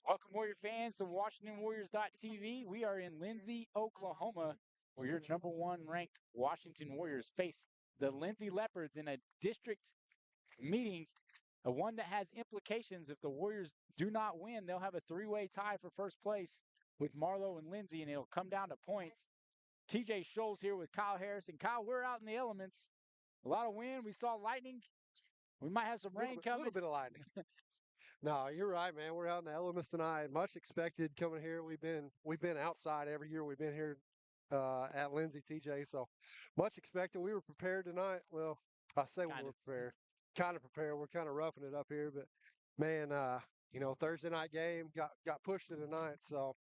Welcome, Warrior fans, to WashingtonWarriors.tv. We are in Lindsay, Oklahoma, where your number one ranked Washington Warriors face the Lindsay Leopards in a district meeting, a one that has implications. If the Warriors do not win, they'll have a three-way tie for first place with Marlowe and Lindsay, and it'll come down to points. TJ Scholl's here with Kyle Harrison. Kyle, we're out in the elements. A lot of wind. We saw lightning. We might have some rain coming. A little bit of lightning. No, you're right, man. We're out in the elements tonight. Much expected coming here. We've been outside every year. We've been here at Lindsay, TJ. So much expected. We were prepared tonight. Well, I say we were prepared. Kind of prepared. We're kind of roughing it up here, but man, Thursday night game got pushed to tonight. So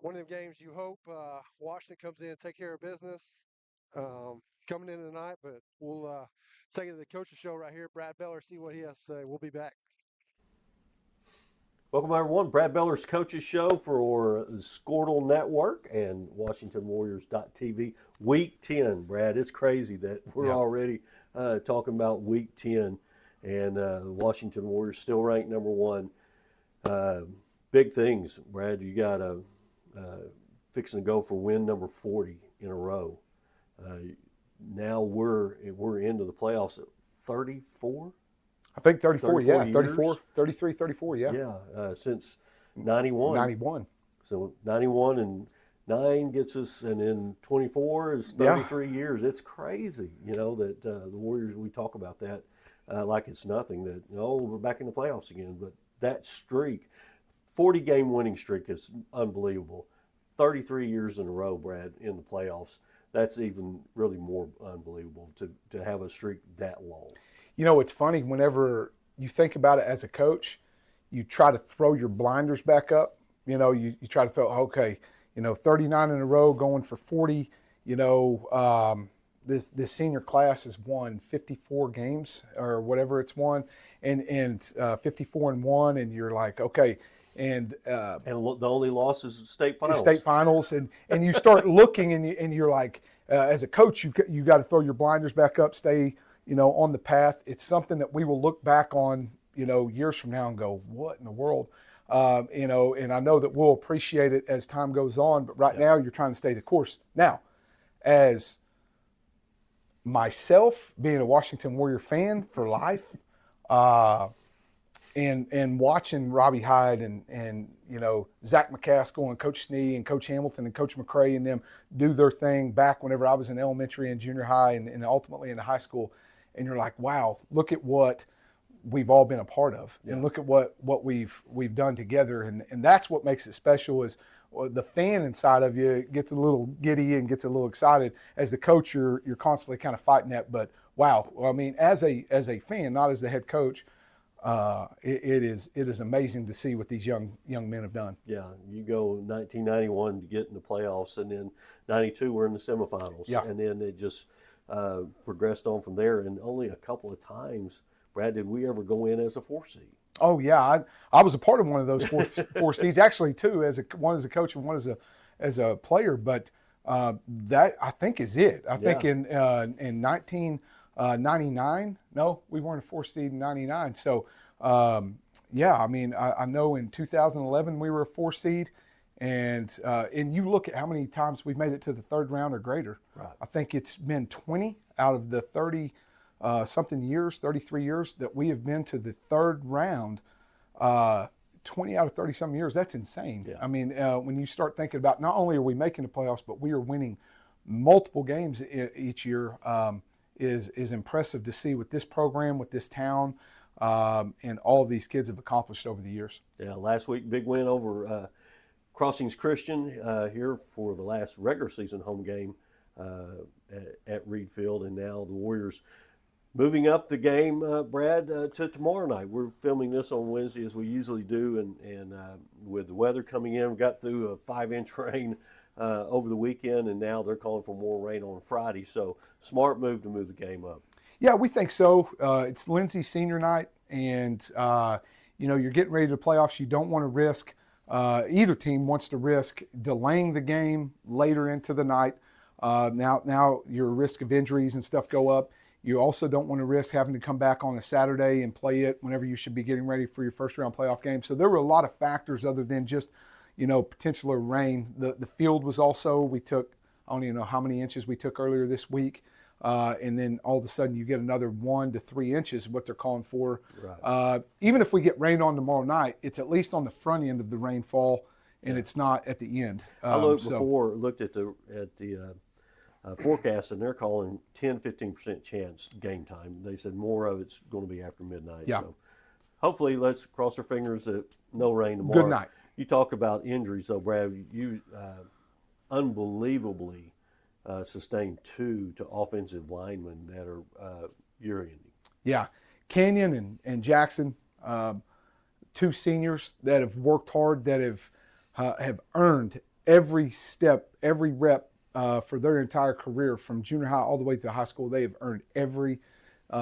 one of them games you hope Washington comes in and take care of business. Coming in tonight, but we'll take it to the coach's show right here. Brad Beller, see what he has to say. We'll be back. Welcome, everyone. Brad Beller's Coaches Show for the Squirtle Network and WashingtonWarriors.tv. Week 10, Brad. It's crazy that we're already talking about Week 10, and the Washington Warriors still ranked number one. Big things, Brad. You got fixing to go for win number 40 in a row. Now we're into the playoffs at 34. I think 34, yeah. Years. 34, 33, 34, yeah. Yeah, since 91. 91. So 91 and 9 gets us, and then 24 is 33 years. It's crazy, that the Warriors, we talk about that like it's nothing, that, we're back in the playoffs again. But that streak, 40-game winning streak is unbelievable. 33 years in a row, Brad, in the playoffs. That's even really more unbelievable to have a streak that long. It's funny, whenever you think about it as a coach, you try to throw your blinders back up. You try to throw, okay, 39 in a row going for 40. This senior class has won 54 games or whatever it's won, and 54-1, and you're like, okay. And the only loss is state finals. State finals, and you start looking, and you're like, as a coach, you got to throw your blinders back up, stay, on the path. It's something that we will look back on, years from now and go, what in the world, And I know that we'll appreciate it as time goes on, but right now you're trying to stay the course. Now, as myself being a Washington Warrior fan for life, and watching Robbie Hyde and Zach McCaskill and Coach Snee and Coach Hamilton and Coach McCray and them do their thing back whenever I was in elementary and junior high and ultimately in the high school, and you're like, wow, look at what we've all been a part of, and look at what we've done together, and that's what makes it special. Is the fan inside of you gets a little giddy and gets a little excited. As the coach, you're constantly kind of fighting that. But wow, I mean, as a fan, not as the head coach, it is amazing to see what these young men have done. Yeah, you go 1991 to get in the playoffs, and then 92 we're in the semifinals, and then it just progressed on from there. And only a couple of times, Brad, did we ever go in as a 4 seed? Oh yeah, I was a part of one of those four seeds, actually two, one as a coach and one as a player. But that, I think, is it. I think in 1999, no, we weren't a 4 seed in 99. So I mean, I know in 2011 we were a 4 seed, and you look at how many times we've made it to the third round or greater. Right. I think it's been 20 out of the 30 something years, 33 years that we have been to the third round. 20 out of 30 some years, that's insane. I mean, when you start thinking about, not only are we making the playoffs, but we are winning multiple games each year, is impressive to see what this program, with this town, and all of these kids have accomplished over the years. Yeah, last week, big win over Crossings Christian here for the last regular season home game at Reed Field, and now the Warriors moving up the game, Brad, to tomorrow night. We're filming this on Wednesday, as we usually do, and with the weather coming in, we got through a 5-inch rain over the weekend, and now they're calling for more rain on Friday. So smart move to move the game up. Yeah, we think so. It's Lindsay's senior night, and you're getting ready to playoffs. You don't want to risk. Either team wants to risk delaying the game later into the night. Now your risk of injuries and stuff go up. You also don't want to risk having to come back on a Saturday and play it whenever you should be getting ready for your first round playoff game. So there were a lot of factors other than just, potential rain. The field was also, we took, I don't even know how many inches we took earlier this week. And then all of a sudden you get another 1 to 3 inches, what they're calling for. Right. Even if we get rain on tomorrow night, it's at least on the front end of the rainfall, and it's not at the end. I looked at the forecast, and they're calling 10-15% chance game time. They said more of it's going to be after midnight. Yeah. So hopefully, let's cross our fingers that no rain tomorrow. Good night. You talk about injuries, though, Brad. You unbelievably sustained 2 to offensive linemen that are year-ending. Yeah. Canyon and Jackson, 2 seniors that have worked hard, that have earned every step, every rep for their entire career from junior high all the way to high school. They have earned every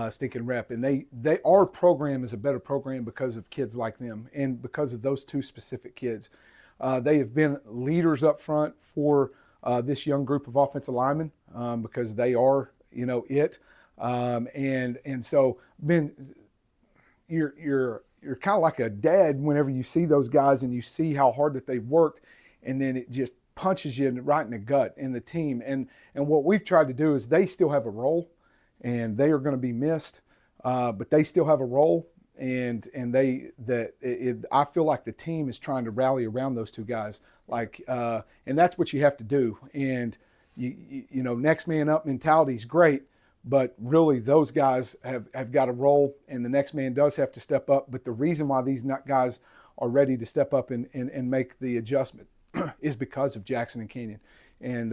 stinking rep, and our program is a better program because of kids like them and because of those 2 specific kids. They have been leaders up front for this young group of offensive linemen because they are, it. And so you're kind of like a dad whenever you see those guys and you see how hard that they've worked, and then it just punches you right in the gut in the team. And what we've tried to do is they still have a role, and they are going to be missed, but they still have a role. And I feel like the team is trying to rally around those 2 guys, and that's what you have to do. And next man up mentality is great, but really those guys have got a role, and the next man does have to step up. But the reason why these guys are ready to step up and make the adjustment is because of Jackson and Canyon. And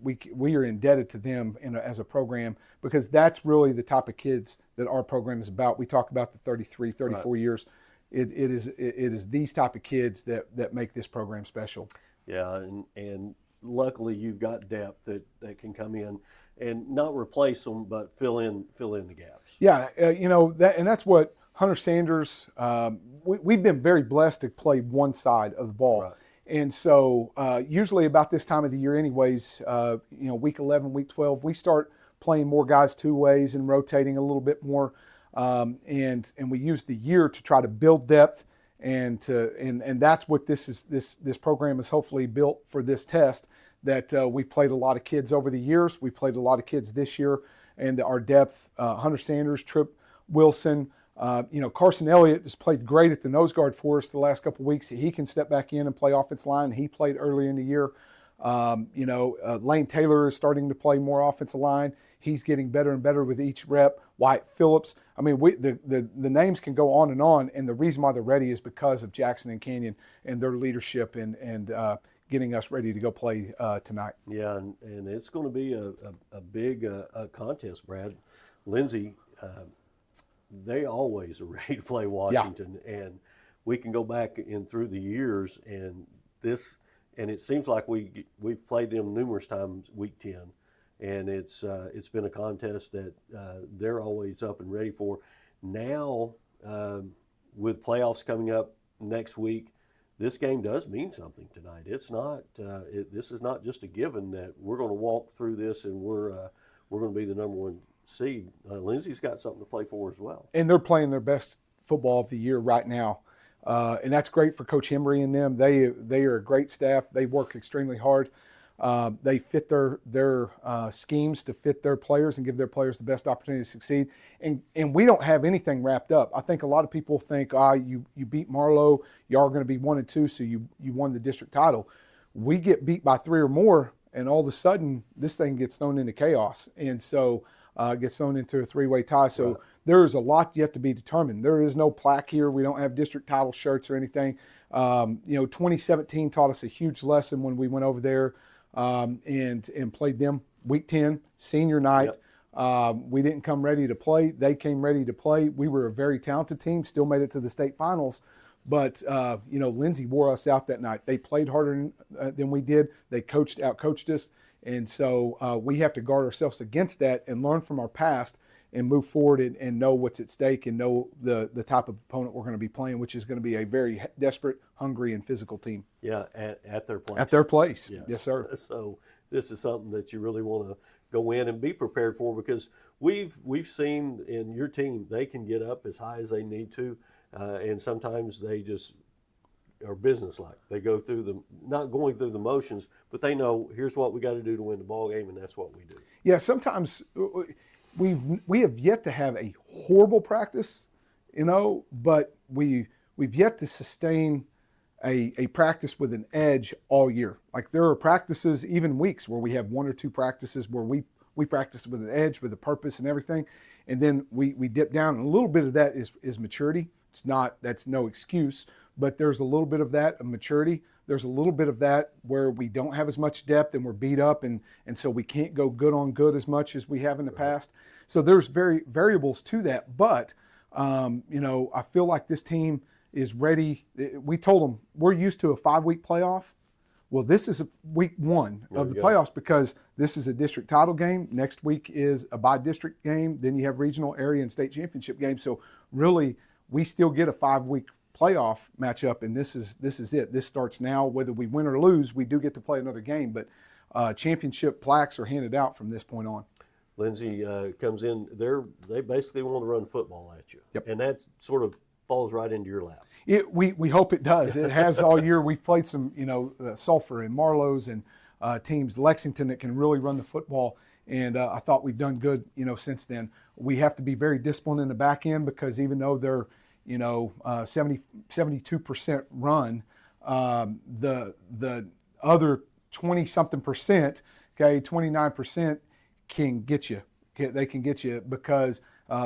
we are indebted to them as a program, because that's really the type of kids that our program is about. We talk about the 33, 34 years. It is these type of kids that make this program special. Yeah, and luckily you've got depth that can come in and not replace them, but fill in the gaps. Yeah, that's what Hunter Sanders. We've been very blessed to play one side of the ball. Right. And so usually about this time of the year anyways, week 11, week 12, we start playing more guys 2 ways and rotating a little bit more. And we use the year to try to build depth, and that's what this program is hopefully built for this test, that we've played a lot of kids over the years. We played a lot of kids this year, and our depth, Hunter Sanders, Tripp Wilson, Carson Elliott has played great at the nose guard for us the last couple of weeks. He can step back in and play offensive line. He played earlier in the year. Lane Taylor is starting to play more offensive line. He's getting better and better with each rep. Wyatt Phillips. I mean, the names can go on, and the reason why they're ready is because of Jackson and Canyon and their leadership and getting us ready to go play tonight. Yeah, and it's going to be a big contest, Brad. Lindsay, they always are ready to play Washington, and we can go back in through the years, and it seems like we've played them numerous times week 10, and it's been a contest that they're always up and ready for. Now, with playoffs coming up next week, this game does mean something tonight. It's not this is not just a given that we're going to walk through this and we're going to be the number 1 seed. Lindsay's got something to play for as well. And they're playing their best football of the year right now. And that's great for Coach Hembry and them. They are a great staff. They work extremely hard. They fit their schemes to fit their players and give their players the best opportunity to succeed. And we don't have anything wrapped up. I think a lot of people think, you beat Marlowe, you are going to be 1-2, so you won the district title. We get beat by 3 or more, and all of a sudden this thing gets thrown into chaos. And so gets thrown into a 3-way tie. So right. There's a lot yet to be determined. There is no plaque here. We don't have district title shirts or anything. 2017 taught us a huge lesson when we went over there and played them week 10, senior night. Yep. We didn't come ready to play. They came ready to play. We were a very talented team, still made it to the state finals. But, Lindsay wore us out that night. They played harder than we did. They outcoached us. And so we have to guard ourselves against that and learn from our past and move forward and know what's at stake and know the type of opponent we're going to be playing, which is going to be a very desperate, hungry, and physical team. Yeah, at their place. At their place. Yes. Yes, sir. So this is something that you really want to go in and be prepared for, because we've seen in your team they can get up as high as they need to, and sometimes they just are businesslike. They go through not going through the motions, but they know here's what we got to do to win the ball game, and that's what we do. Yeah, sometimes we have yet to have a horrible practice, but we've yet to sustain a practice with an edge all year. Like there are practices, even weeks, where we have one or two practices where we practice with an edge, with a purpose and everything, and then we dip down. And a little bit of that is maturity. That's no excuse, but there's a little bit of that of maturity. There's a little bit of that where we don't have as much depth and we're beat up, and so we can't go good on good as much as we have in the past. So there's variables to that, but I feel like this team is ready. We told them we're used to a 5-week playoff. Well, this is week 1 of the playoffs, because this is a district title game. Next week is a by-district game. Then you have regional, area, and state championship games. So really, we still get a 5-week playoff matchup, and this is it. This starts now. Whether we win or lose, we do get to play another game, but championship plaques are handed out from this point on. Lindsay comes in. They basically want to run football at you, Yep. and that sort of falls right into your lap. We hope it does. It has all year. We've played some, Sulphur and Marlowe's and teams, Lexington, that can really run the football. And I thought we've done good, since then. We have to be very disciplined in the back end, because even though they're, 72% run, the other 20-something percent, 29% can get you. They can get you because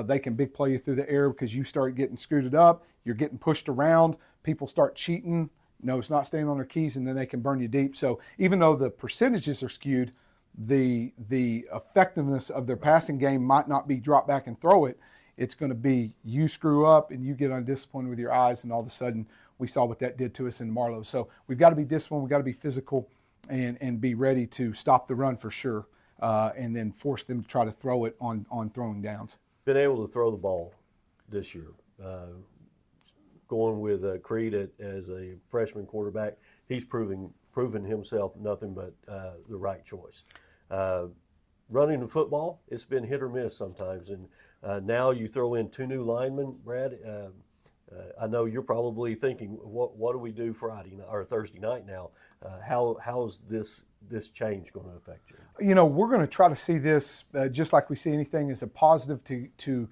they can big play you through the air, because you start getting scooted up, you're getting pushed around, people start cheating, it's not staying on their keys, and then they can burn you deep. So even though the percentages are skewed, the effectiveness of their passing game might not be drop back and throw it. It's going to be you screw up and you get undisciplined with your eyes, and all of a sudden we saw what that did to us in Marlowe. So we've got to be disciplined, we've got to be physical, and be ready to stop the run for sure, and then force them to try to throw it on throwing downs. Been able to throw the ball this year. Going with Creed as a freshman quarterback, he's proven himself nothing but the right choice. Running the football, it's been hit or miss sometimes, and now you throw in 2 new linemen, Brad. I know you're probably thinking, what do we do Friday or Thursday night now? How's this change going to affect you? We're going to try to see this just like we see anything as a positive to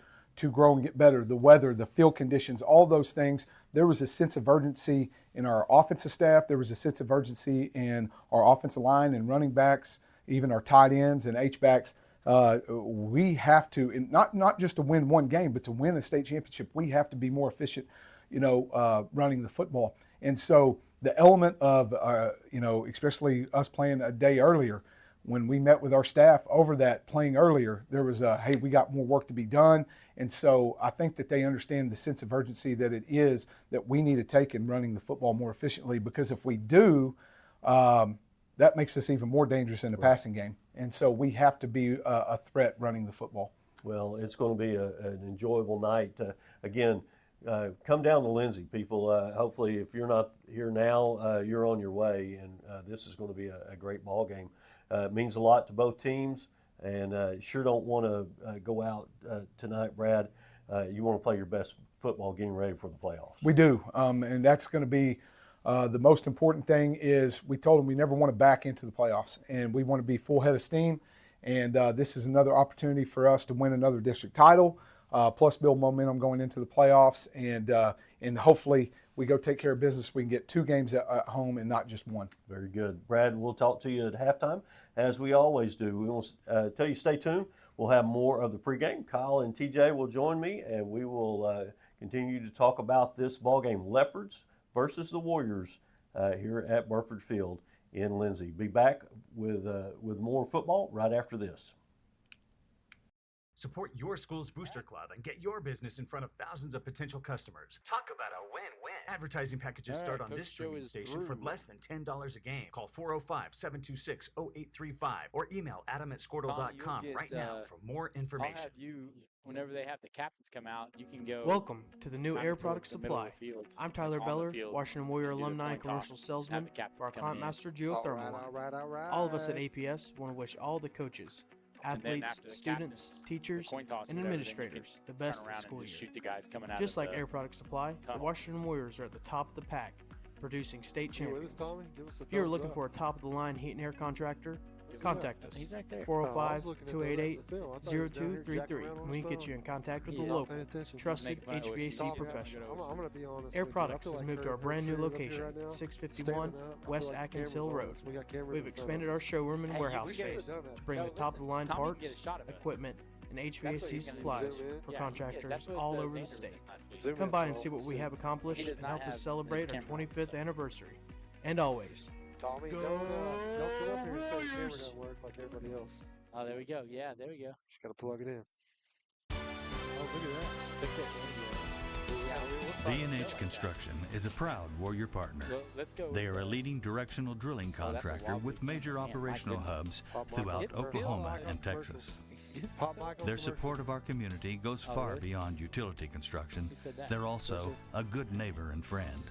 grow and get better. The weather, the field conditions, all those things. There was a sense of urgency in our offensive staff. There was a sense of urgency in our offensive line and running backs, even our tight ends and H-backs. We have to, and not just to win one game, but to win a state championship, we have to be more efficient, running the football. And so the element of, especially us playing a day earlier, when we met with our staff over that playing earlier, there was hey, we got more work to be done. And so I think that they understand the sense of urgency that it is that we need to take in running the football more efficiently, because if we do, that makes us even more dangerous in the passing game. And so we have to be a threat running the football. Well, it's going to be an enjoyable night. Again, come down to Lindsay, people. Hopefully, if you're not here now, you're on your way, and this is going to be a great ball game. It means a lot to both teams, and sure don't want to go out tonight, Brad. You want to play your best football getting ready for the playoffs. We do, and that's going to be the most important thing. Is we told them we never want to back into the playoffs, and we want to be full head of steam. And this is another opportunity for us to win another district title, plus build momentum going into the playoffs, and hopefully we go take care of business. We can get 2 games at home and not just 1. Very good. Brad, we'll talk to you at halftime, as we always do. We will tell you stay tuned. We'll have more of the pregame. Kyle and TJ will join me, and we will continue to talk about this ball game, Leopards versus the Warriors, here at Burford Field in Lindsay. Be back with more football right after this. Support your school's booster club and get your business in front of thousands of potential customers. Talk about a win-win. Advertising packages start on this streaming station for less than $10 a game. Call 405-726-0835 or email adam@squirtle.com right now for more information. I'll have you, whenever they have the captains come out, you can go. Welcome to the new kind Air of Product to the middle of Supply. the field, I'm Tyler on the Beller, field, Washington Warrior and do the alumni coin and commercial toss, salesman have the captains for our come Client in. Master geothermal line. All right. All of us at APS want to wish all the coaches And then athletes, after the students, captains, the teachers, coin toss, and whatever, then you administrators can the best turn of the around school and just year. shoot the guys coming out Just of like the Air Product Supply, the tunnel. Washington Warriors are at the top of the pack, producing state You with us, champions. Tommy? Give us a If you're thumbs looking up. for a top-of-the-line heat and air contractor, contact us. He's right there. 405-288-0233, and we can get you in contact with He the is. local, Paying attention. trusted Make my wish. HVAC Tommy, professionals. I'm going to be honest. Air with you. I Products feel has like moved to our Kurt brand new Schrader up here location, right now. 651 Standing up, I feel West like Atkins cameras Hill on Road. us. We got cameras We've in front expanded of our us. showroom and Hey, warehouse we could've space done that. to bring No, the listen, top-of-the-line Tommy can parts, get a shot of us. equipment, and That's what HVAC he's gonna supplies zoom in. for Yeah, contractors that's what all over Xander the was state. saying last week. Zoom Come in by so and see what we see. have accomplished He does and not help have us his celebrate our camera on. 25th anniversary. And always, Tommy, don't come up here and say the camera Warriors! doesn't work like everybody else. Oh, there we go. Yeah, there we go. Just got to plug it in. Oh, look at that. B&H Construction is a proud Warrior partner. Well, let's go. They are a leading directional drilling Oh, that's a contractor wild with one. major Man, my operational goodness. hubs Pop mic throughout It's Oklahoma still and like on Texas. Pop mic on Their commercial. support of our community goes Oh, far really? beyond utility construction. Who said that? They're also a good neighbor and friend.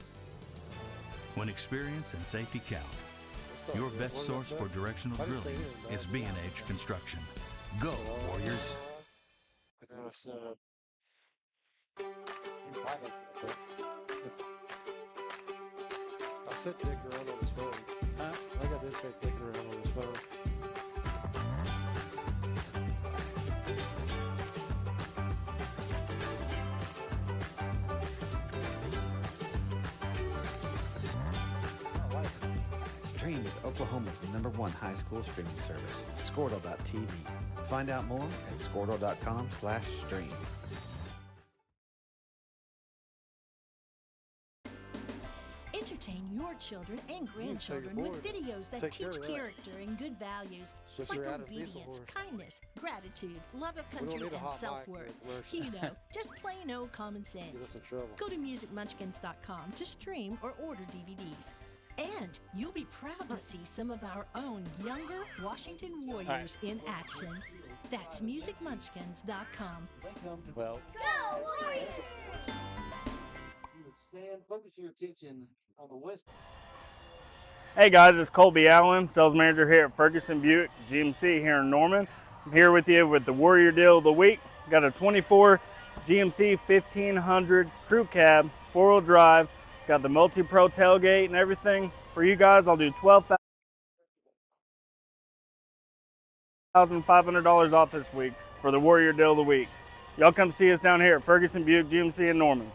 When experience and safety count, Let's your start. best What source did I for say? directional I didn't say drilling anything, is dog. B&H Construction. Go, Warriors! And then I said, I said dick around on his phone. Huh? I think I did say dicking around on his phone. Stream with Oklahoma's #1 high school streaming service, Squirtle.tv. Find out more at squirtle.com/stream. Entertain your children and grandchildren boy with to videos that take care teach of that. character and good values, Just like your Adam Diesel obedience, horse. kindness, gratitude, love of We don't country, need a and hot mic self-worth. for the commercial. You know, just plain old common Get us sense. in trouble. Go to musicmunchkins.com to stream or order DVDs. And you'll be proud to see some of our own younger Washington Warriors in action. That's musicmunchkins.com. Well, Go Warriors! Hey guys, it's Colby Allen, sales manager here at Ferguson Buick GMC here in Norman. I'm here with you with the Warrior Deal of the Week. Got a 24 GMC 1500 crew cab, 4-wheel drive. It's got the multi-pro tailgate and everything. For you guys, I'll do $12,500 off this week for the Warrior Deal of the Week. Y'all come see us down here at Ferguson Buick GMC in Norman.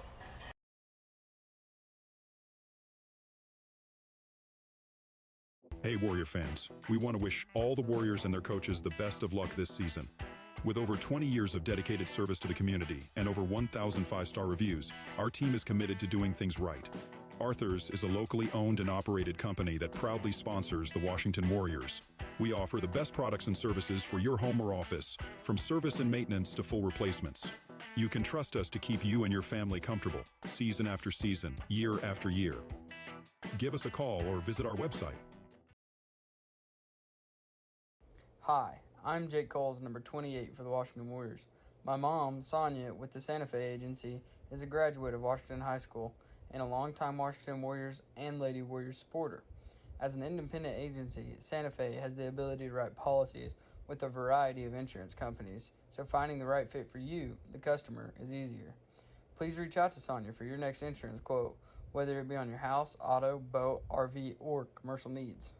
Hey Warrior fans, we want to wish all the Warriors and their coaches the best of luck this season. With over 20 years of dedicated service to the community and over 1,000 5-star reviews, our team is committed to doing things right. Arthur's is a locally owned and operated company that proudly sponsors the Washington Warriors. We offer the best products and services for your home or office, from service and maintenance to full replacements. You can trust us to keep you and your family comfortable, season after season, year after year. Give us a call or visit our website. Hi, I'm Jake Coles, number 28 for the Washington Warriors. My mom, Sonia, with the Santa Fe Agency, is a graduate of Washington High School and a longtime Washington Warriors and Lady Warriors supporter. As an independent agency, Santa Fe has the ability to write policies with a variety of insurance companies, so finding the right fit for you, the customer, is easier. Please reach out to Sonia for your next insurance quote, whether it be on your house, auto, boat, RV, or commercial needs.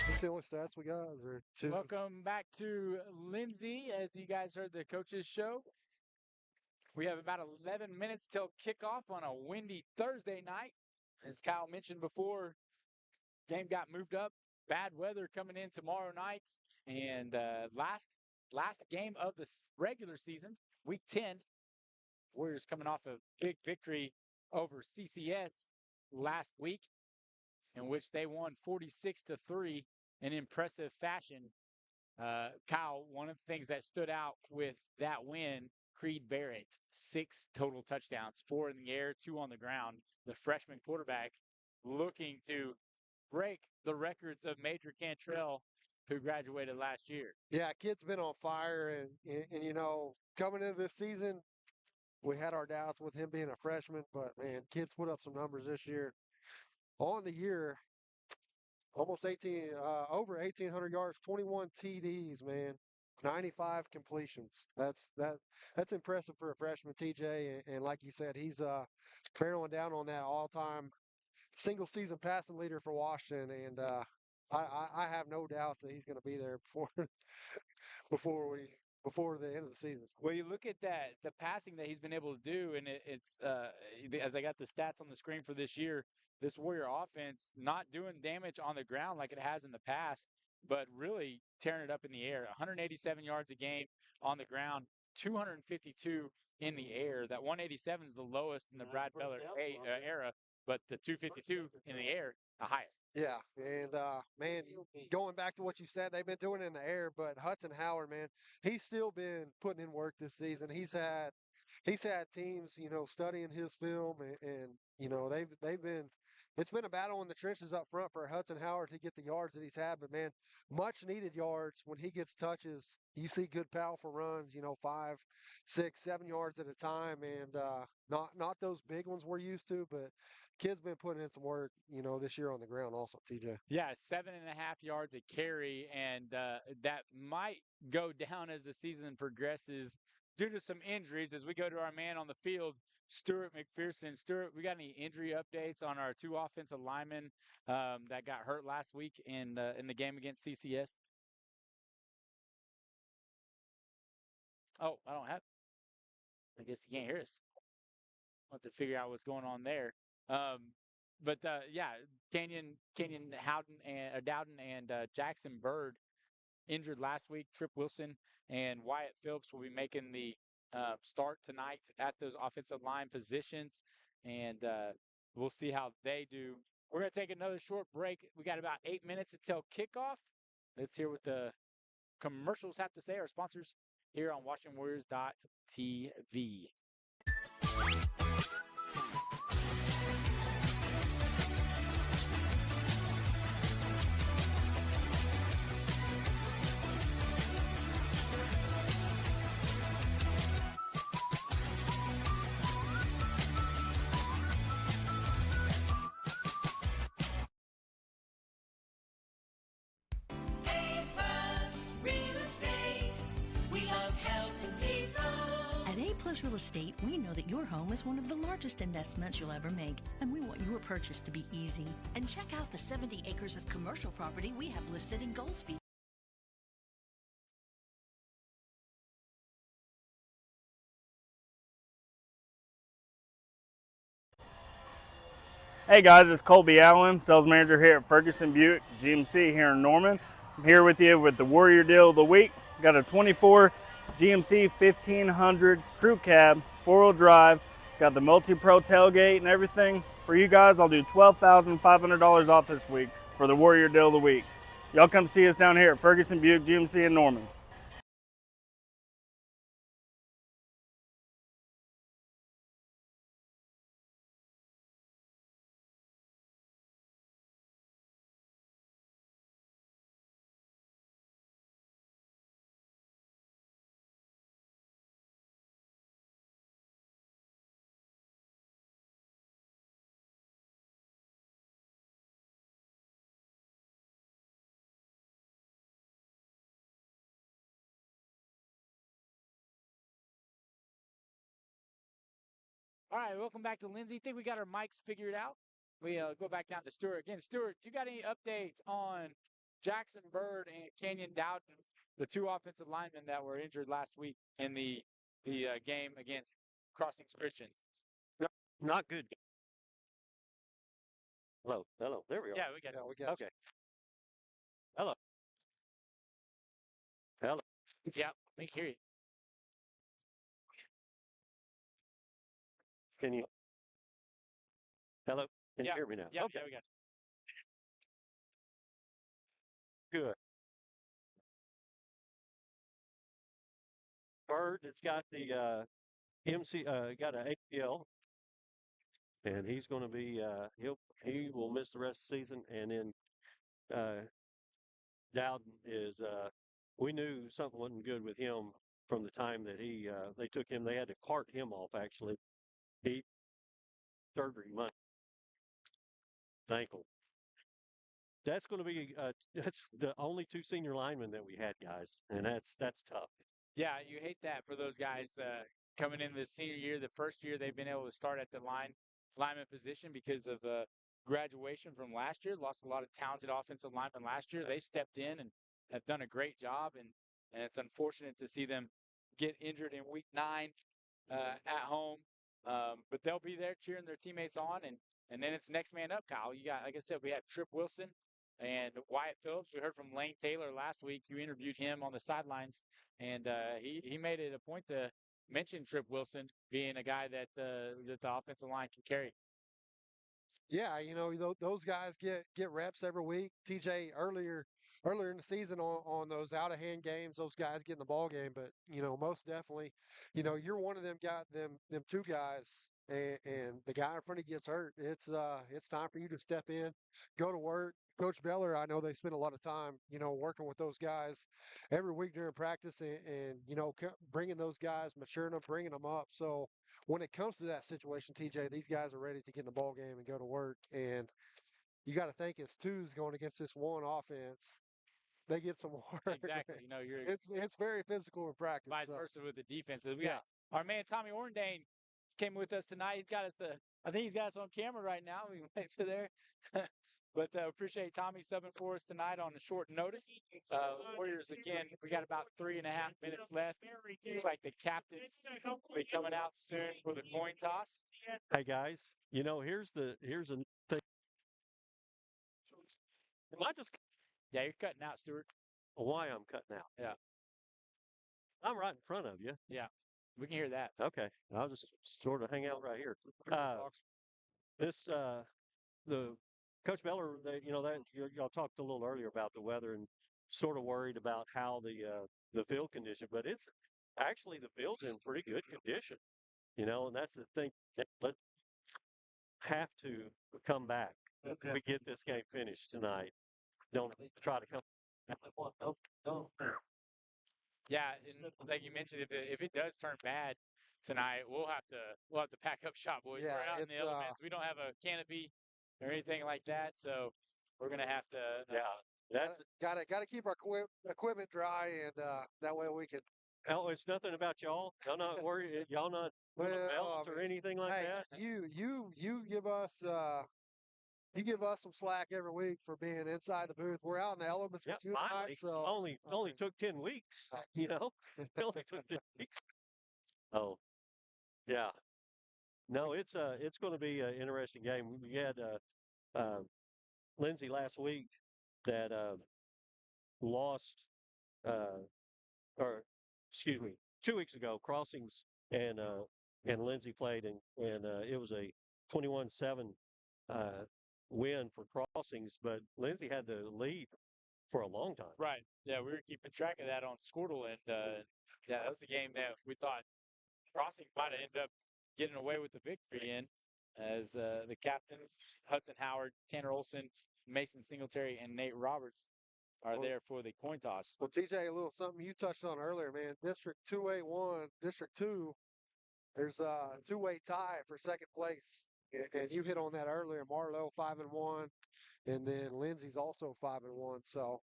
Let's see what stats we got. Is there two? welcome back to Lindsay. As you guys heard the coaches show, we have about 11 minutes till kickoff on a windy Thursday night. As Kyle mentioned before, game got moved up. Bad weather coming in tomorrow night, and last game of the regular season, week 10. Warriors coming off a big victory over CCS last week, in which they won 46-3 in impressive fashion. Kyle, one of the things that stood out with that win, Creed Barrett, 6 total touchdowns, 4 in the air, 2 on the ground. The freshman quarterback looking to break the records of Major Cantrell, who graduated last year. Yeah, kid's been on fire, and you know, coming into this season, we had our doubts with him being a freshman, but man, kids put up some numbers this year. On the year, almost 18, over 1,800 yards, 21 TDs, man, 95 completions. That's impressive for a freshman, TJ. And like you said, he's barreling down on that all-time single season passing leader for Washington. And I have no doubts that he's going to be there before the end of the season. Well, you look at that, the passing that he's been able to do, and it's as I got the stats on the screen for this year, this Warrior offense not doing damage on the ground like it has in the past, but really tearing it up in the air. 187 yards a game on the ground, 252 in the air. That 187 is the lowest in the Brad Beller era, but the 252 in the air, the highest. Yeah, and man, going back to what you said, they've been doing it in the air, but Hudson Howard, man, he's still been putting in work this season. He's had teams, studying his film, and they've been. It's been a battle in the trenches up front for Hudson Howard to get the yards that he's had, but man, much needed yards when he gets touches. You see good, powerful runs, 5, 6, 7 yards at a time, and not those big ones we're used to, but kid's been putting in some work, this year on the ground also, TJ. Yeah, 7.5 yards a carry, and that might go down as the season progresses due to some injuries. As we go to our man on the field, Stuart McPherson. Stuart, we got any injury updates on our 2 offensive linemen that got hurt last week in the game against CCS? Oh, I don't have. I guess he can't hear us. I'll have to figure out what's going on there. But yeah, Kenyon Dowden and Jackson Bird injured last week. Trip Wilson and Wyatt Phillips will be making the start tonight at those offensive line positions, and we'll see how they do. We're going to take another short break. We got about 8 minutes until kickoff. Let's hear what the commercials have to say. Our sponsors here on WashingtonWarriors.tv. Real Estate, we know that your home is one of the largest investments you'll ever make, and we want your purchase to be easy. And check out the 70 acres of commercial property we have listed in Goldsby. Hey guys, it's Colby Allen, sales manager here at Ferguson Buick GMC here in Norman. I'm here with you with the Warrior Deal of the Week. Got a 24 GMC 1500 crew cab, 4-wheel drive. It's got the multi-pro tailgate and everything. For you guys, I'll do $12,500 off this week for the Warrior Deal of the Week. Y'all come see us down here at Ferguson Buick GMC in Norman. All right, welcome back to Lindsay. Think we got our mics figured out. We go back down to Stuart again. Stuart, you got any updates on Jackson Bird and Kenyon Dowden, the 2 offensive linemen that were injured last week in the game against Crossings Christian? No, not good. Hello. There we are. Yeah, we got you. Okay. Hello. Yeah, we can hear you. Can you? Hello. Can you hear me now? Yeah, okay. yeah, we got you. Good. Bird has got the got an ACL, and he's going to be he will miss the rest of the season. And then Dowden is we knew something wasn't good with him from the time that they took him. They had to cart him off actually. He surgery Monday ankle. That's going to be that's the only two senior linemen that we had, guys, and that's tough. Yeah, you hate that for those guys coming in the senior year, the first year they've been able to start at the lineman position because of graduation from last year. Lost a lot of talented offensive linemen last year. They stepped in and have done a great job, and it's unfortunate to see them get injured in week 9 at home. But they'll be there cheering their teammates on, and then it's next man up, Kyle. You got, like I said, we have Trip Wilson and Wyatt Phillips. We heard from Lane Taylor last week. You interviewed him on the sidelines, and he made it a point to mention Trip Wilson being a guy that that the offensive line can carry. Yeah, those guys get reps every week. TJ earlier in the season on those out of hand games, those guys get in the ball game. But most definitely, you're one of them them two guys, and the guy in front of you gets hurt. It's time for you to step in, go to work. Coach Beller, I know they spend a lot of time, working with those guys every week during practice, and bringing those guys, maturing them, bringing them up. So when it comes to that situation, TJ, these guys are ready to get in the ball game and go to work. And you got to think it's twos going against this one offense. They get some work. Exactly. It's very physical in practice. Vice versa with the defenses. We got our man Tommy Orndane came with us tonight. He's got us. I think he's got us on camera right now. We went to there. But appreciate Tommy subbing for us tonight on a short notice. Warriors, again, we got about 3.5 minutes left. Looks like the captains will be coming out soon for the coin toss. Hey guys, here's a thing. Am I just? Yeah, you're cutting out, Stuart. Why I'm cutting out? Yeah, I'm right in front of you. yeah, we can hear that. Okay, I'll just sort of hang out right here. The Coach Beller, y'all talked a little earlier about the weather and sort of worried about how the field condition, but it's actually the field's in pretty good condition, and that's the thing. Let's have to come back. We get this game finished tonight. Don't try to come. Don't. Yeah, and like you mentioned, if it does turn bad tonight, we'll have to pack up shop, boys. Yeah, We're out in the elements. We don't have a canopy or anything like that, so we're gonna have to. That's gotta keep our equipment dry, and that way we can. Oh, it's nothing about y'all. Y'all not worried. Y'all not belt or anything like that. You give us some slack every week for being inside the booth. We're out in the elements with you tonight, so only took 10 weeks. It only took 10 weeks. Oh, yeah. No, it's going to be an interesting game. We had Lindsay last week that lost, or excuse me, 2 weeks ago. Crossings and Lindsay played, and it was a 21-7 win for Crossings, but Lindsay had the lead for a long time. Right. Yeah, we were keeping track of that on Squirtle, and yeah, that was the game that we thought Crossing might have ended up getting away with the victory in, as the captains Hudson Howard, Tanner Olson, Mason Singletary, and Nate Roberts are there for the coin toss. Well, TJ, a little something you touched on earlier, man. District 2A1, District 2, there's a two-way tie for second place. And you hit on that earlier. Marlowe 5-1, and then Lindsay's also 5-1. So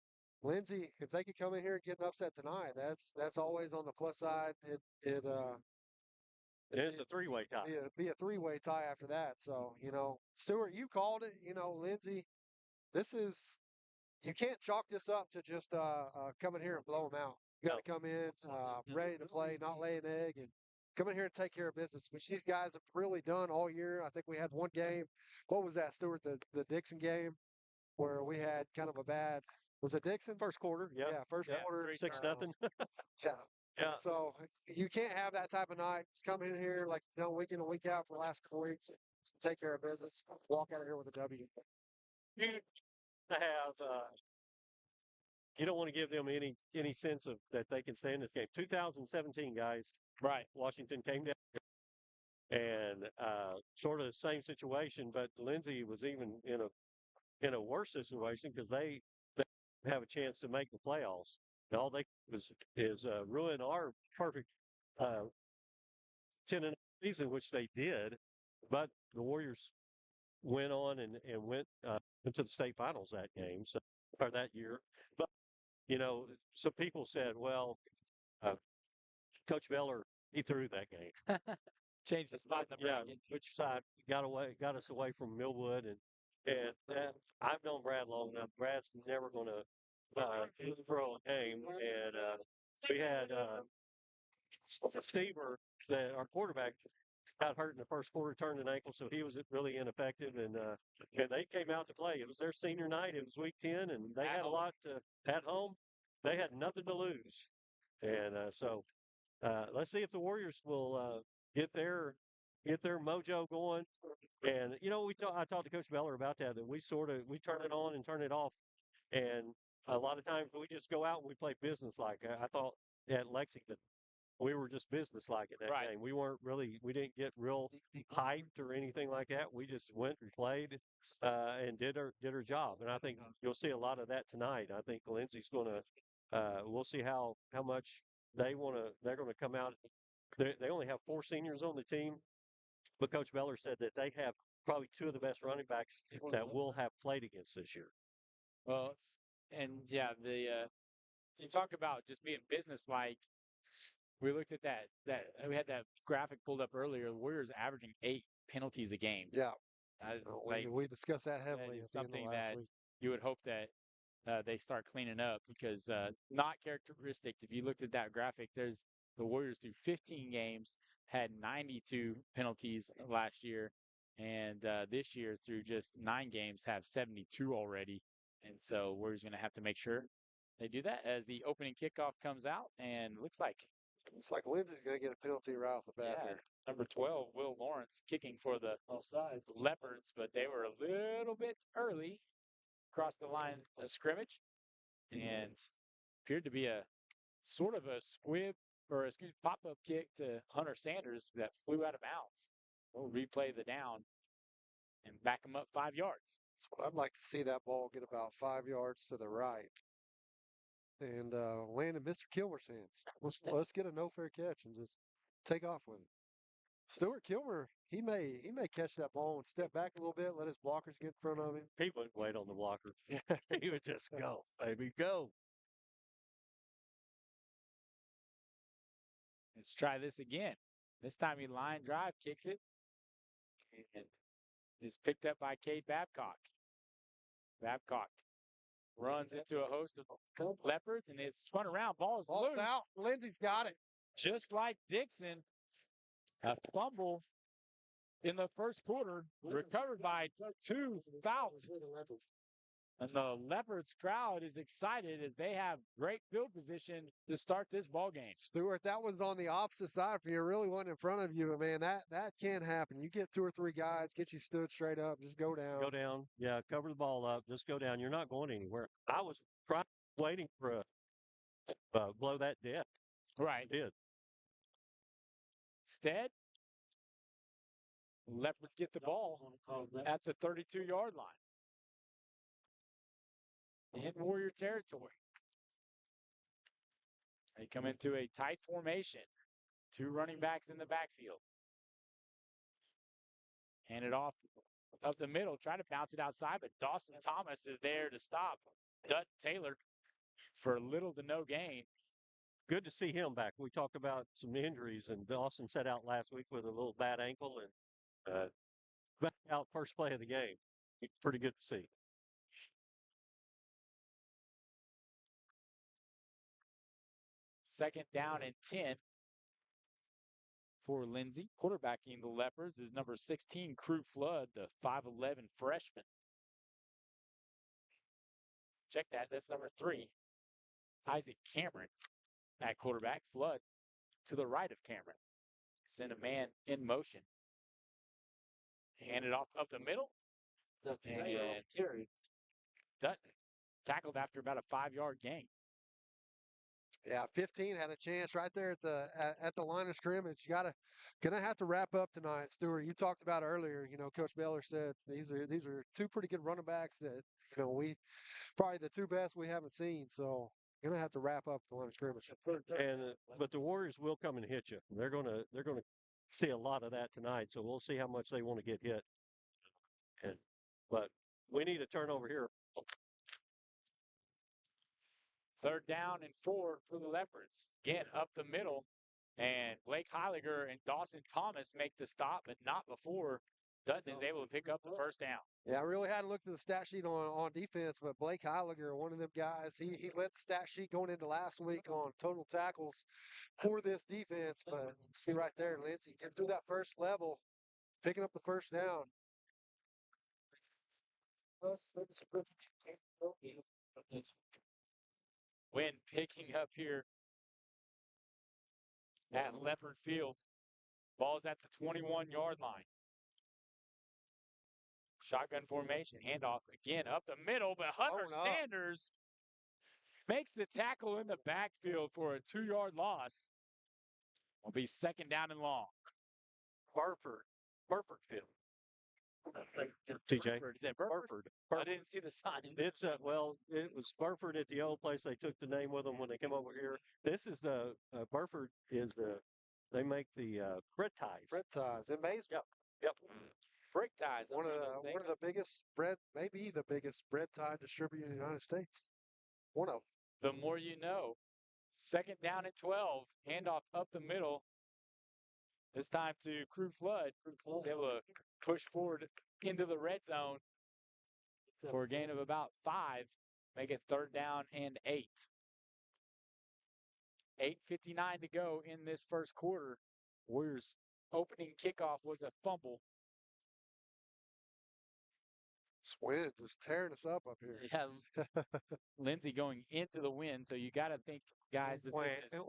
Lindsay, if they could come in here and get an upset tonight, that's always on the plus side. It's a three-way tie. Be a three-way tie after that. So, Stuart, you called it. Lindsay, you can't chalk this up to just come in here and blow them out. You got to come in ready to play, not lay an egg, and come in here and take care of business, which these guys have really done all year. I think we had one game. What was that, Stuart? The Dixon game where we had kind of a bad. Was it Dixon? First quarter, yeah. Yeah, first quarter. 6-0. Yeah. Yeah. So you can't have that type of night. Just come in here like week in and week out for the last couple weeks, take care of business, walk out of here with a W. To have you don't want to give them any sense of that they can stay in this game. 2017, guys. Right. Washington came down and sort of the same situation, but Lindsay was even in a worse situation because they have a chance to make the playoffs. all they is ruin our perfect 10 season, which they did. But the Warriors went on and went into the state finals that game, so or that year. But some people said, well, uh, Coach Beller he threw that game. Changed the spot in the bracket. Which side got us away from Millwood, and I've known Brad long enough. Brad's never going to throw a game, and we had Stever, our quarterback, got hurt in the first quarter, turned an ankle, so he was really ineffective. And they came out to play. It was their senior night. It was week 10, and they had a lot at home. They had nothing to lose, and so let's see if the Warriors will get their mojo going. And I talked to Coach Beller about that. That we turn it on and turn it off, and a lot of times we just go out and we play business like. I thought at Lexington we were just business like in that game. We didn't get real hyped or anything like that. We just went and played and did our job. And I think you'll see a lot of that tonight. I think Lindsay's going to. We'll see how much they're going to come out. They only have 4 seniors on the team, but Coach Beller said that they have probably 2 of the best running backs that will have played against this year. Well, and yeah, you talk about just being business-like. We looked at that we had that graphic pulled up earlier. The Warriors averaging 8 penalties a game. Yeah. Like we discussed that heavily. That at is the end of something last that week. you would hope that they start cleaning up because not characteristic. If you looked at that graphic, there's the Warriors through 15 games had 92 penalties last year, and this year through just 9 games have 72 already. And so Warriors going to have to make sure they do that as the opening kickoff comes out, and looks like Lindsay's going to get a penalty right off the bat here. Number 12, Will Lawrence, kicking for the Leopards, but they were a little bit early across the line of scrimmage and appeared to be a sort of a squib or pop-up kick to Hunter Sanders that flew out of bounds. We'll replay the down and back him up 5 yards. That's what I'd like to see, that ball get about 5 yards to the right and land in Mr. Kilmer's hands. Let's get a no fair catch and just take off with it. Stuart Kilmer, he may catch that ball and step back a little bit, let his blockers get in front of him. He wouldn't wait on the blocker. He would just go, baby, go. Let's try this again. This time he line drive, kicks it, and is picked up by Cade Babcock. Babcock runs into a host of Leopards, and it's spun around. Ball's loose. Out. Lindsay's got it. Just like Dixon, a fumble in the first quarter, recovered by 2 fouls. And the Leopards crowd is excited as they have great field position to start this ball game. Stuart, that was on the opposite side for you. It really wasn't in front of you, but man, that can happen. You get 2 or 3 guys, get you stood straight up, just go down. Go down. Yeah, cover the ball up. Just go down. You're not going anywhere. I was waiting for a blow that dead. Right. I did. Instead, Leopards get the ball at the 32-yard line. In Warrior territory. They come into a tight formation. 2 running backs in the backfield. Hand it off up the middle. Try to bounce it outside, but Dawson Thomas is there to stop Dutton Taylor for little to no gain. Good to see him back. We talked about some injuries, and Dawson set out last week with a little bad ankle and back out first play of the game. Pretty good to see. Second down and 10 for Lindsay. Quarterbacking the Leopards is number 16, Crew Flood, the 5'11 freshman. Check that. That's number 3, Isaac Cameron at quarterback. Flood to the right of Cameron. Send a man in motion. Hand it off up the middle. And Dutton tackled after about a 5-yard gain. Yeah, 15 had a chance right there at the line of scrimmage. Gonna have to wrap up tonight, Stuart. You talked about earlier. Coach Beller said these are 2 pretty good running backs that we probably the 2 best we haven't seen. So Gonna have to wrap up the line of scrimmage. But the Warriors will come and hit you. They're gonna see a lot of that tonight. So we'll see how much they want to get hit. But we need a turnover here. 3rd down and 4 for the Leopards. Again, up the middle. And Blake Heiliger and Dawson Thomas make the stop, but not before Dutton is able to pick up the 1st down. Yeah, I really hadn't looked at the stat sheet on defense, but Blake Heiliger, one of them guys, he led the stat sheet going into last week on total tackles for this defense. But see right there, Lindsay, get through that first level, picking up the 1st down. Win picking up here at Leopard Field. Ball's at the 21-yard line. Shotgun formation, handoff again up the middle, but Hunter Sanders makes the tackle in the backfield for a 2-yard loss. Will be 2nd down and long. Burford Field. TJ. Is it Burford? I didn't see the signs. It's well, it was Burford at the old place. They took the name with them when they came over here. This is the Burford is they make the bread ties. Bread ties. Amazing. Yep. Brick ties. One of the biggest bread, maybe the biggest bread tie distributor in the United States. One of them. The more you know. 2nd down and 12. Handoff up the middle. This time to Crew Flood. Able to push forward into the red zone for a gain of about 5. Make it 3rd down and 8. 8:59 to go in this 1st quarter. Warriors' opening kickoff was a fumble. This wind just tearing us up here. Yeah. Lindsay going into the wind, so you got to think, guys, that this is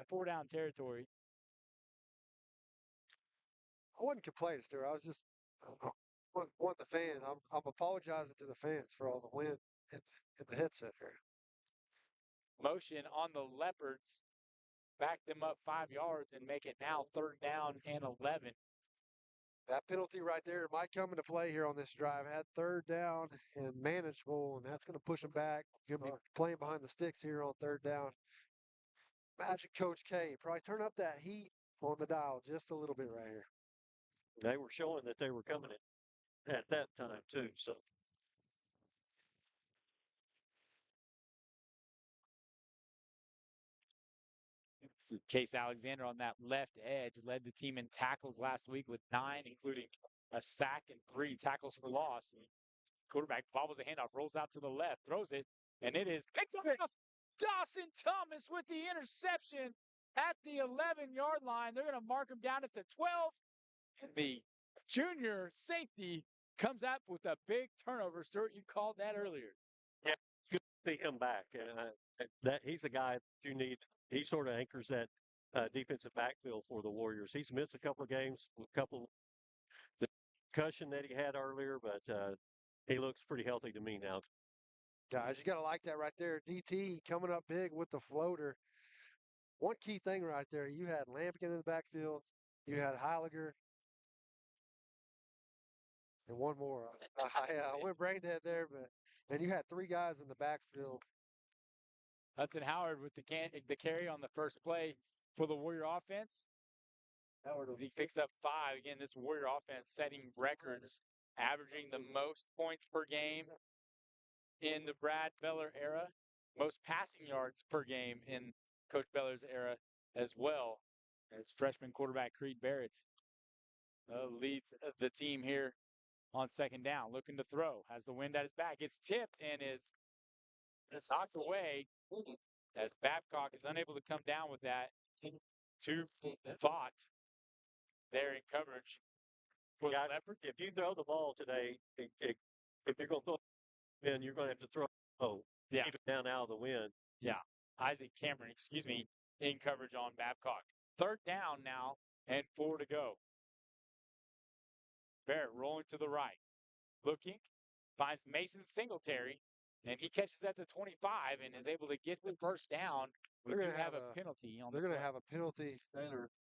4 down territory. I wasn't complaining, Stuart. I was just want the fans. I'm apologizing to the fans for all the wind in the headset here. Motion on the Leopards. Back them up 5 yards and make it now 3rd down and 11. That penalty right there might come into play here on this drive. Had 3rd down and manageable, and that's going to push them back. Going to be playing behind the sticks here on 3rd down. Magic Coach K, probably turn up that heat on the dial just a little bit right here. They were showing that they were coming in at that time too. So. Case Alexander on that left edge led the team in tackles last week with 9, including a sack and 3 tackles for loss. Quarterback bobbles the handoff, rolls out to the left, throws it, and it is picked up. Dawson Thomas with the interception at the 11-yard line. They're going to mark him down at the 12. And the junior safety comes up with a big turnover. Stuart, you called that earlier. Yeah, good to see him back. That he's a guy that you need. He sort of anchors that defensive backfield for the Warriors. He's missed a couple of games, the concussion that he had earlier, but he looks pretty healthy to me now. Guys, you got to like that right there. DT coming up big with the floater. One key thing right there, you had Lampkin in the backfield, you had Heiliger, and one more. I went brain dead there, and you had 3 guys in the backfield. Hudson Howard with the carry on the first play for the Warrior offense. He picks up 5. Again, this Warrior offense setting records, averaging the most points per game in the Brad Beller era, most passing yards per game in Coach Beller's era as well, as freshman quarterback Creed Barrett leads the team here on 2nd down, looking to throw, has the wind at his back, gets tipped and is knocked away as Babcock is unable to come down with that. 2 fought there in coverage for the Leopards. If you throw the ball today, if you're going to throw, then you're going to have to throw keep it down out of the wind. Yeah. Isaac Cameron, in coverage on Babcock. 3rd down now and 4 to go. Barrett rolling to the right. Looking, finds Mason Singletary, and he catches at the 25 and is able to get the 1st down. They're going to have a penalty on They're going to have a penalty.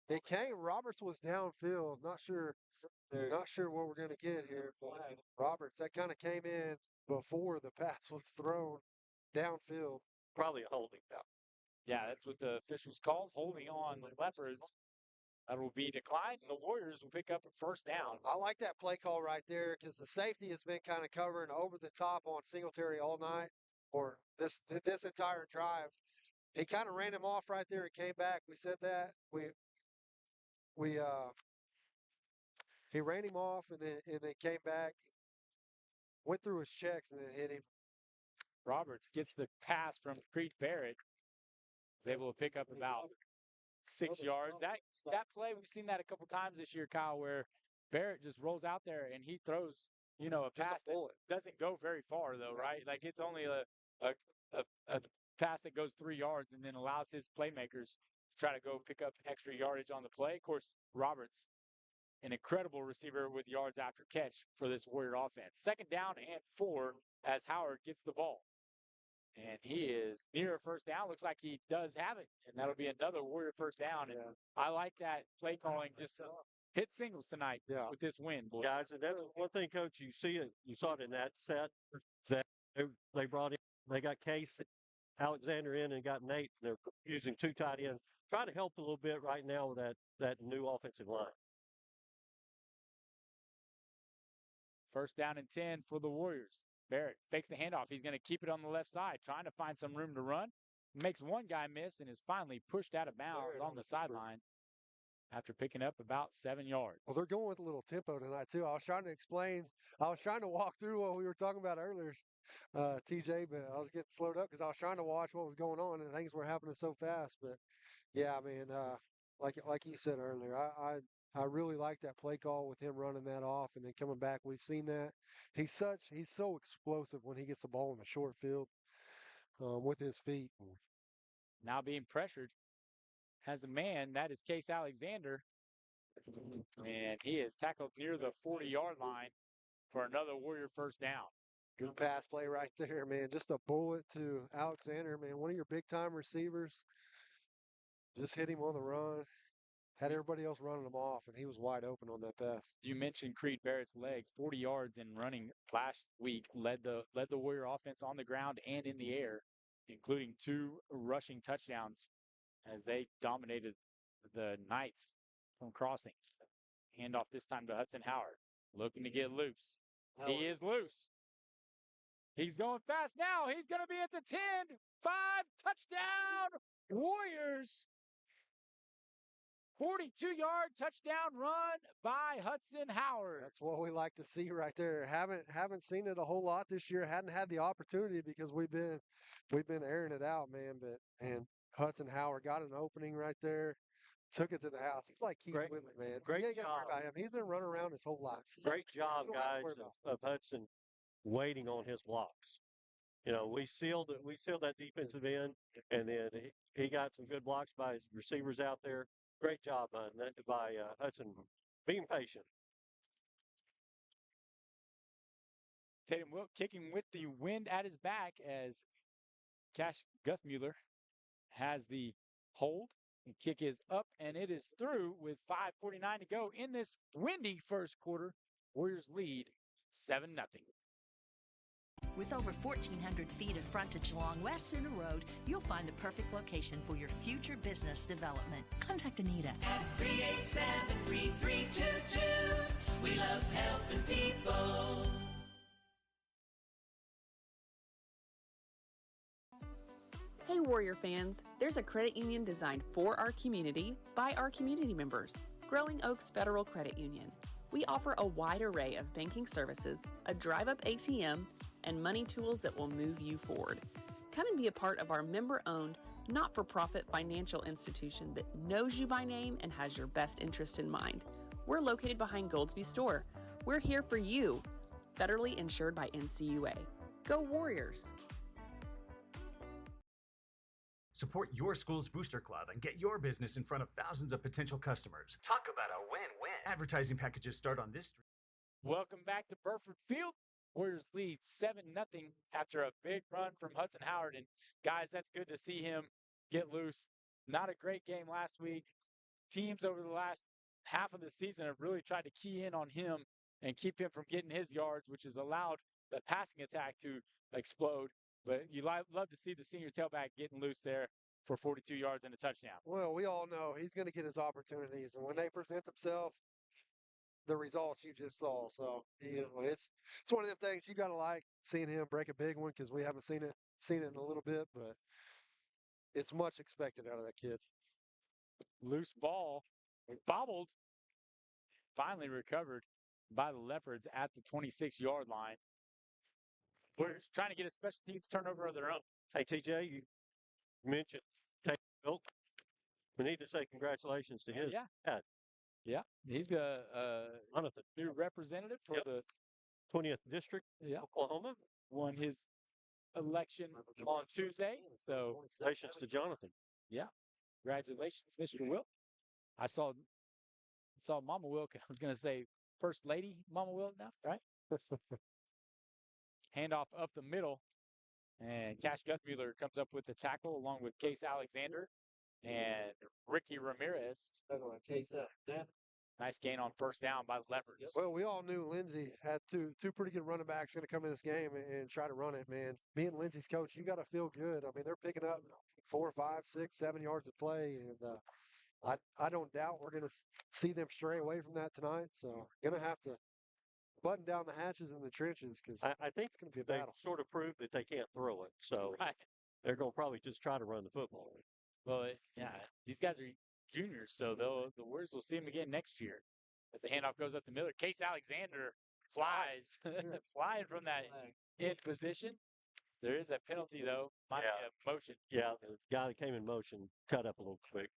It came. Roberts was downfield. Not sure what we're going to get here. Roberts, that kind of came in before the pass was thrown. downfield. Probably a holding. Yeah, that's what the officials called, holding on the Leopards. That will be declined, and the Warriors will pick up a first down. I like that play call right there because the safety has been kind of covering over the top on Singletary all night, or this entire drive. He kind of ran him off right there and came back. We said that he ran him off and then came back, went through his checks and then hit him. Roberts gets the pass from Creed Barrett. Is able to pick up about 6 yards. That play, we've seen that a couple times this year, Kyle, where Barrett just rolls out there and he throws, a pass that doesn't go very far, though, right? Like it's only a pass that goes 3 yards and then allows his playmakers to try to go pick up extra yardage on the play. Of course, Roberts, an incredible receiver with yards after catch for this Warrior offense. 2nd down and 4 as Howard gets the ball. And he is near a first down. Looks like he does have it. And that'll be another Warrior first down. And I like that play calling. Just hit singles tonight with this win, boys. Guys, and that's one thing, Coach, you saw it in that set. That they brought in, they got Case Alexander in and got Nate. They're using 2 tight ends. Try to help a little bit right now with that new offensive line. First down and 10 for the Warriors. Barrett fakes the handoff. He's going to keep it on the left side, trying to find some room to run. Makes one guy miss and is finally pushed out of bounds on the sideline after picking up about 7 yards. Well, they're going with a little tempo tonight, too. I was trying to walk through what we were talking about earlier, TJ, but I was getting slowed up because I was trying to watch what was going on and things were happening so fast. But, yeah, man, like you said earlier, I really like that play call with him running that off and then coming back. We've seen that. He's so explosive when he gets the ball in the short field with his feet. Now being pressured has a man, that is Case Alexander, and he is tackled near the 40-yard line for another Warrior first down. Good pass play right there, man. Just a bullet to Alexander, man. One of your big-time receivers. Just hit him on the run. Had everybody else running him off, and he was wide open on that pass. You mentioned Creed Barrett's legs, 40 yards in running last week, led the Warrior offense on the ground and in the air, including 2 rushing touchdowns as they dominated the Knights from crossings. Handoff this time to Hudson Howard, looking to get loose. He is loose. He's going fast now. He's going to be at the 10. 5, touchdown, Warriors. 42-yard touchdown run by Hudson Howard. That's what we like to see right there. Haven't seen it a whole lot this year. Hadn't had the opportunity because we've been airing it out, man. And Hudson Howard got an opening right there, took it to the house. He's like Keith Whitley, man. Great you ain't got to worry job. about him. He's been running around his whole life. Great job, guys, of Hudson waiting on his blocks. We sealed that defensive end, and then he got some good blocks by his receivers out there. Great job by Hudson being patient. Tatum Wilk kicking with the wind at his back as Cash Guthmuller has the hold. The kick is up, and it is through with 5:49 to go in this windy first quarter. Warriors lead 7-0. With over 1,400 feet of frontage along West Center Road, you'll find the perfect location for your future business development. Contact Anita at 387-3322. We love helping people. Hey Warrior fans, there's a credit union designed for our community by our community members, Growing Oaks Federal Credit Union. We offer a wide array of banking services, a drive-up ATM, and money tools that will move you forward. Come and be a part of our member-owned, not-for-profit financial institution that knows you by name and has your best interest in mind. We're located behind Goldsby Store. We're here for you. Federally insured by NCUA. Go Warriors! Support your school's booster club and get your business in front of thousands of potential customers. Talk about a win-win. Advertising packages start on this street. Welcome back to Burford Field. Warriors lead 7-0 after a big run from Hudson Howard. And guys, that's good to see him get loose. Not a great game last week. Teams over the last half of the season have really tried to key in on him and keep him from getting his yards, which has allowed the passing attack to explode. But you love to see the senior tailback getting loose there for 42 yards and a touchdown. Well, we all know he's going to get his opportunities, and when they present themselves, the results you just saw. So it's one of them things you got to like seeing him break a big one because we haven't seen it in a little bit, but it's much expected out of that kid. Loose ball, bobbled, finally recovered by the Leopards at the 26-yard line. We're just trying to get a special teams turnover of their own. Hey, TJ, you mentioned Taylor Wilk. We need to say congratulations to his dad. Yeah, he's a new representative for the 20th District, Oklahoma. Won his election on Tuesday. So congratulations to Jonathan. Yeah, congratulations, Mr. Wilk. I saw Mama Wilk. I was going to say First Lady Mama Wilk now, right? Handoff up the middle, and Cash Guthmuller comes up with the tackle along with Case Alexander and Ricky Ramirez. Nice gain on first down by the Leopards. Well, we all knew Lindsay had two pretty good running backs going to come in this game and try to run it, man. Being Lindsay's coach, you got to feel good. I mean, they're picking up 4, 5, 6, 7 yards of play, and I don't doubt we're going to see them stray away from that tonight. So, going to have to button down the hatches in the trenches because I think it's going to be a they battle. sort of proved that they can't throw it. So they're going to probably just try to run the football. Well, these guys are juniors, so the Warriors will see them again next year. As the handoff goes up to Miller, Case Alexander flies, flying from that end position. There is a penalty, though. Might be a motion. Yeah, the guy that came in motion cut up a little quick.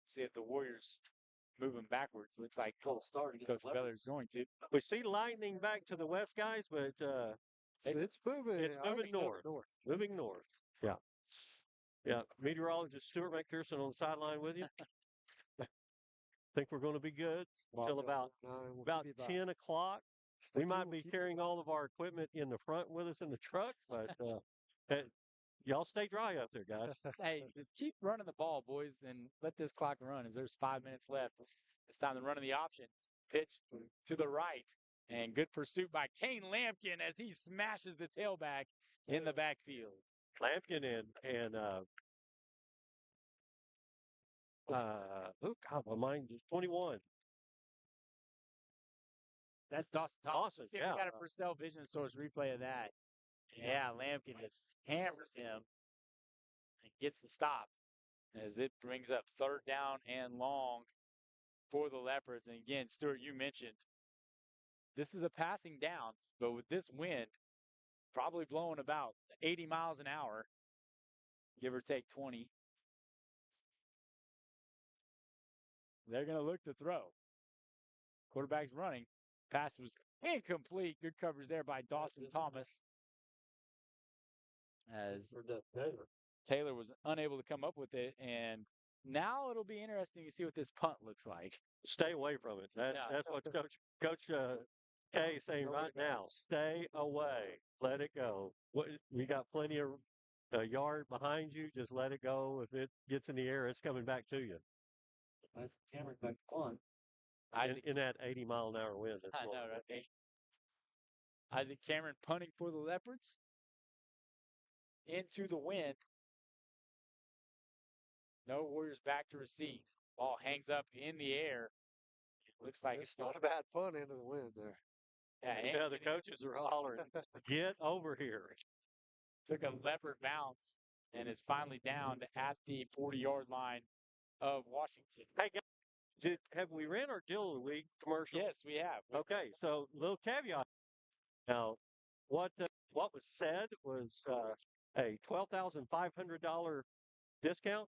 See if the Warriors moving backwards. Looks like Coach Beller is going to. We see lightning back to the west, guys, but it's moving. It's moving north. Moving north. Yeah. Yeah. Meteorologist Stuart McPherson on the sideline with you. Think we're going to be good until about 10 o'clock. We might be carrying all of our equipment in the front with us in the truck, but y'all stay dry out there, guys. Hey, just keep running the ball, boys, and let this clock run as there's 5 minutes left. It's time to run in the option. Pitch to the right, and good pursuit by Kane Lampkin as he smashes the tailback in the backfield. Lampkin and God, my mind is 21. That's Dawson Thomas. Dawson, See if we got a Purcell Vision Source replay of that. Yeah, Lampkin just hammers him and gets the stop as it brings up third down and long for the Leopards. And again, Stuart, you mentioned this is a passing down, but with this wind probably blowing about 80 miles an hour, give or take 20, they're going to look to throw. Quarterback's running. Pass was incomplete. Good coverage there by Dawson Thomas. As Taylor was unable to come up with it. And now it'll be interesting to see what this punt looks like. Stay away from it. That's what Coach K is saying right now. Stay away. Let it go. We got plenty of yard behind you. Just let it go. If it gets in the air, it's coming back to you. That's Cameron back punt. In that 80-mile-an-hour wind. I know, right? Isaac Cameron punting for the Leopards. Into the wind. No Warriors back to receive. Ball hangs up in the air. Looks like it's not a bad punt into the wind there. Yeah, the coaches are hollering, get over here. Took a Leopard bounce and is finally down at the 40-yard line of Washington. Hey, guys, have we ran our deal of the week commercial? Yes, we have. Okay, so little caveat. Now, what was said was a $12,500 discount.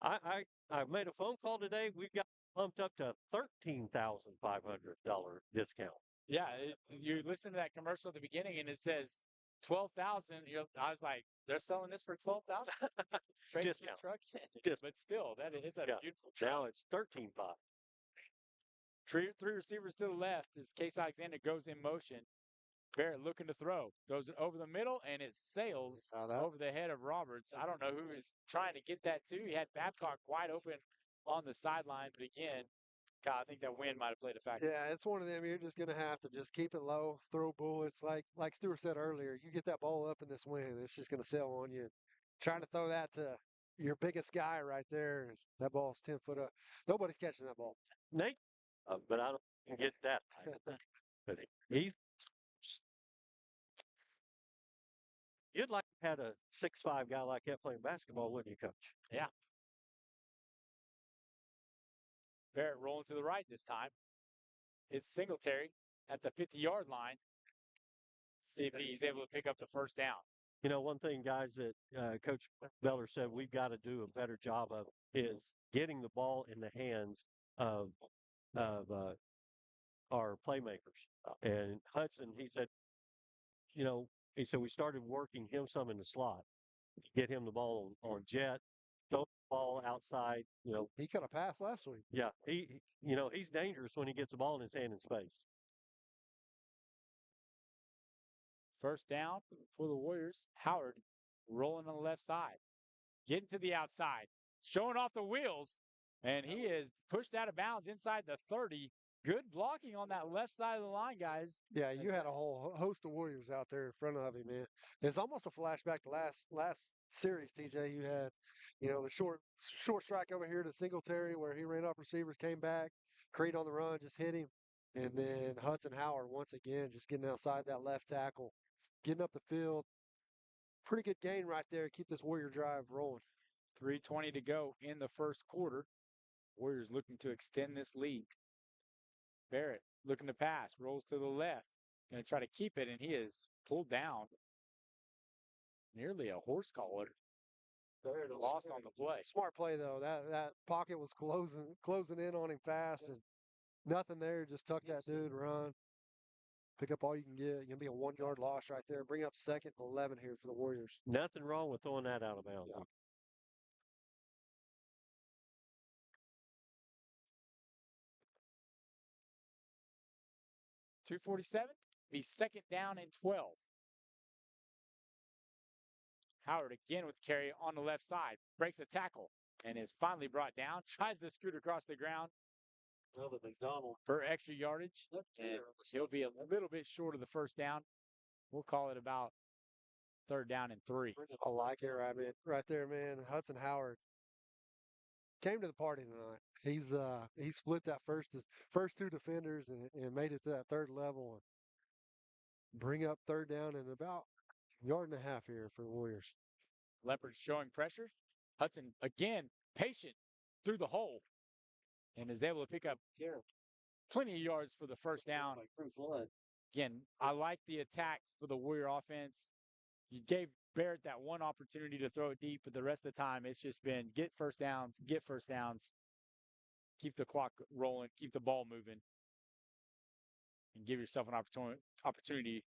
I made a phone call today. We've got bumped up to $13,500 discount. Yeah, you listen to that commercial at the beginning, and it says 12,000. I was like, they're selling this for 12,000. Discount. Truck, but still, that is a beautiful truck. Now it's 13.5. Three receivers to the left as Case Alexander goes in motion. Barrett looking to throw. Throws it over the middle, and it sails over the head of Roberts. I don't know who is trying to get that to. He had Babcock wide open on the sideline, but again, God, I think that wind might have played a factor. Yeah, it's one of them. You're just gonna have to just keep it low, throw bullets. Like Stuart said earlier, you get that ball up in this wind, it's just gonna sail on you. Trying to throw that to your biggest guy right there, and that ball's 10 foot up. Nobody's catching that ball. Nate, but I don't get that. But he's. You'd like to have a 6'5" guy like that playing basketball, wouldn't you, Coach? Yeah. Barrett rolling to the right this time. It's Singletary at the 50-yard line. See if he's able to pick up the first down. You know, one thing, guys, that Coach Beller said we've got to do a better job of is getting the ball in the hands of our playmakers. And Hudson, he said, we started working him some in the slot, get him the ball on jet, throw the ball outside. He cut a pass last week. Yeah, he's dangerous when he gets the ball in his hand in space. First down for the Warriors. Howard rolling on the left side, getting to the outside, showing off the wheels, and he is pushed out of bounds inside the 30. Good blocking on that left side of the line, guys. Yeah, you had a whole host of Warriors out there in front of him, man. It's almost a flashback to last series, TJ. You had, the short strike over here to Singletary where he ran up receivers, came back, Creed on the run, just hit him. And then Hudson Howard, once again, just getting outside that left tackle, getting up the field. Pretty good gain right there. Keep this Warrior drive rolling. 3:20 to go in the first quarter. Warriors looking to extend this lead. Barrett looking to pass, rolls to the left. Going to try to keep it, and he is pulled down. Nearly a horse collar. Loss on the play. Smart play, though. That pocket was closing in on him fast, and nothing there. Just tuck that dude, run. Pick up all you can get. You're going to be a 1-yard loss right there. Bring up 2nd and 11 here for the Warriors. Nothing wrong with throwing that out of bounds. Yeah. .247, be 2nd down and 12. Howard again with carry on the left side. Breaks a tackle and is finally brought down. Tries to scoot across the ground for extra yardage. And he'll be a little bit short of the first down. We'll call it about 3rd down and 3. I like it right there, man. Hudson Howard came to the party tonight. He split that first 2 defenders and made it to that 3rd level and bring up 3rd down and about 1.5 yards here for the Warriors. Leopards showing pressure. Hudson again patient through the hole and is able to pick up plenty of yards for the first down. Again, I like the attack for the Warrior offense. You gave Barrett that one opportunity to throw it deep, but the rest of the time it's just been get first downs, keep the clock rolling, keep the ball moving, and give yourself an opportunity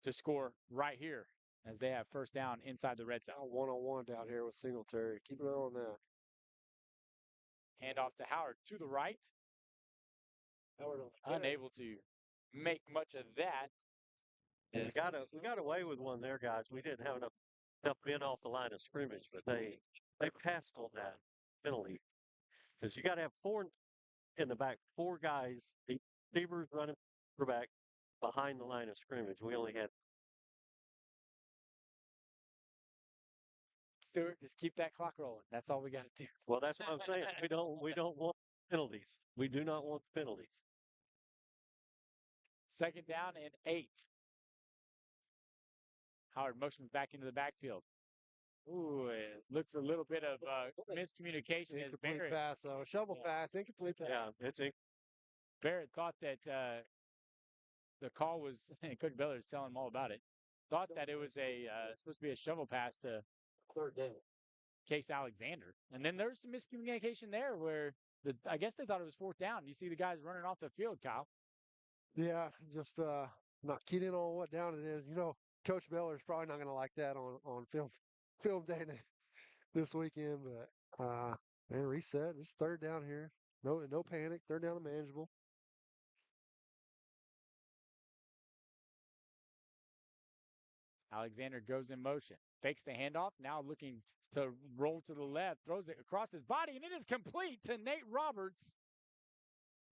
to score right here as they have first down inside the red zone. One-on-one down here with Singletary. Keep an eye on that. Hand off to Howard to the right. Howard unable to make much of that. We got away with one there, guys. We didn't have enough men off the line of scrimmage, but they passed on that penalty. Because you got to have 4 in the back, 4 guys, receivers running quarterback behind the line of scrimmage. We only had. Stuart, just keep that clock rolling. That's all we got to do. Well, that's what I'm saying. We don't want penalties. We do not want the penalties. 2nd down and 8. Howard motions back into the backfield. Ooh, it looks a little bit of miscommunication. Incomplete pass, though. Shovel pass, incomplete pass. Yeah, Barrett thought that the call was, and Coach Beller is telling him all about it, thought that it was supposed to be a shovel pass to 3rd down. Case Alexander. And then there's some miscommunication there where I guess they thought it was 4th down. You see the guys running off the field, Kyle. Yeah, just not keyed in on what down it is. Coach Beller's probably not going to like that on film day this weekend, but man, reset. It's 3rd down here. No panic. 3rd down and manageable. Alexander goes in motion, fakes the handoff, now looking to roll to the left, throws it across his body, and it is complete to Nate Roberts.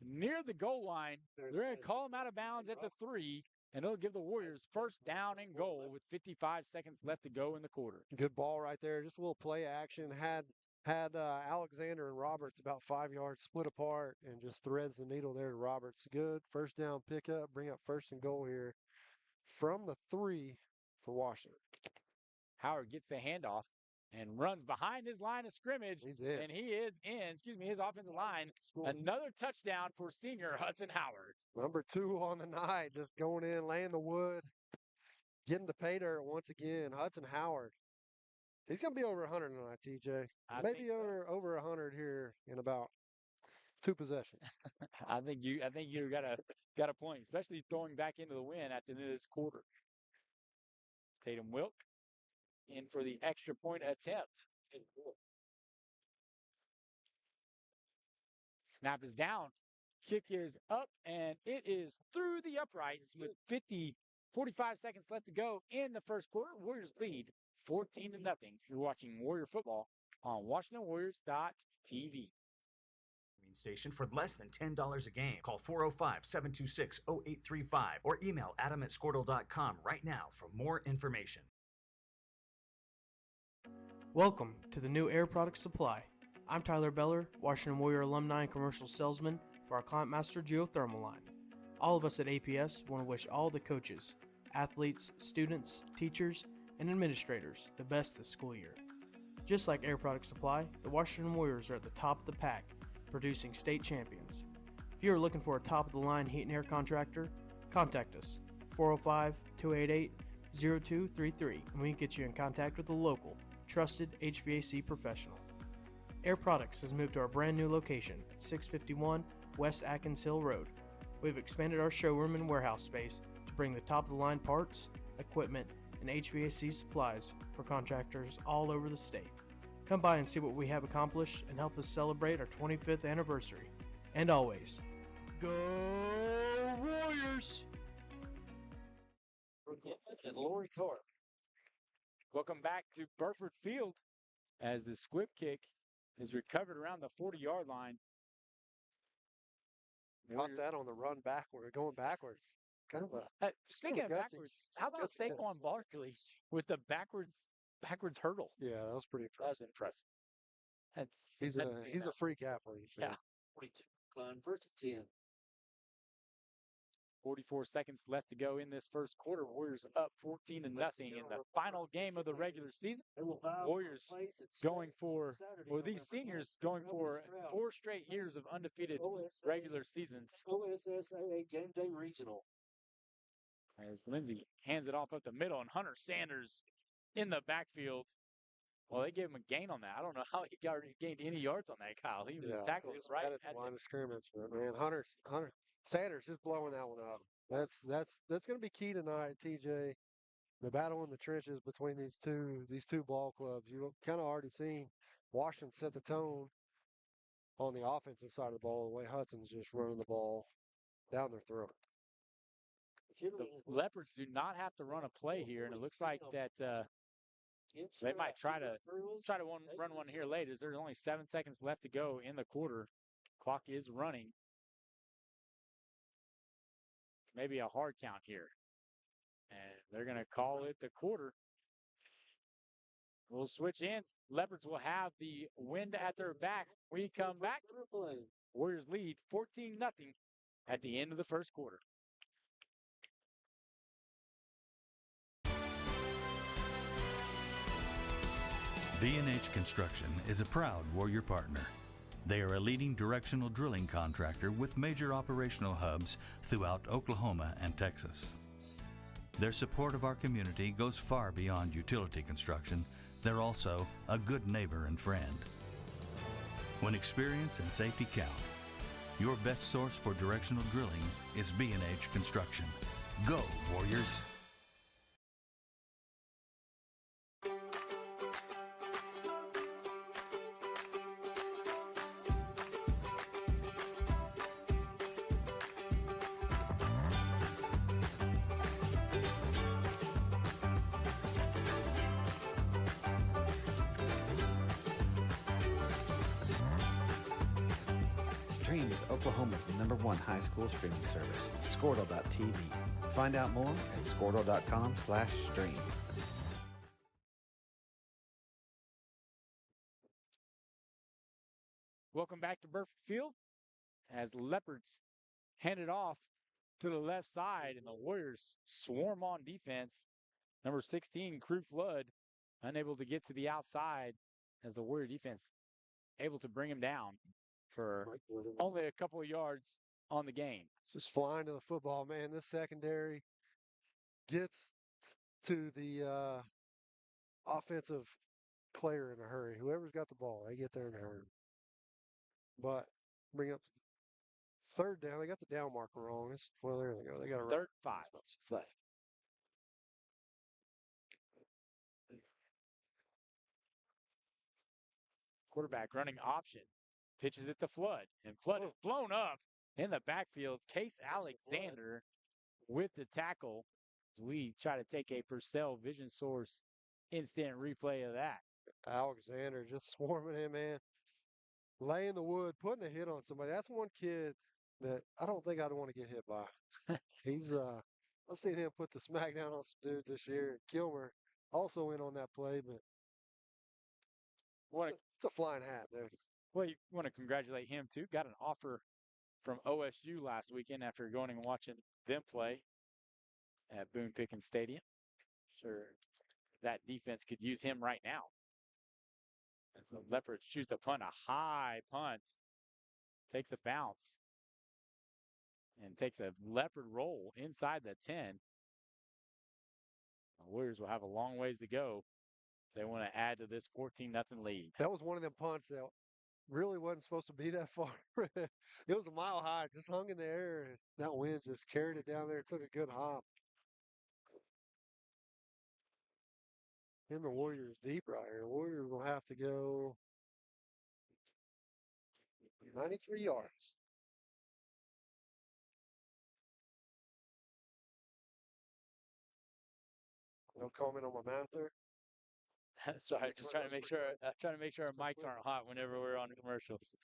near the goal line. They're going to call him out of bounds at the 3, and it'll give the Warriors first down and goal with 55 seconds left to go in the quarter. Good ball right there. Just a little play action. Had Alexander and Roberts about 5 yards split apart and just threads the needle there to Roberts. Good first down pickup. Bring up first and goal here from the 3 for Washington. Howard gets the handoff and runs behind his line of scrimmage. He's in. And he is in, his offensive line. Another touchdown for senior Hudson Howard. Number 2 on the night, just going in, laying the wood, getting the pay dirt once again. Hudson Howard. He's going to be over 100 tonight, TJ. Maybe over 100 here in about 2 possessions. I think you got a point, especially throwing back into the win after this quarter. Tatum Wilk in for the extra point attempt. Snap is down. Kick is up, and it is through the uprights with 45 seconds left to go in the first quarter. Warriors lead 14-0. You're watching Warrior football on WashingtonWarriors.tv. Station for less than $10 a game. Call 405-726-0835 or email adam@squirtle.com right now for more information. Welcome to the new Air Product Supply. I'm Tyler Beller, Washington Warrior alumni and commercial salesman for our ClimateMaster geothermal line. All of us at APS want to wish all the coaches, athletes, students, teachers, and administrators the best this school year. Just like Air Product Supply, the Washington Warriors are at the top of the pack, producing state champions. If you are looking for a top-of-the-line heat and air contractor, contact us, 405-288-0233, and we can get you in contact with a local, trusted HVAC professional. Air Products has moved to our brand new location at 651 West Atkins Hill Road. We've expanded our showroom and warehouse space to bring the top-of-the-line parts, equipment, and HVAC supplies for contractors all over the state. Come by and see what we have accomplished and help us celebrate our 25th anniversary. And always, go Warriors! And Lori Carr. Welcome back to Burford Field as the squib kick is recovered around the 40-yard line. Got that on the run backward, going backwards. Kind of a speaking of backwards, how about Saquon Barkley with the backwards hurdle? Yeah, that was pretty impressive. That's impressive. He's a freak athlete. Yeah. 42. Klein, first and 10. 44 seconds left to go in this first quarter. Warriors up 14-0 in the final game of the regular season. Warriors going for, these seniors going for 4 straight years of undefeated regular seasons. OSSAA Game Day Regional. As Lindsay hands it off up the middle, and Hunter Sanders in the backfield. Well, they gave him a gain on that. I don't know how he gained any yards on that, Kyle. He was tackled right at the line of scrimmage. Man, Hunter Sanders just blowing that one up. That's going to be key tonight, TJ. The battle in the trenches between these two ball clubs. You've kind of already seen Washington set the tone on the offensive side of the ball. The way Hudson's just running the ball down their throat. The Leopards do not have to run a play here, and it looks like that they might try to run one here late. As there's only 7 seconds left to go in the quarter. Clock is running. Maybe a hard count here. And they're going to call it the quarter. We'll switch ends. Leopards will have the wind at their back. We come back. Warriors lead 14-0 at the end of the first quarter. B&H Construction is a proud Warrior partner. They are a leading directional drilling contractor with major operational hubs throughout Oklahoma and Texas. Their support of our community goes far beyond utility construction. They're also a good neighbor and friend. When experience and safety count, your best source for directional drilling is B&H Construction. Go, Warriors! Stream with Oklahoma's #1 high school streaming service, Squirtle.tv. Find out more at Squirtle.com/stream. Welcome back to Burford Field as Leopards hand it off to the left side and the Warriors swarm on defense. Number 16, Crew Flood, unable to get to the outside as the Warrior defense able to bring him down for only a couple of yards on the game. Just flying to the football, man. This secondary gets to the offensive player in a hurry. Whoever's got the ball, they get there in a hurry. But bring up third down. They got the down marker wrong. Well, there they go. They got a third 5. Slay. Quarterback running option. Pitches it to Flood. And Flood is blown up in the backfield. Case Alexander with the tackle. As we try to take a Purcell Vision Source instant replay of that. Alexander just swarming him, man. Laying the wood, putting a hit on somebody. That's one kid that I don't think I'd want to get hit by. I've seen him put the smack down on some dudes this year. Kilmer also in on that play, but it's a flying hat, dude. Well, you want to congratulate him, too. Got an offer from OSU last weekend after going and watching them play at Boone Pickens Stadium. Sure, that defense could use him right now. And so Leopards choose to punt, a high punt. Takes a bounce. And takes a Leopard roll inside the 10. The Warriors will have a long ways to go if they want to add to this 14-0 lead. That was one of them punts that really wasn't supposed to be that far. It was a mile high, just hung in the air, and that wind just carried it down there. It took a good hop. And the Warriors deep right here. Warriors will have to go 93 yards. No comment on my math there. Sorry, just trying to make sure. Trying to make sure our mics aren't hot whenever we're on commercials.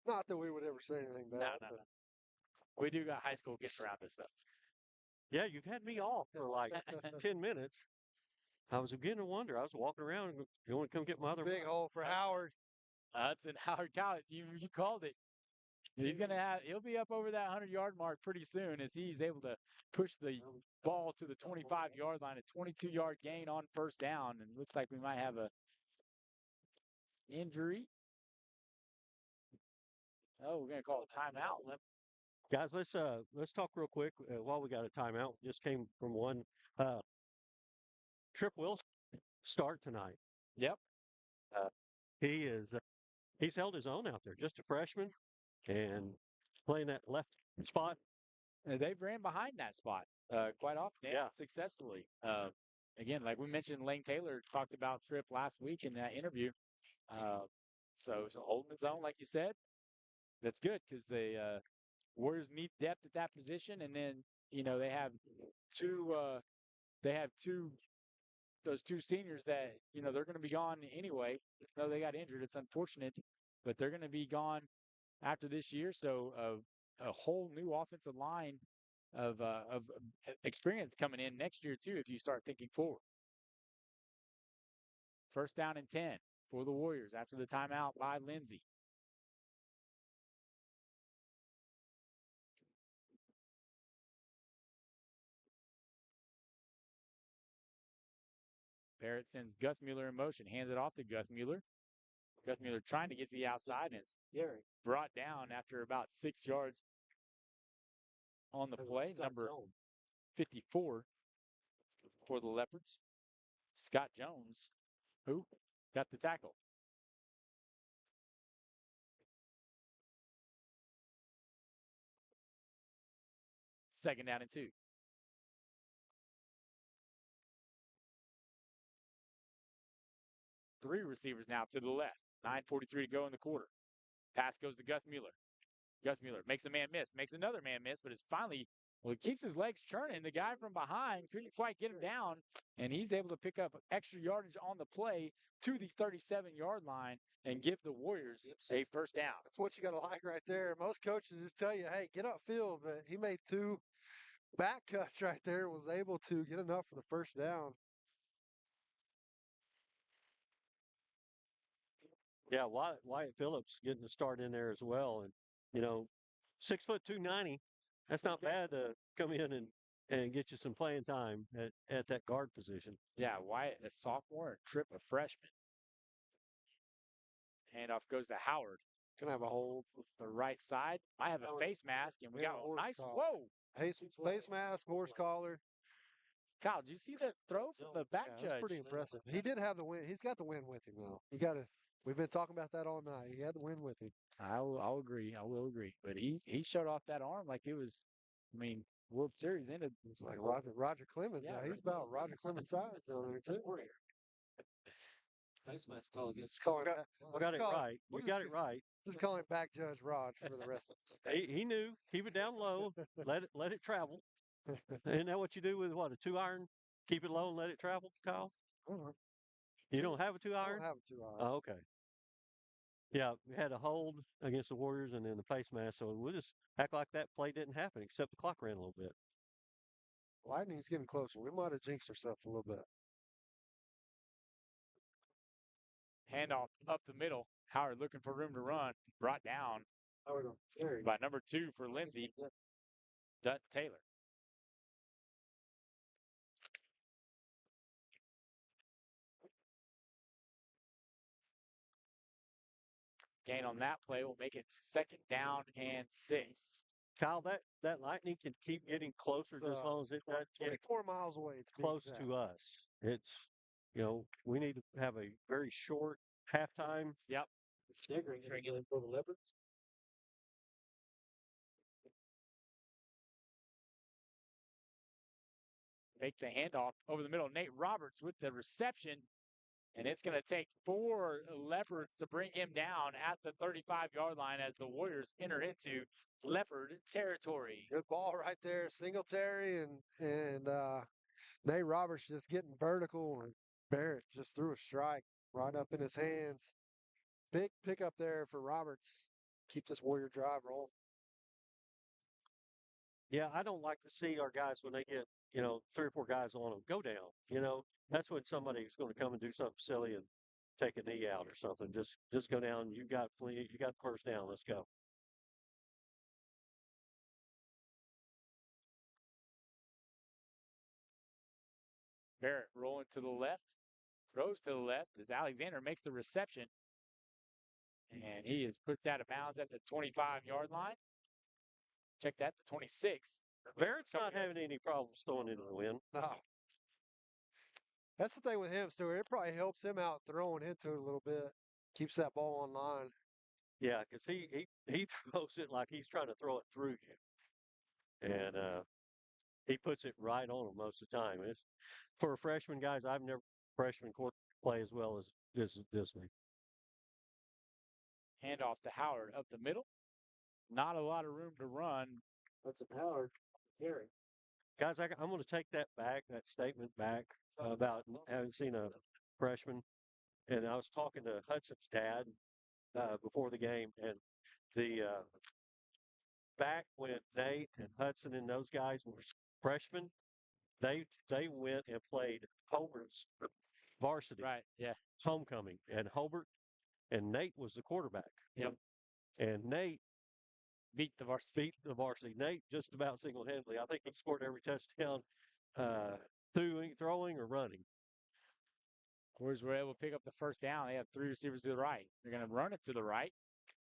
Not that we would ever say anything bad. No. We do got high school kids around us, though. Yeah, you've had me off for like 10 minutes. I was beginning to wonder. I was walking around. You want to come get my other big hole for Howard? Hudson Howard College. You called it. He'll be up over that 100-yard mark pretty soon as he's able to push the ball to the 25-yard line, a 22-yard gain on first down, and looks like we might have a injury. Oh, we're gonna call a timeout. Guys, let's talk real quick while we got a timeout. Just came from one. Trip Wilson start tonight. Yep. He's held his own out there. Just a freshman and playing that left spot. They've ran behind that spot quite often, successfully. Again, like we mentioned, Lane Taylor talked about Tripp last week in that interview. So holding his own, like you said, that's good because the Warriors need depth at that position, and then they have those two seniors that they're going to be gone anyway. No, they got injured. It's unfortunate, but they're going to be gone after this year. So a whole new offensive line of experience coming in next year too. If you start thinking forward, first down and 10 for the Warriors after the timeout by Lindsay. Barrett sends Gus Mueller in motion, hands it off to Gus Mueller. Gus Mueller trying to get to the outside, and it's brought down after about 6 yards on the play. Number 54 for the Leopards, Scott Jones, who got the tackle. Second down and 2. Three receivers now to the left. 9:43 to go in the quarter. Pass goes to Gus Mueller. Gus Mueller makes a man miss, makes another man miss, but is finally Well, he keeps his legs churning. The guy from behind couldn't quite get him down, and he's able to pick up extra yardage on the play to the 37-yard line and give the Warriors a first down. That's what you got to like right there. Most coaches just tell you, hey, get upfield, but he made 2 back cuts right there, was able to get enough for the first down. Yeah, Wyatt Phillips getting the start in there as well. And, 6 foot 290, that's not bad to come in and get you some playing time at that guard position. Yeah, Wyatt, a sophomore, and Tripp, a freshman. Handoff goes to Howard. Gonna have a hold. The right side. I have a face mask, and we got a nice. Whoa! Face mask, horse collar. Kyle, did you see the throw from the back That's judge? pretty impressive. He did have the win. He's got the win with him, though. You got to. We've been talking about that all night. He had the win with him. I'll agree. I will agree. But he showed off that arm like it was. I mean, World Series ended. It's like Roger Clemens. Yeah, he's about Roger Clemens size down there too. Face mask call against. Let's call him. We got it right. We got it right. Just call him back Judge Raj for the rest of it. He knew. Keep it down low. Let it travel. Isn't that what you do with what, a 2-iron? Keep it low and let it travel, Kyle? You don't have a 2-iron? I don't have a 2-iron. Oh, okay. Yeah, we had a hold against the Warriors and then the face mask, so we'll just act like that play didn't happen, except the clock ran a little bit. Lightning's getting closer. We might have jinxed ourselves a little bit. Handoff up the middle. Howard looking for room to run. Brought down by number 2 for Lindsay, Dutton Taylor. Gain on that play will make it 2nd down and 6. Kyle, that Lightning can keep getting closer as long as it does get 24 miles away. close to us. It's, we need to have a very short halftime. Yep. Staggering again for the Leopards. Make the handoff over the middle. Nate Roberts with the reception. And it's going to take 4 Leopards to bring him down at the 35-yard line as the Warriors enter into Leopard territory. Good ball right there. Singletary and Nate Roberts just getting vertical, and Barrett just threw a strike right up in his hands. Big pickup there for Roberts. Keep this Warrior drive rolling. Yeah, I don't like to see our guys when they get, 3 or 4 guys on them go down. That's when somebody's going to come and do something silly and take a knee out or something. Just go down. You got the first down. Let's go. Barrett rolling to the left, throws to the left as Alexander makes the reception. And he has put that out of bounds at the 25-yard line. Check that, the 26. Barrett's not having any problems throwing into the wind. No. That's the thing with him, Stuart. It probably helps him out throwing into it a little bit. Keeps that ball on line. Yeah, because he throws it like he's trying to throw it through you. And he puts it right on him most of the time. It's, for a freshman, guys, I've never freshman court play as well as this week. Handoff to Howard up the middle. Not a lot of room to run. That's a Howard carry. Guys, I'm going to take that statement back about having seen a freshman. And I was talking to Hudson's dad before the game, and the back when Nate and Hudson and those guys were freshmen, they went and played Hobart's varsity, right? Yeah, homecoming, and Hobart and Nate was the quarterback. Yep. And Nate beat the varsity. Nate just about single-handedly. I think he scored every touchdown, throwing or running. Warriors were able to pick up the first down. They have 3 receivers to the right. They're going to run it to the right.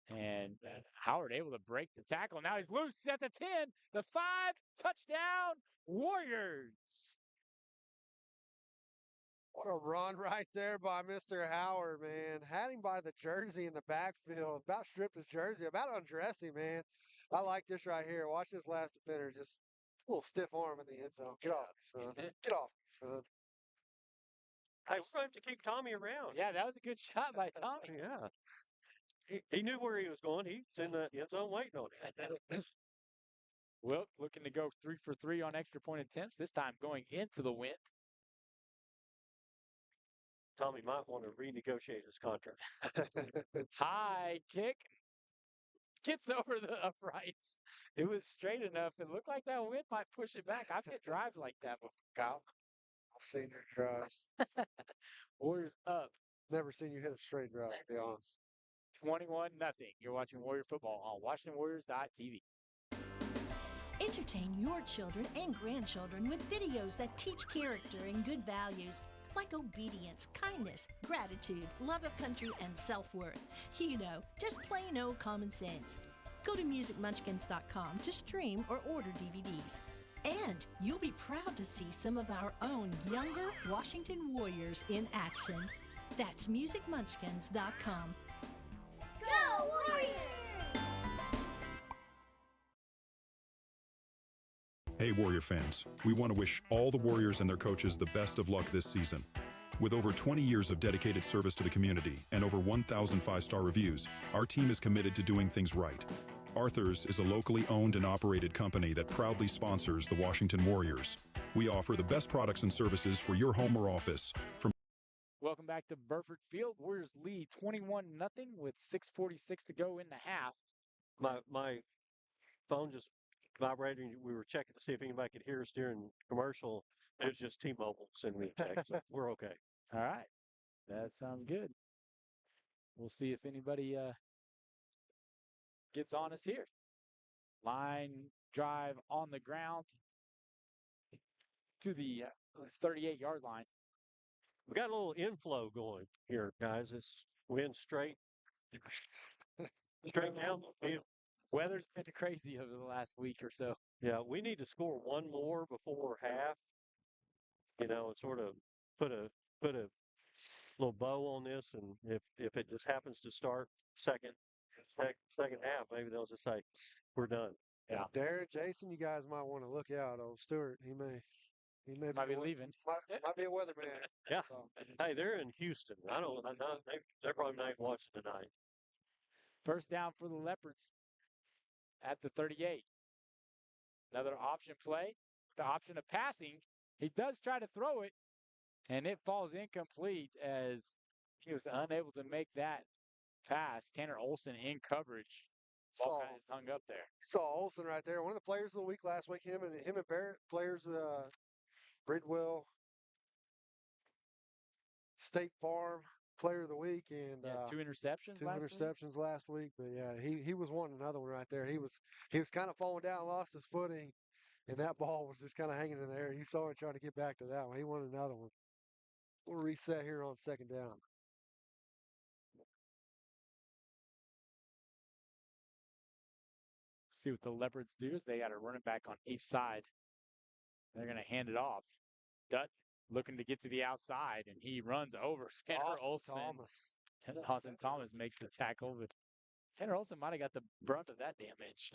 And Howard able to break the tackle. Now he's loose. He's at the 10, the 5, touchdown, Warriors. What a run right there by Mr. Howard, man. Had him by the jersey in the backfield. About stripped his jersey. About undressed him, man. I like this right here. Watch this last defender. Just a little stiff arm in the end zone. Get off, son. Get off, son. Hey, we're going to have to keep Tommy around. Yeah, that was a good shot by Tommy. Yeah. He knew where he was going. He's in the end zone waiting on it. Wilt looking to go 3 for 3 on extra point attempts, this time going into the wind. Tommy might want to renegotiate his contract. High kick. Gets over the uprights. It was straight enough. It looked like that wind might push it back. I've hit drives like that before, Kyle. I've seen your drives. Warriors up. Never seen you hit a straight drive, to be honest. 21-0. You're watching Warrior football on WashingtonWarriors.tv. Entertain your children and grandchildren with videos that teach character and good values like obedience, kindness, gratitude, love of country, and self-worth. You know, just plain old common sense. Go to musicmunchkins.com to stream or order DVDs. And you'll be proud to see some of our own younger Washington Warriors in action. That's musicmunchkins.com. Go Warriors! Hey, Warrior fans. We want to wish all the Warriors and their coaches the best of luck this season. With over 20 years of dedicated service to the community and over 1,000 five-star reviews, our team is committed to doing things right. Arthur's is a locally owned and operated company that proudly sponsors the Washington Warriors. We offer the best products and services for your home or office. Welcome back to Burford Field. Warriors lead 21-0 with 6:46 to go in the half. My phone just vibrating. We were checking to see if anybody could hear us during commercial. It was just T-Mobile sending me a text. So we're okay. All right. That sounds good. We'll see if anybody gets on us here. Line drive on the ground to the 38-yard line. We got a little inflow going here, guys. It's wind straight down the field. Weather's been crazy over the last week or so. Yeah, we need to score one more before half. You know, and sort of put a little bow on this, and if it just happens to start second half, maybe they'll just say we're done. Yeah. Darren, Jason, you guys might want to look out. Old Stewart, he may Might be leaving. Might be a weatherman. Yeah. So. Hey, they're in Houston. They're probably not watching tonight. First down for the Leopards at the 38. Another option play. The option of passing. He does try to throw it, and it falls incomplete as he was unable to make that pass. Tanner Olson in coverage. Ball kind of just hung up there. Saw Olson right there. One of the players of the week last week. Him and Barrett, players, Bridwell, State Farm player of the week, and 2 interceptions. last week. But yeah, he was wanting another one right there. He was kind of falling down, lost his footing, and that ball was just kind of hanging in the air. He saw it trying to get back to that one. He wanted another one. We'll reset here on second down. See what the Leopards do is they got a running back on each side. They're going to hand it off. Dutton looking to get to the outside, and he runs over Tanner Olson. Austin Thomas makes the tackle, but Tanner Olson might have got the brunt of that damage.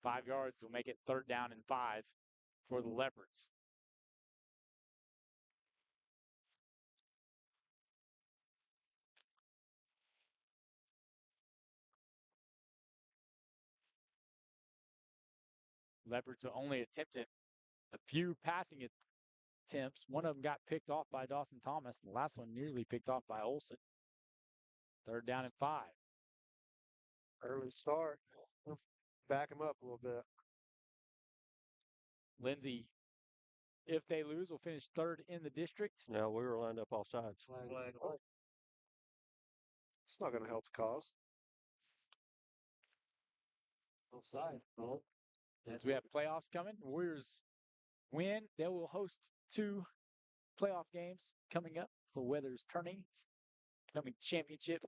5 yards will make it 3rd down and 5 for the Leopards. Leopards only attempted a few passing attempts. One of them got picked off by Dawson Thomas. The last one nearly picked off by Olson. 3rd down and 5. Early start. Back him up a little bit. Lindsay, if they lose, will finish 3rd in the district. No, we were lined up all sides. It's not going to help the cause. Offside. As we have playoffs coming, Warriors win. They will host 2 playoff games coming up. So the weather's turning. It's coming championship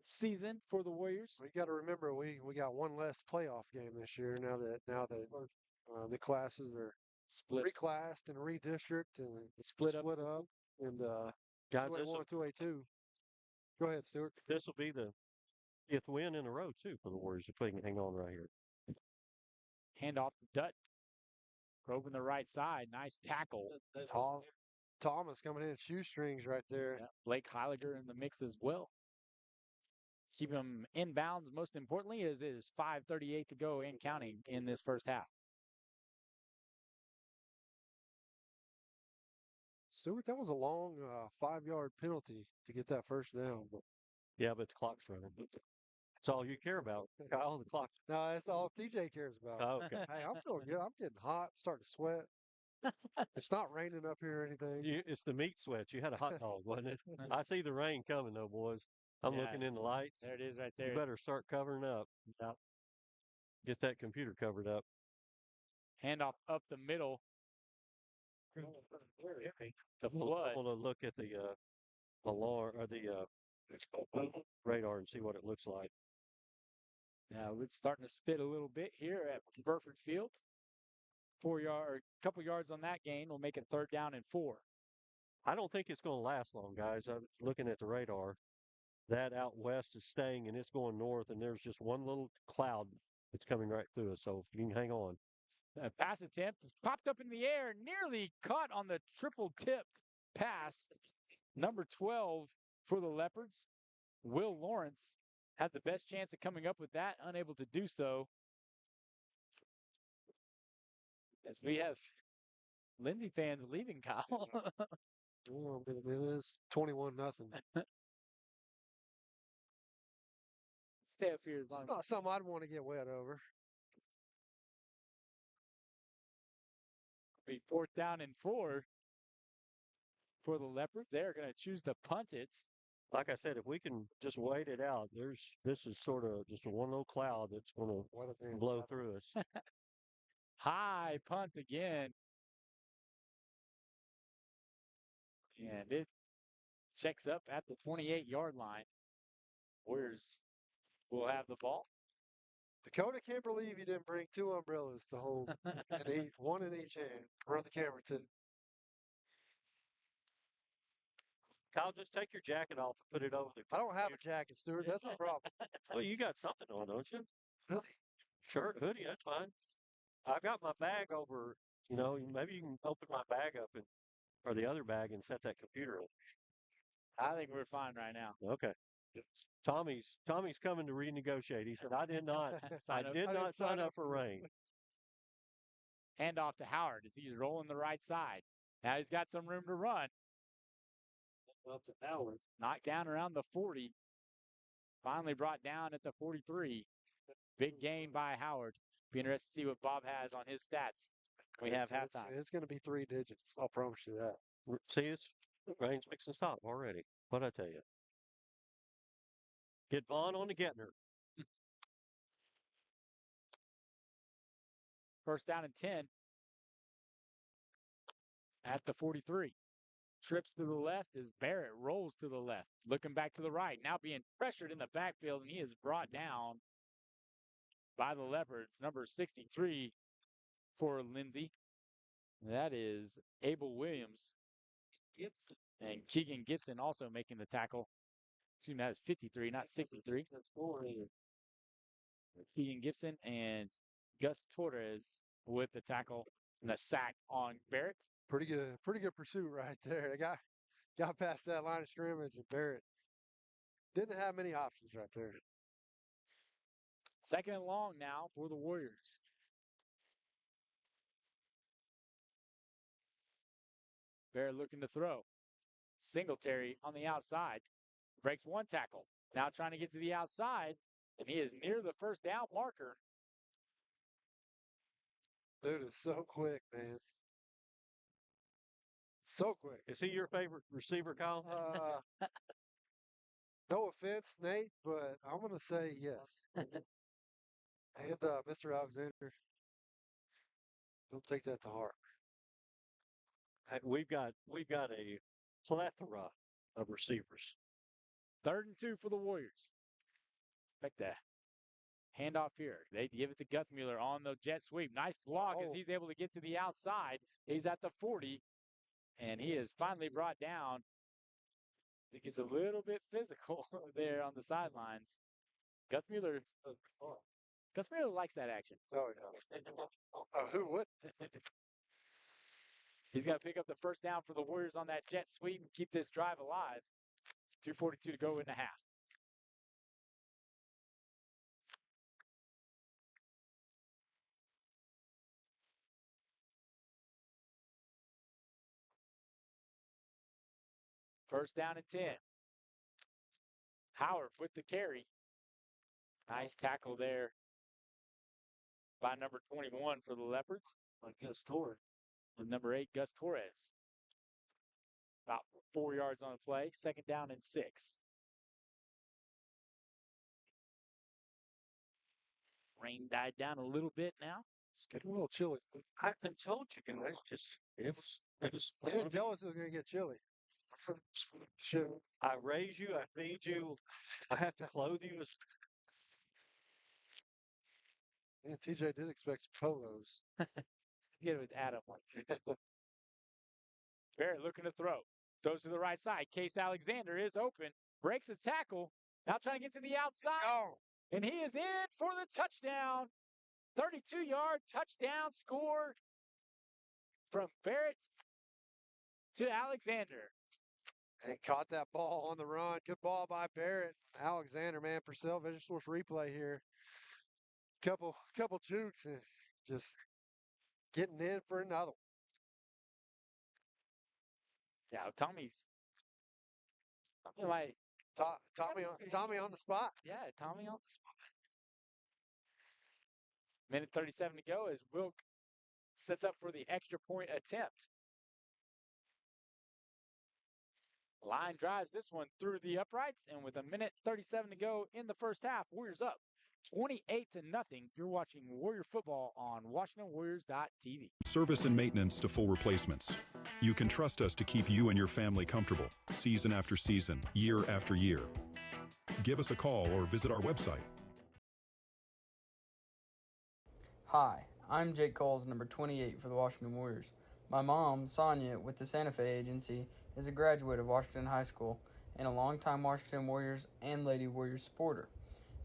season for the Warriors. We got to remember we got one less playoff game this year. Now that the classes are reclassed and redistricted and split up, and Guys, 2A1 and 2A2. Go ahead, Stuart. This will be the 5th win in a row too for the Warriors if they can hang on right here. Hand off to Dutton. Probing the right side. Nice tackle. Thomas coming in shoestrings right there. Yeah, Blake Heiliger in the mix as well. keep them inbounds. Most importantly, as it is 5:38 to go and counting in this first half. Stewart, that was a long 5-yard penalty to get that first down. Yeah, but the clock's running. That's all you care about, Kyle. The clock. No, that's all TJ cares about. Oh, okay. Hey, I'm feeling good. I'm getting hot, starting to sweat. It's not raining up here or anything. It's the meat sweats. You had a hot dog, wasn't it? I see the rain coming, though, boys. I'm Yeah, looking in the lights. There it is right there. You better start covering up. Yeah. Get that computer covered up. Handoff up the middle. The flood. I'm gonna look at the alarm or the radar and see what it looks like. Now we're starting to spit a little bit here at Burford Field. 4 yard, couple yards on that gain will make it 3rd down and 4. I don't think it's going to last long, guys. I'm looking at the radar. That out west is staying, and it's going north, and there's just one little cloud that's coming right through us. So if you can hang on. A pass attempt popped up in the air, nearly caught on the triple tipped pass. Number 12 for the Leopards, Will Lawrence, had the best chance of coming up with that, unable to do so. As we have Lindsay fans leaving, Kyle. Well, it is 21-0. Stay up here as long as Not something I'd want to get wet over. be 4th down and 4 for the Leopards. They're going to choose to punt it. Like I said, if we can just wait it out, this is sort of just a one little cloud that's going to blow through us. High punt again. And it checks up at the 28-yard line. Warriors will have the ball. Dakota can't believe you didn't bring 2 umbrellas to hold, and one in each hand. Run the camera, too. Kyle, just take your jacket off and put it over the I don't have a jacket, Stuart. That's the problem. Well, you got something on, don't you? Hoodie. Shirt, hoodie, that's fine. I've got my bag over, maybe you can open my bag up or the other bag and set that computer up. I think we're fine right now. Okay. Tommy's coming to renegotiate. He said, I did not sign up for rain. Hand off to Howard as he's rolling the right side. Now he's got some room to run. Up to Howard. Knocked down around the 40. Finally brought down at the 43. Big gain by Howard. Be interested to see what Bob has on his stats. We have halftime. It's going to be 3 digits. I'll promise you that. See, rain's fixing to stop already. What'd I tell you? Get Vaughn on the Getner. 1st down and 10 at the 43. Trips to the left as Barrett rolls to the left. Looking back to the right. Now being pressured in the backfield, and he is brought down by the Leopards. Number 63 for Lindsay. That is Abel Williams. Gibson. And Keegan Gibson also making the tackle. Excuse me, that is 53, not 63. That's 4. Keegan Gibson and Gus Torres with the tackle and the sack on Barrett. Pretty good pursuit right there. They got past that line of scrimmage, and Barrett didn't have many options right there. 2nd and long now for the Warriors. Barrett looking to throw. Singletary on the outside. Breaks one tackle. Now trying to get to the outside, and he is near the 1st down marker. Dude is so quick, man. So quick. Is he your favorite receiver, Kyle? No offense, Nate, but I'm going to say yes. And Mr. Alexander, don't take that to heart. We've got a plethora of receivers. 3rd and 2 for the Warriors. Expect that. Handoff here. They give it to Guthmuller on the jet sweep. Nice block as he's able to get to the outside. He's at the 40, and he is finally brought down. It gets a little bit physical there on the sidelines. Guthmuller likes that action. Oh, yeah. Who would? He's got to pick up the 1st down for the Warriors on that jet sweep and keep this drive alive. 2:42 to go in the half. First down and 10. Howard with the carry. Nice tackle there by number 21 for the Leopards. Gus Torres. And number 8, Gus Torres. About 4 yards on the play. Second down and 6. Rain died down a little bit now. It's getting a little chilly. I told you guys, it was. They didn't tell us it was going to get chilly. Shit. I raise you, I feed you, I have to clothe you. Yeah, TJ did expect some photos. Get it with Adam. Barrett looking to throw. Throws to the right side. Case Alexander is open. Breaks a tackle. Now trying to get to the outside. And he is in for the touchdown. 32-yard touchdown score from Barrett to Alexander. And caught that ball on the run. Good ball by Barrett. Alexander, man, Purcell Vision Source replay here. Couple jukes and just getting in for another one. Yeah, Tommy's like Tommy on the spot. Yeah, Tommy on the spot. Minute 37 to go as Wilk sets up for the extra point attempt. Line drives this one through the uprights, and with a minute 37 to go in the first half, Warriors up 28-0. You're watching Warrior football on WashingtonWarriors.tv. Service and maintenance to full replacements. You can trust us to keep you and your family comfortable, season after season, year after year. Give us a call or visit our website. Hi, I'm Jake Coles, number 28 for the Washington Warriors. My mom, Sonia, with the Santa Fe Agency, is a graduate of Washington High School and a longtime Washington Warriors and Lady Warriors supporter.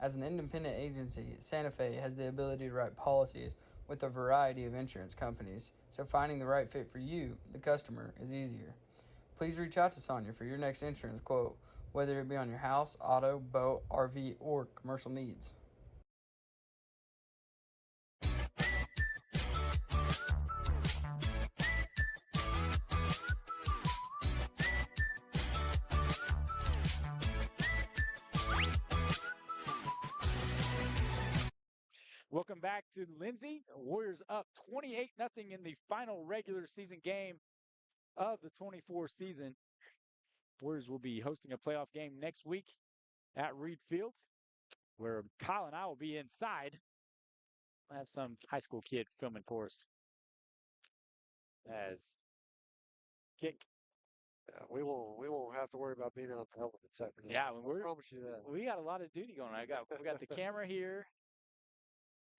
As an independent agency, Santa Fe has the ability to write policies with a variety of insurance companies, so finding the right fit for you, the customer, is easier. Please reach out to Sonia for your next insurance quote, whether it be on your house, auto, boat, RV, or commercial needs. Welcome back to Lindsay. Warriors up 28-0 in the final regular season game of the 24 season. Warriors will be hosting a playoff game next week at Reed Field, where Kyle and I will be inside. I have some high school kid filming for us. As kick. Yeah, we won't have to worry about being on the elements after this. Yeah, I promise you that. We got a lot of duty going on. We got the camera here.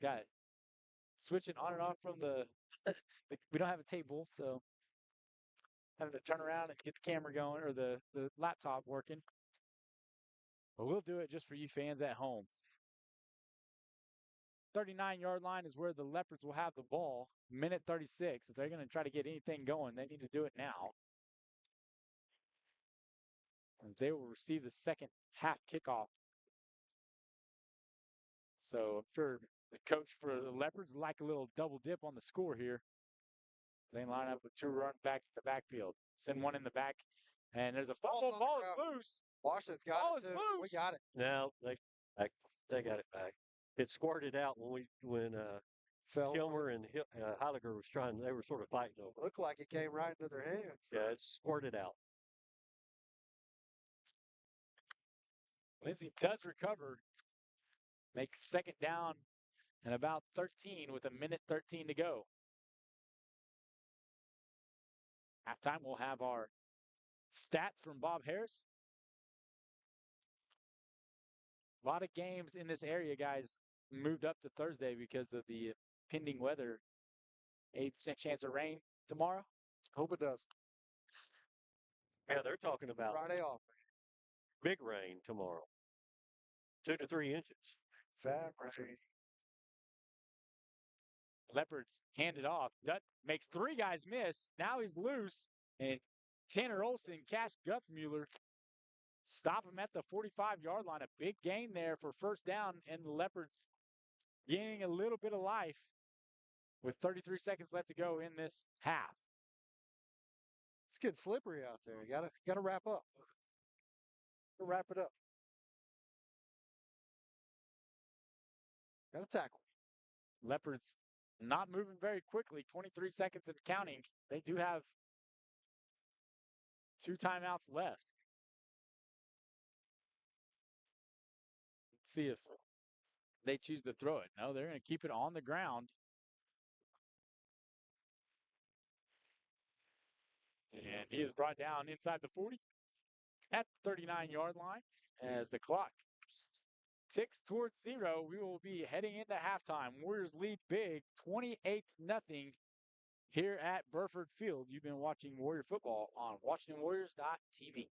Got it. Switching on and off from the we don't have a table, so having to turn around and get the camera going or the laptop working. But we'll do it just for you fans at home. 39-yard line is where the Leopards will have the ball. Minute 36. If they're going to try to get anything going, they need to do it now. As they will receive the second half kickoff. So I'm sure the coach for the Leopards like a little double dip on the score here. They line up with two running backs in the backfield. Send one in the back, and there's a fumble. Ball is loose. Washington's got Ball it is too. loose. We got it. No, they got it back. It squirted out when Kilmer and Heiliger was trying. They were sort of fighting over. Looked like it came right into their hands. Yeah, it squirted out. Lindsay does recover. Makes second down and about 13 with a minute 13 to go. Halftime, we'll have our stats from Bob Harris. A lot of games in this area, guys, moved up to Thursday because of the pending weather. 8% chance of rain tomorrow. Hope it does. Yeah, they're talking about Friday off. Big rain tomorrow. 2 to 3 inches. Fat rain. Leopards hand it off. Dutt makes three guys miss. Now he's loose. And Tanner Olson, Cash Guthmuller stop him at the 45-yard line. A big gain there for first down. And the Leopards gaining a little bit of life with 33 seconds left to go in this half. It's getting slippery out there. You gotta wrap up. Wrap it up. Gotta tackle. Leopards not moving very quickly. 23 seconds and counting. They do have 2 timeouts left. Let's see if they choose to throw it. No, they're going to keep it on the ground. And he is brought down inside the 40 at the 39-yard line as the clock ticks towards 0. We will be heading into halftime. Warriors lead big, 28-0 here at Burford Field. You've been watching Warrior football on WashingtonWarriors.tv.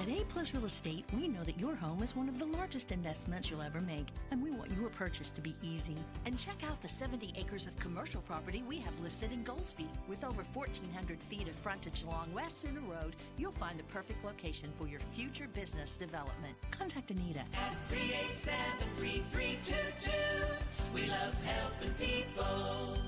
A+ Real Estate, we know that your home is one of the largest investments you'll ever make, and we want your purchase to be easy. And check out the 70 acres of commercial property we have listed in Goldsby. With over 1,400 feet of frontage along West Center Road, you'll find the perfect location for your future business development. Contact Anita at 387-3322. We love helping people.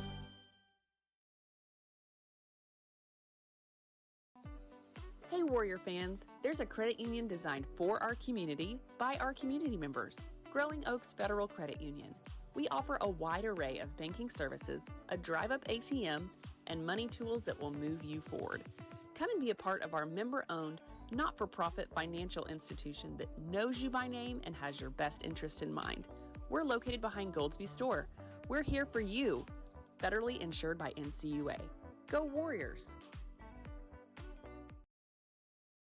Hey Warrior fans, there's a credit union designed for our community by our community members, Growing Oaks Federal Credit Union. We offer a wide array of banking services, a drive-up ATM, and money tools that will move you forward. Come and be a part of our member-owned, not-for-profit financial institution that knows you by name and has your best interest in mind. We're located behind Goldsby Store. We're here for you, federally insured by NCUA. Go Warriors!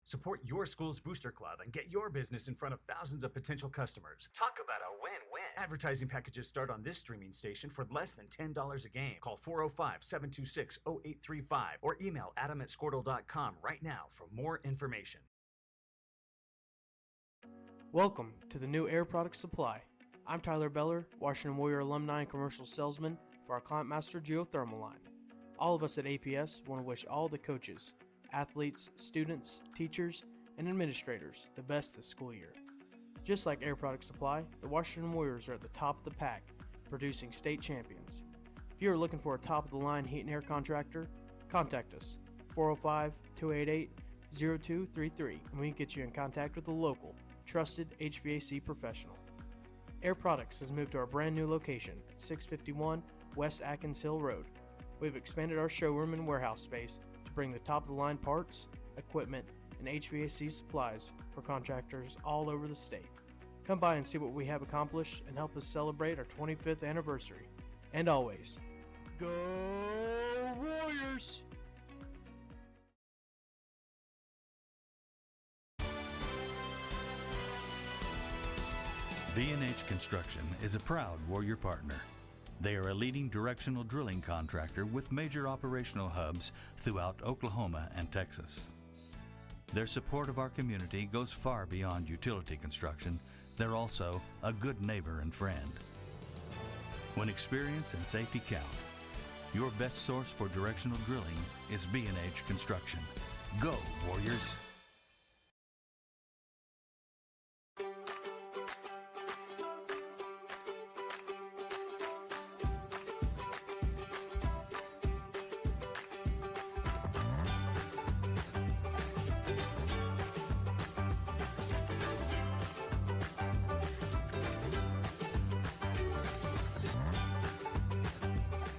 Support your school's booster club and get your business in front of thousands of potential customers. Talk about a win-win. Advertising packages start on this streaming station for less than $10 a game. Call 405-726-0835 or email adam@squirtle.com right now for more information. Welcome to the new Air Product Supply. I'm Tyler Beller, Washington Warrior alumni and commercial salesman for our Client Master Geothermal line. All of us at APS want to wish all the coaches, athletes, students, teachers, and administrators the best this school year. Just like Air Product Supply, the Washington Warriors are at the top of the pack, producing state champions. If you are looking for a top-of-the-line heat and air contractor, contact us, 405-288-0233, and we can get you in contact with a local, trusted HVAC professional. Air Products has moved to our brand new location at 651 West Atkins Hill Road. We've expanded our showroom and warehouse space to bring the top-of-the-line parts, equipment, and HVAC supplies for contractors all over the state. Come by and see what we have accomplished and help us celebrate our 25th anniversary. And always, go Warriors! B&H Construction is a proud Warrior partner. They are a leading directional drilling contractor with major operational hubs throughout Oklahoma and Texas. Their support of our community goes far beyond utility construction. They're also a good neighbor and friend. When experience and safety count, your best source for directional drilling is B&H Construction. Go, Warriors!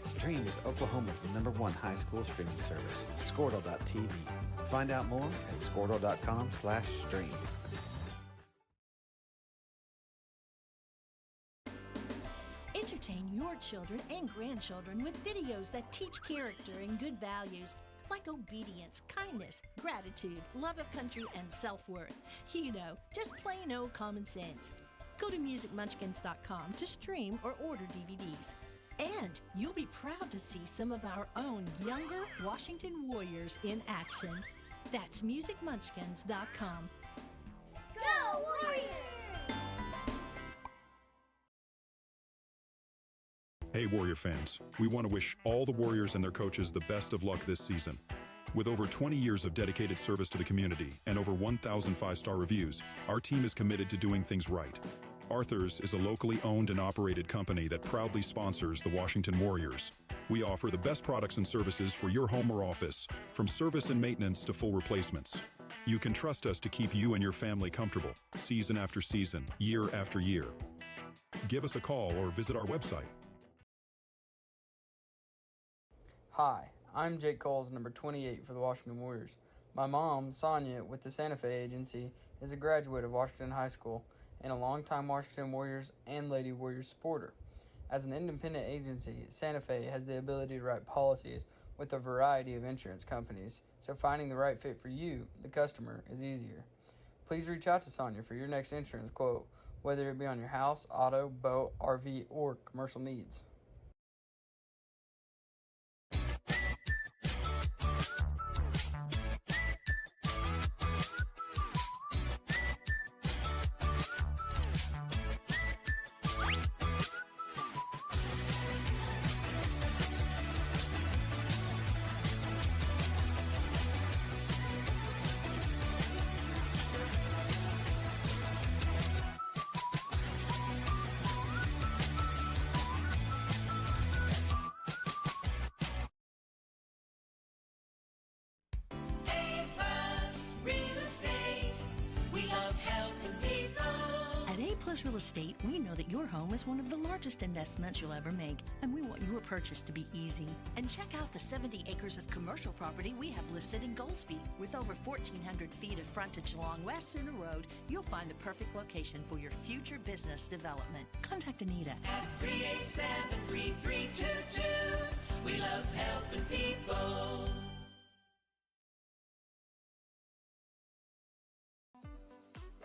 Stream with Oklahoma's #1 high school streaming service, Squirtle.tv. Find out more at Squirtle.com/stream. Entertain your children and grandchildren with videos that teach character and good values like obedience, kindness, gratitude, love of country, and self-worth. You know, just plain old common sense. Go to musicmunchkins.com to stream or order DVDs. And you'll be proud to see some of our own younger Washington Warriors in action. That's musicmunchkins.com. Go Warriors! Hey, Warrior fans. We want to wish all the Warriors and their coaches the best of luck this season. With over 20 years of dedicated service to the community and over 1,000 five-star reviews, our team is committed to doing things right. Arthur's is a locally owned and operated company that proudly sponsors the Washington Warriors. We offer the best products and services for your home or office, from service and maintenance to full replacements. You can trust us to keep you and your family comfortable, season after season, year after year. Give us a call or visit our website. Hi, I'm Jake Coles, number 28 for the Washington Warriors. My mom, Sonia, with the Santa Fe Agency, is a graduate of Washington High School and a longtime Washington Warriors and Lady Warriors supporter. As an independent agency, Santa Fe has the ability to write policies with a variety of insurance companies, so finding the right fit for you, the customer, is easier. Please reach out to Sonia for your next insurance quote, whether it be on your house, auto, boat, RV, or commercial needs. A-Plus Real Estate. We love helping people. At A-Plus Real Estate, we know that your home is one of the largest investments you'll ever make, and we want your purchase to be easy. And check out the 70 acres of commercial property we have listed in Goldsby. With over 1,400 feet of frontage along West Center Road, you'll find the perfect location for your future business development. Contact Anita At 387-3322. We love helping people.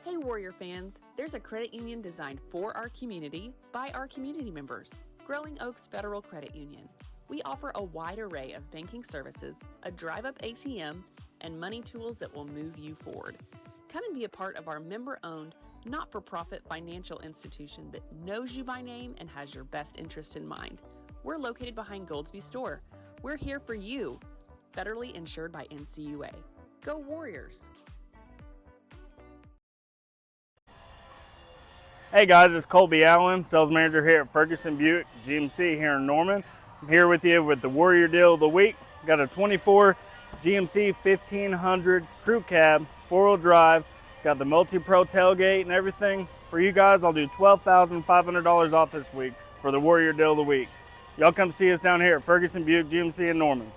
Hey Warrior fans, there's a credit union designed for our community by our community members, Growing Oaks Federal Credit Union. We offer a wide array of banking services, a drive-up ATM, and money tools that will move you forward. Come and be a part of our member-owned, not-for-profit financial institution that knows you by name and has your best interest in mind. We're located behind Goldsby Store. We're here for you. Federally insured by NCUA. Go Warriors! Hey guys, it's Colby Allen, sales manager here at Ferguson Buick GMC here in Norman. I'm here with you with the Warrior Deal of the Week. Got a 24 GMC 1500 crew cab, 4-wheel drive. It's got the multi-pro tailgate and everything. For you guys, I'll do $12,500 off this week for the Warrior Deal of the Week. Y'all come see us down here at Ferguson Buick GMC in Norman.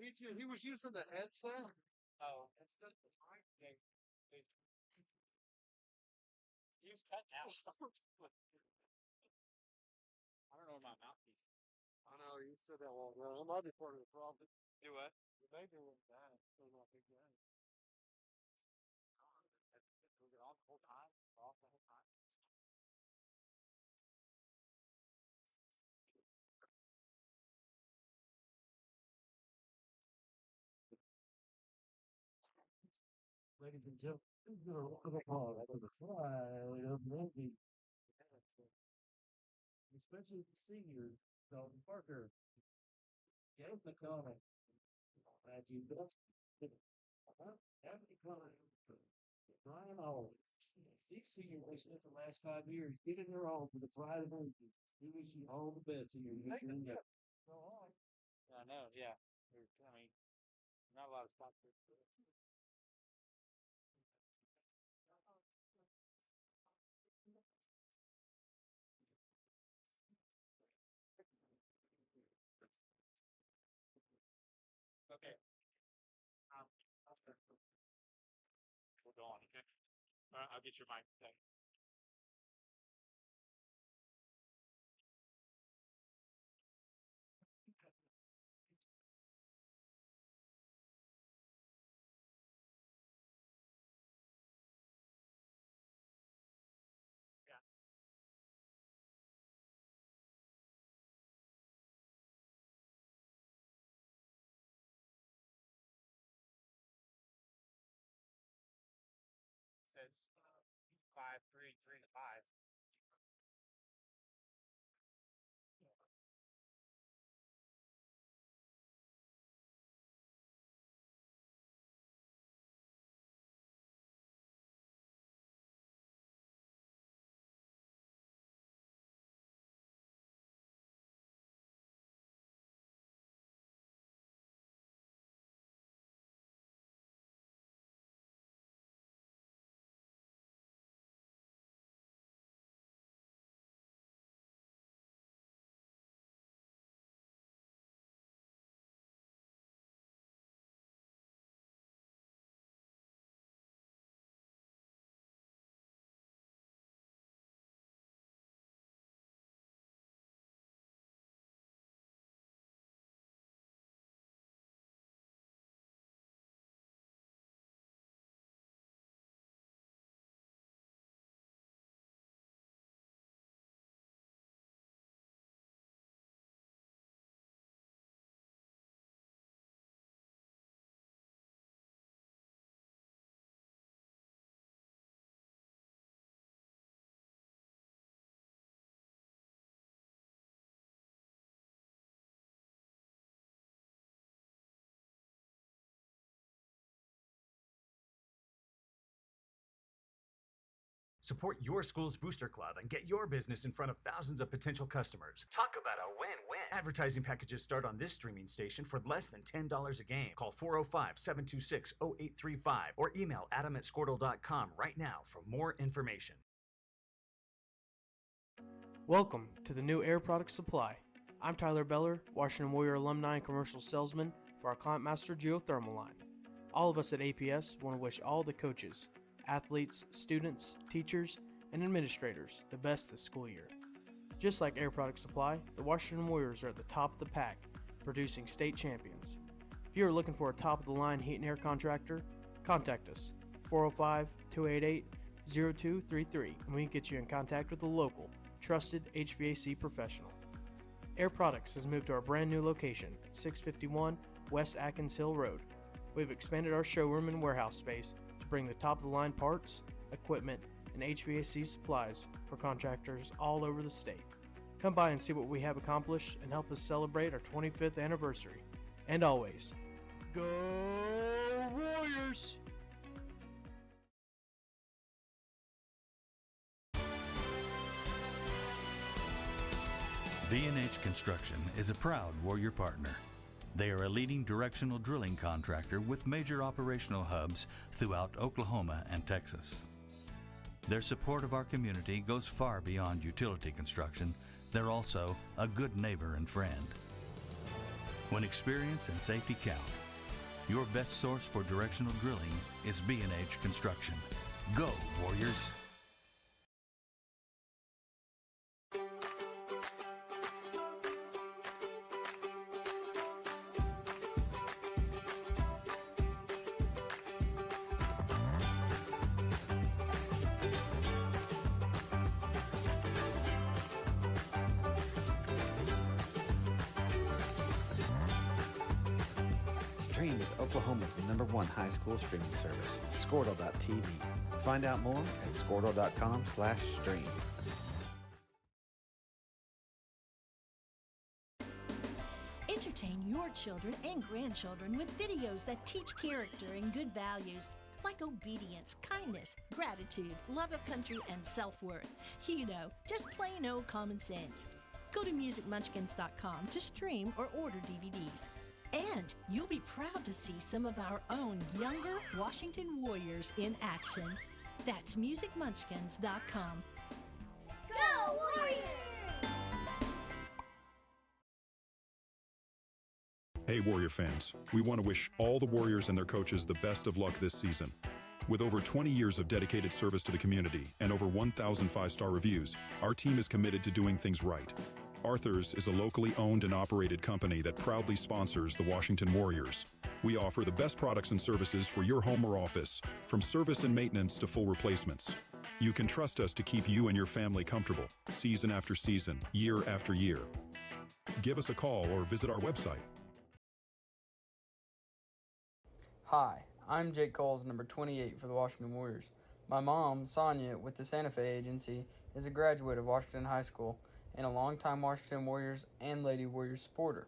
he was using the headset. Oh, instead of the mic, they use cutouts. I don't know where my mouthpiece is. I know you said that long ago. That might be part of the problem. Do what? The maybe it was bad. So not big bad. Was it on the whole time? Off the whole time? Ladies and gentlemen, welcome upon the fly of Lindsay. Especially the seniors, Dalton Parker, Jeff McConnell, Matthew Best, Anthony Klein, Brian Hall. These seniors, they spent the last 5 years getting their all for the pride of Lindsay. We wish you all the best in your future endeavors. I know, yeah. I mean, not a lot of spots. Okay. We'll go on, okay? I'll get your mic. Okay. Yeah. Says 5, 3, 3 to 5. Support your school's booster club and get your business in front of thousands of potential customers. Talk about a win-win. Advertising packages start on this streaming station for less than $10 a game. Call 405-726-0835 or email adam@squirtle.com right now for more information. Welcome to the new Air Product Supply. I'm Tyler Beller, Washington Warrior alumni and commercial salesman for our Client Master Geothermal line. All of us at APS want to wish all the coaches, athletes, students, teachers, and administrators the best this school year. Just like Air Product Supply, the Washington Warriors are at the top of the pack, producing state champions. If you are looking for a top-of-the-line heat and air contractor, contact us, 405-288-0233, and we can get you in contact with a local, trusted HVAC professional. Air Products has moved to our brand new location at 651 West Atkins Hill Road. We've expanded our showroom and warehouse space to bring the top-of-the-line parts, equipment, and HVAC supplies for contractors all over the state. Come by and see what we have accomplished and help us celebrate our 25th anniversary. And always, go Warriors! B&H Construction is a proud Warrior partner. They are a leading directional drilling contractor with major operational hubs throughout Oklahoma and Texas. Their support of our community goes far beyond utility construction. They're also a good neighbor and friend. when experience and safety count. Your best source for directional drilling is B&H Construction. Go, Warriors! Stream with Oklahoma's #1 high school streaming service, Squirtle.tv. Find out more at Squirtle.com/stream. Entertain your children and grandchildren with videos that teach character and good values like obedience, kindness, gratitude, love of country, and self-worth. You know, just plain old common sense. Go to musicmunchkins.com to stream or order DVDs. And you'll be proud to see some of our own younger Washington Warriors in action. That's musicmunchkins.com. Go Warriors! Hey, Warrior fans. We want to wish all the Warriors and their coaches the best of luck this season. With over 20 years of dedicated service to the community and over 1,000 five-star reviews, our team is committed to doing things right. Arthur's is a locally owned and operated company that proudly sponsors the Washington Warriors. We offer the best products and services for your home or office, from service and maintenance to full replacements. You can trust us to keep you and your family comfortable, season after season, year after year. Give us a call or visit our website. Hi, I'm Jake Coles, number 28 for the Washington Warriors. My mom, Sonia, with the Santa Fe Agency, is a graduate of Washington High School and a longtime Washington Warriors and Lady Warriors supporter.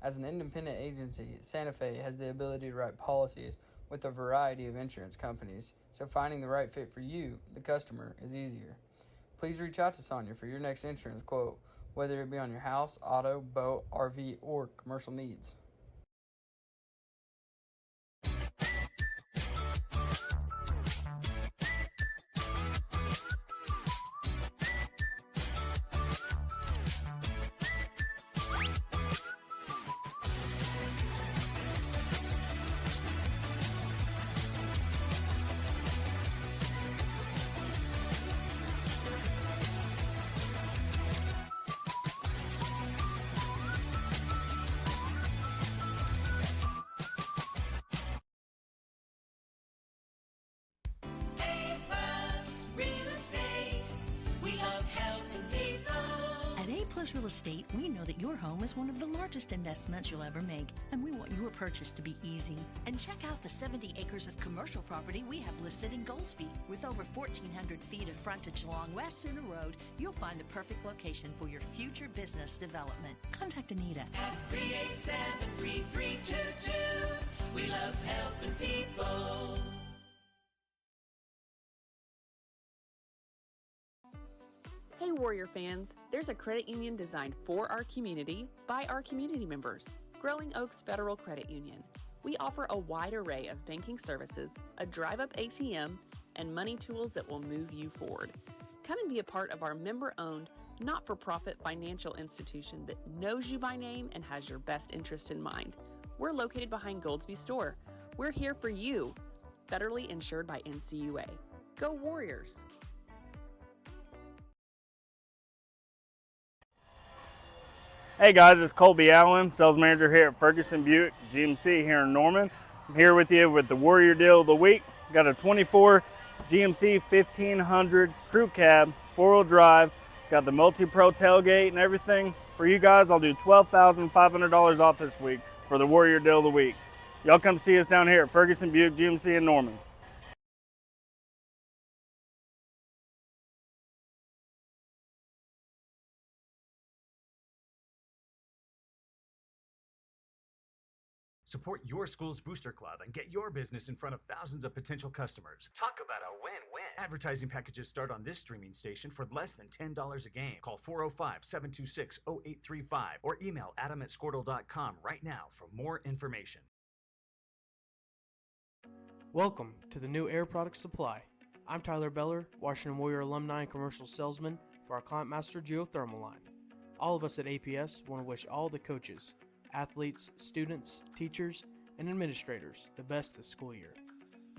As an independent agency, Santa Fe has the ability to write policies with a variety of insurance companies, so finding the right fit for you, the customer, is easier. Please reach out to Sonia for your next insurance quote, whether it be on your house, auto, boat, RV, or commercial needs. Plus Real Estate, we know that your home is one of the largest investments you'll ever make, and we want your purchase to be easy. And check out the 70 acres of commercial property we have listed in Goldsby. With over 1,400 feet of frontage along West Center Road, you'll find the perfect location for your future business development. Contact Anita at 387-3322. We love helping people. Hey Warrior fans, there's a credit union designed for our community by our community members, Growing Oaks Federal Credit Union. We offer a wide array of banking services, a drive-up ATM, and money tools that will move you forward. Come and be a part of our member-owned, not-for-profit financial institution that knows you by name and has your best interest in mind. We're located behind Goldsby Store. We're here for you, federally insured by NCUA. Go Warriors! Hey guys, it's Colby Allen, sales manager here at Ferguson Buick GMC here in Norman. I'm here with you with the Warrior Deal of the Week. Got a 24 GMC 1500 crew cab, 4-wheel drive. It's got the multi-pro tailgate and everything. For you guys, I'll do $12,500 off this week for the Warrior Deal of the Week. Y'all come see us down here at Ferguson Buick GMC in Norman. Support your school's booster club and get your business in front of thousands of potential customers. Talk about a win-win. Advertising packages start on this streaming station for less than $10 a game. Call 405-726-0835 or email adam@squirtle.com right now for more information. Welcome to the new Air Product Supply. I'm Tyler Beller, Washington Warrior alumni and commercial salesman for our Client Master Geothermal line. All of us at APS want to wish all the coaches, athletes, students, teachers, and administrators the best this school year.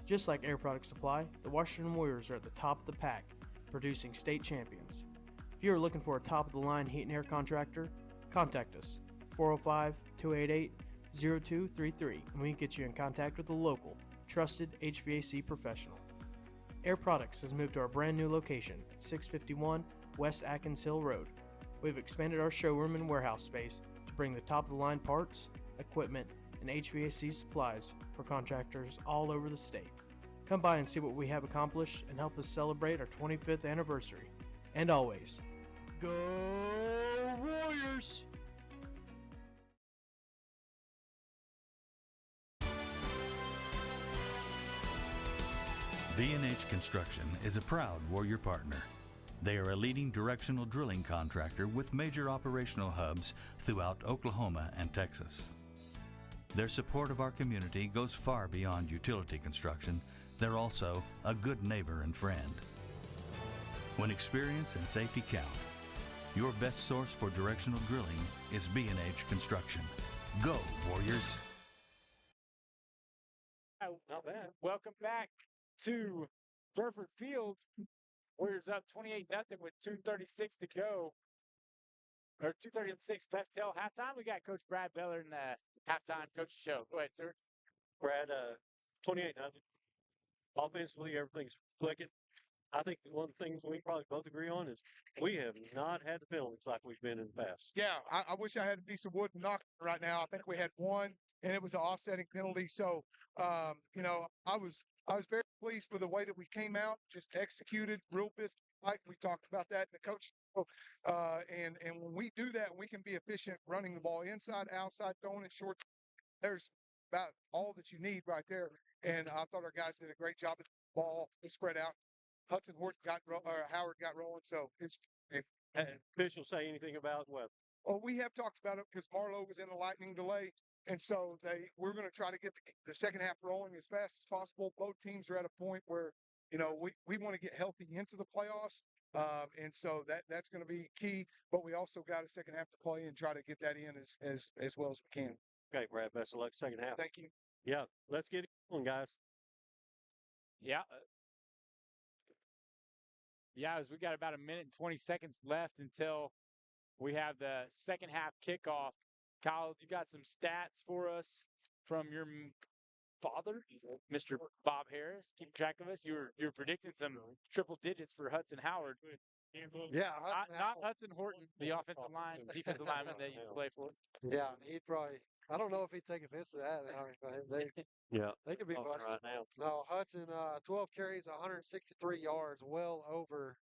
Just like Air Product Supply, the Washington Warriors are at the top of the pack, producing state champions. If you are looking for a top-of-the-line heat and air contractor, contact us 405-288-0233 and we can get you in contact with a local, trusted HVAC professional. Air Products has moved to our brand new location at 651 West Atkins Hill Road. We've expanded our showroom and warehouse space to bring the top-of-the-line parts, equipment, and HVAC supplies for contractors all over the state. Come by and see what we have accomplished and help us celebrate our 25th anniversary. And always, go Warriors! B&H Construction is a proud Warrior partner. They are a leading directional drilling contractor with major operational hubs throughout Oklahoma and Texas. Their support of our community goes far beyond utility construction. They're also a good neighbor and friend. When experience and safety count, your best source for directional drilling is B&H Construction. Go, Warriors! Not bad. Welcome back to Burford Field. Warriors up 28-0 with 2:36 to go. Or 2:36 left till halftime. We got Coach Brad Beller in the halftime coach show. Go ahead, sir. Brad, 28-0. Offensively, everything's clicking. I think one of the things we probably both agree on is we have not had the penalties like we've been in the past. Yeah, I wish I had a piece of wood and knock right now. I think we had one, and it was an offsetting penalty. So, I was very pleased with the way that we came out, just executed real business. Like we talked about that in the coach. And when we do that, we can be efficient running the ball inside, outside, throwing it short. There's about all that you need right there. And I thought our guys did a great job of the ball. They spread out. Hudson Howard got rolling. So it's. Officials say anything about what? Well, we have talked about it because Marlowe was in a lightning delay. And so we're going to try to get the second half rolling as fast as possible. Both teams are at a point where, we want to get healthy into the playoffs. And so that's going to be key. But we also got a second half to play and try to get that in as well as we can. Okay, Brad, best of luck second half. Thank you. Yeah, let's get it going, guys. Yeah. Yeah, as we got about a minute and 20 seconds left until we have the second half kickoff. Kyle, you got some stats for us from your father, Mr. Bob Harris. Keep track of us. You were predicting some triple digits for Hudson Howard. Yeah, not Hudson Horton, the offensive line, defensive lineman that used to play for us. Yeah, he'd probably. I don't know if he'd take offense to that. They could be buddies. Right now. No, Hudson, 12 carries, 163 yards, well over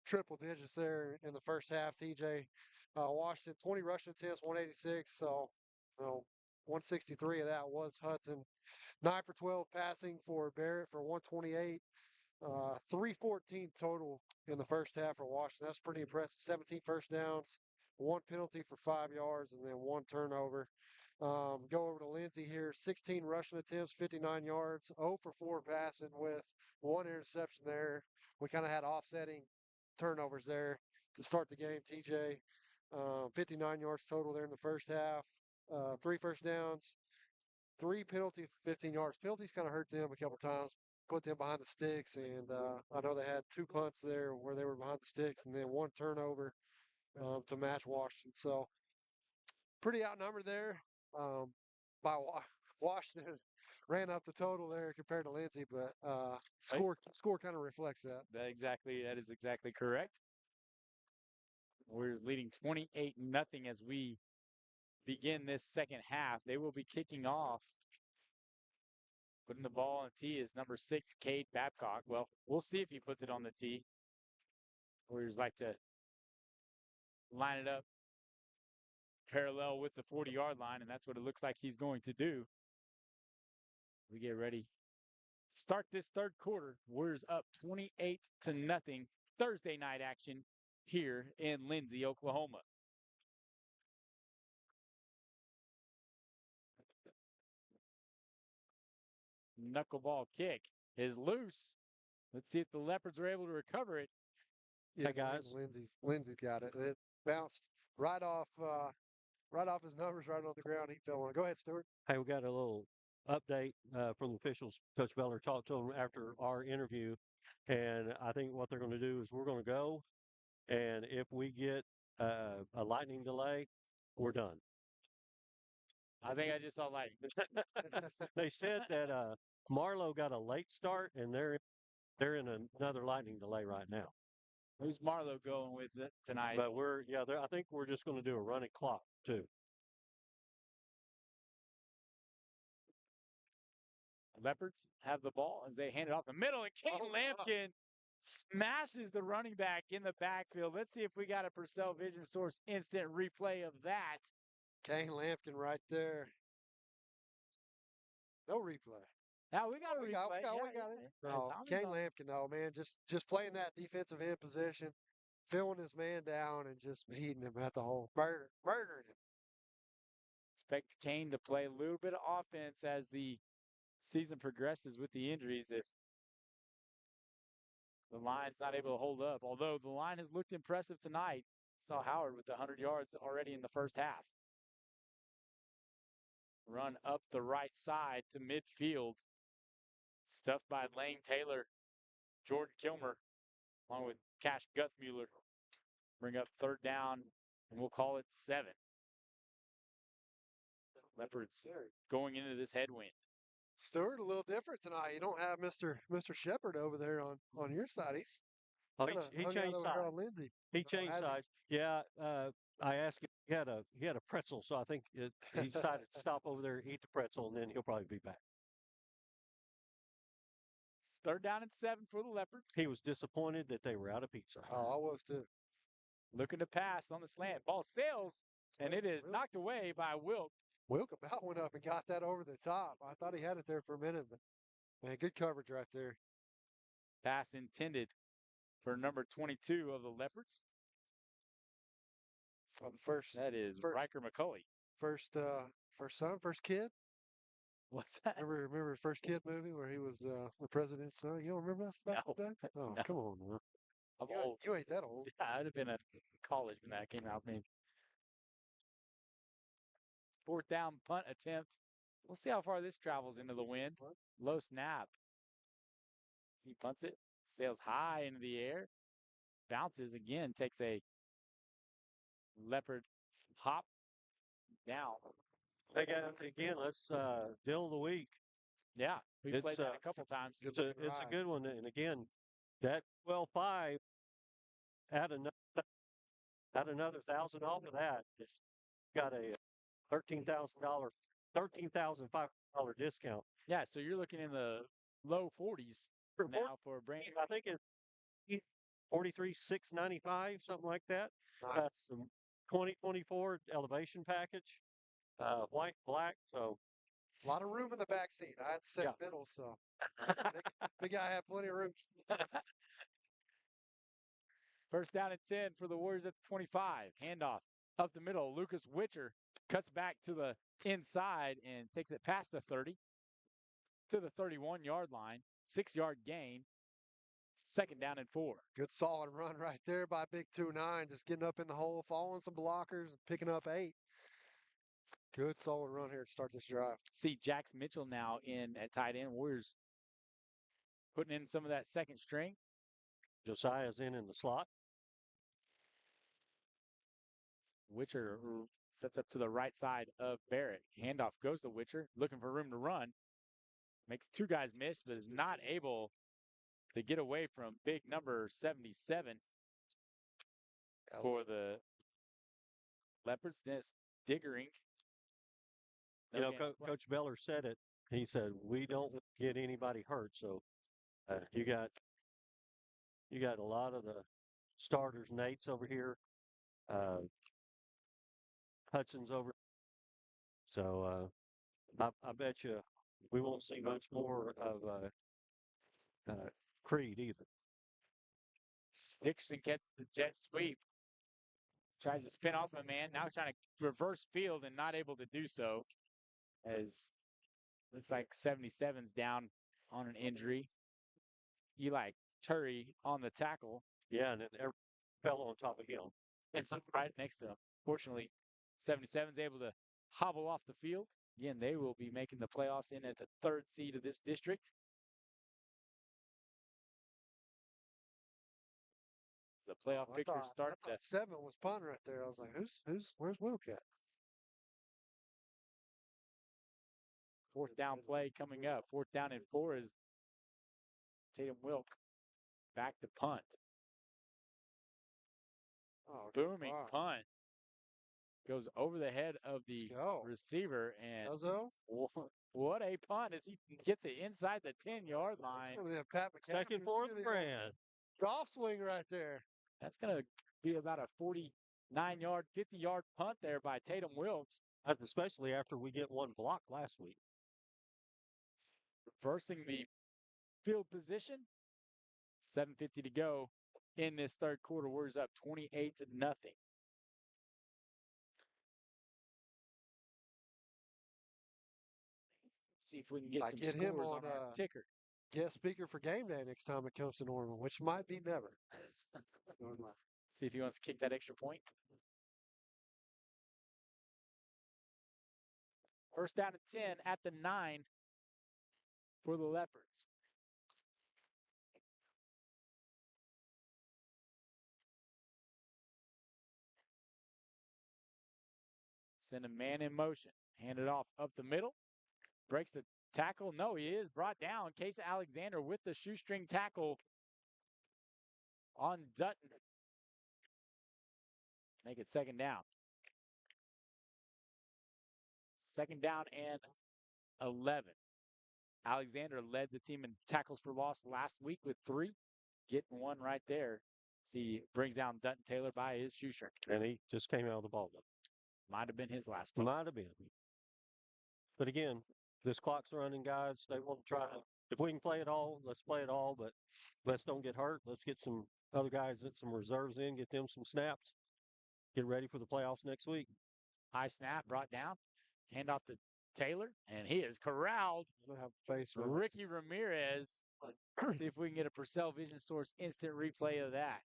triple digits there in the first half. TJ Washington, 20 rushing attempts, 186. So, 163 of that was Hudson. 9 for 12 passing for Barrett for 128. 314 total in the first half for Washington. That's pretty impressive. 17 first downs, 1 penalty for 5 yards, and then 1 turnover. Go over to Lindsay here. 16 rushing attempts, 59 yards, 0 for 4 passing with 1 interception there. We kind of had offsetting turnovers there to start the game. TJ, 59 yards total there in the first half. 3 first downs, 3 penalty, 15 yards. Penalties kind of hurt them a couple times, put them behind the sticks. And I know they had 2 punts there where they were behind the sticks and then 1 turnover to match Washington. So pretty outnumbered there by Washington. Ran up the total there compared to Lindsay, but score kind of reflects that. That is exactly correct. We're leading 28-0 as we begin this second half. They will be kicking off. Putting the ball on the tee is number 6, Cade Babcock. Well, we'll see if he puts it on the tee. Warriors like to line it up parallel with the 40-yard line, and that's what it looks like he's going to do. We get ready to start this third quarter. Warriors up 28-0. Thursday night action here in Lindsay, Oklahoma. Knuckleball kick is loose. Let's see if the Leopards are able to recover it. Yeah, guys. Lindsay's got it. It bounced right off right off his numbers, right on the ground. He fell on it. Go ahead, Stuart. Hey, we got a little update from the officials. Coach Beller talked to them after our interview, and I think what they're going to do is we're going to go, and if we get a lightning delay, we're done. I think I just saw like They said that Marlowe got a late start, and they're in another lightning delay right now. Who's Marlowe going with it tonight? But I think we're just going to do a running clock too. Leopards have the ball as they hand it off the middle, and Kane Lampkin smashes the running back in the backfield. Let's see if we got a Purcell Vision Source instant replay of that. Kane Lampkin right there. No replay. Now we got a replay. We got it. No, Kane Lampkin though, man, just playing that defensive end position, filling his man down and just beating him at the hole, murdering him. Expect Kane to play a little bit of offense as the season progresses with the injuries. If the line's not able to hold up, although the line has looked impressive tonight. Saw Howard with 100 yards already in the first half. Run up the right side to midfield. Stuffed by Lane Taylor, Jordan Kilmer, along with Cash Guthmuller. Bring up third down, and we'll call it 7. Leopards going into this headwind. Stewart, a little different tonight. You don't have Mr. Shepard over there on your side. He's he changed over sides. here on Lindsay. He changed sides. Yeah, I asked him. He had a pretzel, so I think he decided to stop over there, eat the pretzel, and then he'll probably be back. Third down and 7 for the Leopards. He was disappointed that they were out of pizza. Oh, I was too. Looking to pass on the slant. Ball sails, and it is knocked away by Wilk. Wilk about went up and got that over the top. I thought he had it there for a minute, but man, good coverage right there. Pass intended for number 22 of the Leopards. For the first. That is Riker McCulley. First son, first kid. What's that? Remember the first kid movie where he was the president's son? You don't remember that back in the day? Oh, no. Come on, man. I'm old. You ain't that old. Yeah, I'd have been at college when that came out, maybe. Fourth down punt attempt. We'll see how far this travels into the wind. Low snap. He punts it, sails high into the air, bounces again, takes a Leopard hop down. Hey guys, again, let's deal of the week. Yeah, we played that a couple times. It's a good one, and again, that 12.5 add another $1,000 off of that. It's got a $13,500 discount. Yeah, so you're looking in the low 40s now for a brand. I think it's 43,695, something like that. Nice. Some 2024 elevation package, white, black. So a lot of room in the back seat. I had to sit middle, so big guy had plenty of room. First down and 10 for the Warriors at the 25. Handoff up the middle. Lucas Witcher cuts back to the inside and takes it past the 30 to the 31-yard line. 6-yard gain. Second down and 4. Good solid run right there by Big 2-9. Just getting up in the hole, following some blockers, and picking up 8. Good solid run here to start this drive. See Jax Mitchell now in at tight end. Warriors putting in some of that second string. Josiah's in the slot. Witcher sets up to the right side of Barrett. Handoff goes to Witcher, looking for room to run. Makes 2 guys miss, but is not able to get away from big number 77 for the Leopards. Dennis Diggering. You know, Coach Beller said it. He said, we don't get anybody hurt. So you got a lot of the starters. Nate's over here. Hudson's over. So I bet you we won't see much more of Creed either. Dixon gets the jet sweep. Tries to spin off a man. Now he's trying to reverse field and not able to do so. As looks like 77's down on an injury. Eli Turry on the tackle. Yeah, and it fell on top of him. Right next to him. Fortunately, 77 is able to hobble off the field. Again, they will be making the playoffs in at the 3rd seed of this district. The playoff picture starts. I thought 7 was punting right there. I was like, where's Wilk at? 4th down play coming up. 4th down and 4 is Tatum Wilk back to punt. Oh, Booming punt. Goes over the head of the receiver. And what a punt as he gets it inside the 10-yard line. Second, fourth, Brand. Golf swing right there. That's going to be about a 49-yard, 50-yard punt there by Tatum Wilkes. Especially after we get one block last week. Reversing the field position. 7:50 to go in this 3rd quarter. Warriors up 28-0. See if we can get some scores on our ticker. Guest speaker for game day next time it comes to Norman, which might be never. See if he wants to kick that extra point. 1st down and 10 at the 9 for the Leopards. Send a man in motion. Hand it off up the middle. Breaks the tackle. No, he is brought down. Case Alexander with the shoestring tackle on Dutton. Make it 2nd down. 2nd down and 11. Alexander led the team in tackles for loss last week with 3. Getting one right there. See, brings down Dutton Taylor by his shoestring. And he just came out of the ball game. Might have been his last play. Might have been. But again, this clock's running, guys. They want to try. If we can play it all, let's play it all. But let's don't get hurt. Let's get some other guys, some reserves in, get them some snaps. Get ready for the playoffs next week. High snap, brought down. Hand off to Taylor, and he is corralled. Ricky Ramirez. See if we can get a Purcell Vision Source instant replay of that.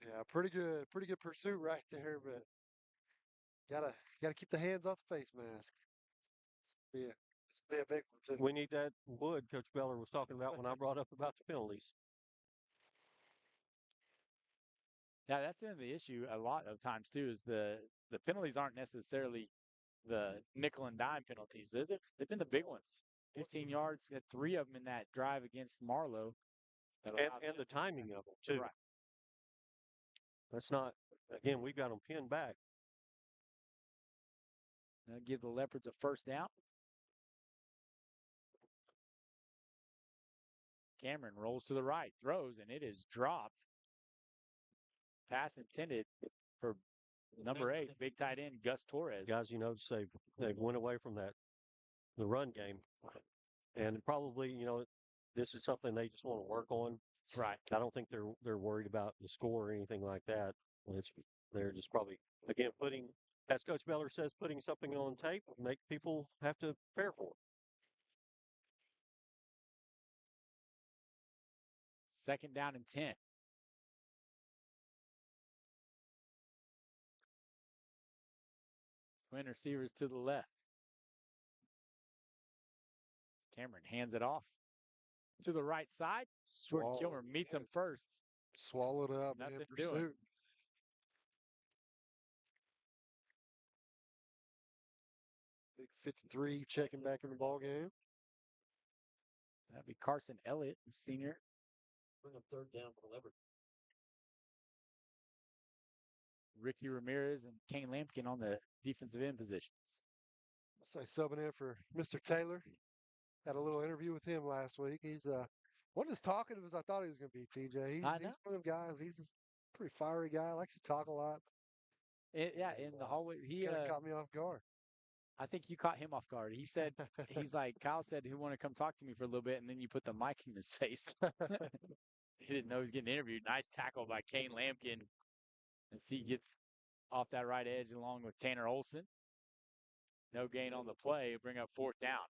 Yeah, pretty good pursuit right there, but gotta keep the hands off the face mask. It's be a big one too. We need that wood Coach Beller was talking about when I brought up about the penalties. Yeah, that's the issue a lot of times too. Is the penalties aren't necessarily the nickel and dime penalties. They've been the big ones. 15 yards, got 3 of them in that drive against Marlowe. And the timing of them too. Right. That's not. Again, we've got them pinned back. Now give the Leopards a 1st down. Cameron rolls to the right, throws, and it is dropped. Pass intended for number 8, big tight end Gus Torres. Guys, they've went away from the run game, and probably this is something they just want to work on. Right. I don't think they're worried about the score or anything like that. They're just probably again putting, as Coach Beller says, putting something on tape, make people have to prepare for it. 2nd down and 10. Twin receivers to the left. Cameron hands it off to the right side. Jordan Kilmer meets him first. Swallowed up. Nothing in doing. pursuit. Big 53 checking back in the ball game. That'd be Carson Elliott, the senior. Bring up 3rd down for the Leopard. Ricky Ramirez and Kane Lampkin on the defensive end positions. Say subbing in for Mr. Taylor. Had a little interview with him last week. He's wasn't as talkative as I thought he was going to be, TJ. He's one of them guys. He's a pretty fiery guy. Likes to talk a lot. In the hallway. He kind of caught me off guard. I think you caught him off guard. He said, he's like, Kyle said, who want to come talk to me for a little bit, and then you put the mic in his face. He didn't know he was getting interviewed. Nice tackle by Kane Lampkin. As he gets off that right edge along with Tanner Olson. No gain on the play. Bring up 4th down.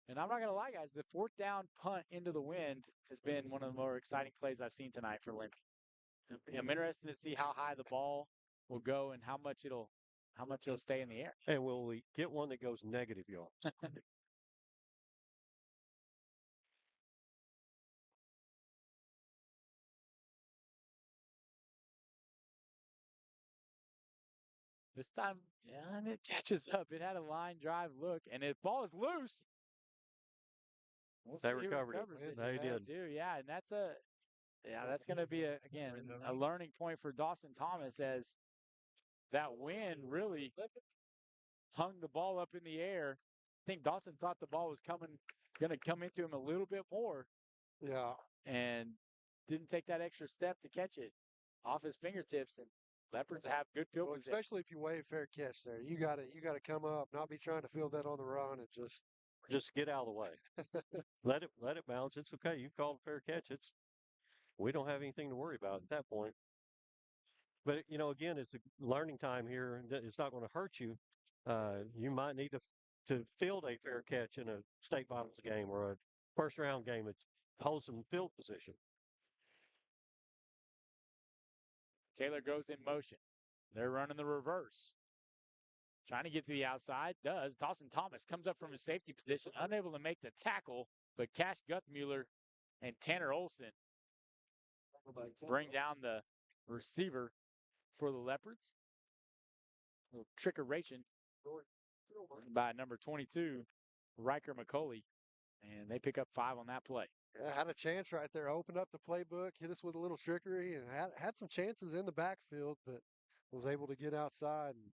And I'm not going to lie, guys. The 4th down punt into the wind has been one of the more exciting plays I've seen tonight for Lindsay. I'm interested to see how high the ball will go and how much it'll stay in the air. And will we get one that goes negative yards? This time, yeah, and it catches up. It had a line drive look, and the ball is loose. We'll They see who recovered it. recovers it. They did. Too. Yeah, and that's going to be a learning point for Dawson Thomas as that wind really hung the ball up in the air. I think Dawson thought the ball was going to come into him a little bit more. Yeah. And didn't take that extra step to catch it off his fingertips. And Leopards have good field position. Especially if you wave fair catch there. You gotta come up, not be trying to field that on the run and just get out of the way. let it bounce. It's okay. You called a fair catch. We don't have anything to worry about at that point. But again, it's a learning time here. It's not going to hurt you. You might need to field a fair catch in a state finals game or a first round game. It holds some field position. Taylor goes in motion. They're running the reverse. Trying to get to the outside. Does. Dawson Thomas comes up from his safety position, unable to make the tackle, but Cash Guthmuller and Tanner Olson bring down the receiver for the Leopards. A little trickeration by number 22, Riker McCauley, and they pick up 5 on that play. Yeah, had a chance right there. Opened up the playbook, hit us with a little trickery, and had some chances in the backfield, but was able to get outside and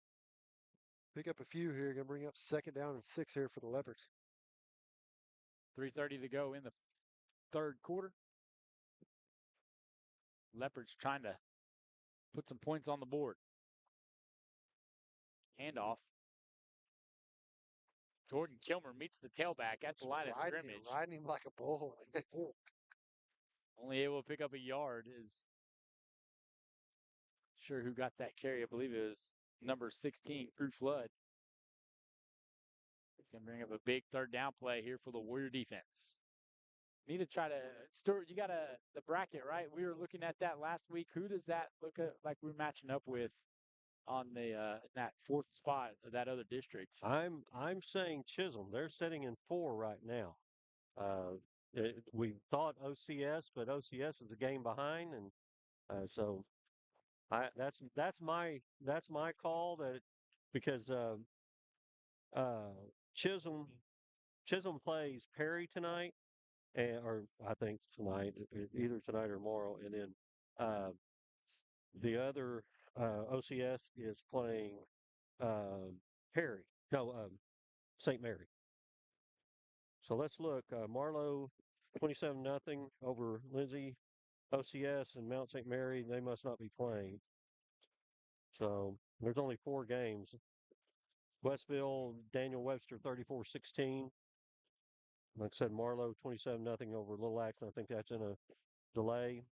pick up a few here. Going to bring up 2nd down and 6 here for the Leopards. 3:30 to go in the third quarter. Leopards trying to put some points on the board. Handoff. Jordan Kilmer meets the tailback at the line of scrimmage. Riding him like a bull. Only able to pick up a yard is sure who got that carry. I believe it was number 16, Crew Flood. It's going to bring up a big 3rd down play here for the Warrior defense. Need to try to, Stuart, you got the bracket, right? We were looking at that last week. Who does that look like we're matching up with on the that 4th spot of that other district? I'm saying Chisholm. They're sitting in 4 right now. We thought OCS, but OCS is a game behind, and so that's my call. That because Chisholm plays Perry tonight, or I think tonight, either tonight or tomorrow, and then the other OCS is playing Perry. No, St. Mary. So let's look. Marlowe, 27-0 over Lindsay. OCS and Mount St. Mary, they must not be playing. So there's only 4 games. Westville, Daniel Webster, 34-16. Like I said, Marlowe, 27-0 over Little Axe. I think that's in a delay.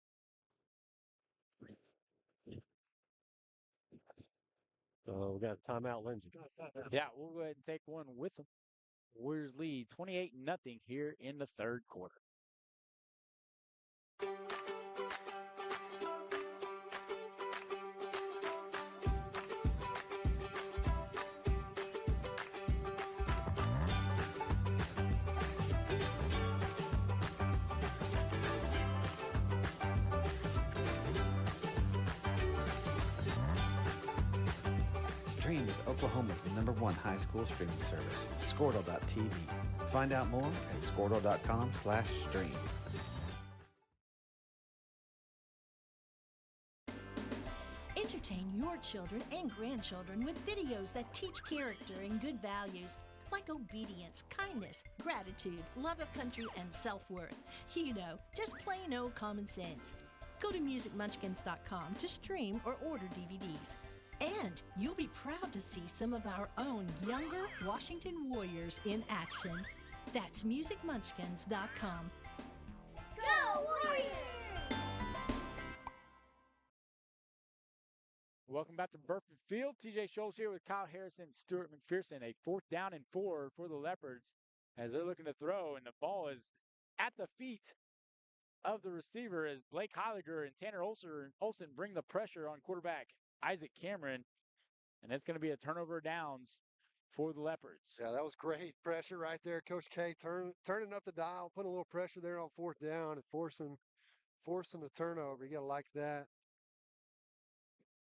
So we got a timeout, Lindsay. Yeah, we'll go ahead and take one with them. Warriors lead 28-0 here in the third quarter. Stream with Oklahoma's #1 high school streaming service, Squirtle.tv. Find out more at Squirtle.com/stream. Entertain your children and grandchildren with videos that teach character and good values like obedience, kindness, gratitude, love of country, and self-worth. You know, just plain old common sense. Go to musicmunchkins.com to stream or order DVDs. And you'll be proud to see some of our own younger Washington Warriors in action. That's musicmunchkins.com. Go Warriors! Welcome back to Burford Field. TJ Scholes here with Kyle Harrison, Stuart McPherson. A 4th down and 4 for the Leopards as they're looking to throw, and the ball is at the feet of the receiver as Blake Heiliger and Tanner Olson bring the pressure on quarterback Isaac Cameron, and it's going to be a turnover downs for the Leopards. Yeah, that was great pressure right there. Coach K turning up the dial, putting a little pressure there on fourth down and forcing the turnover. You got to like that.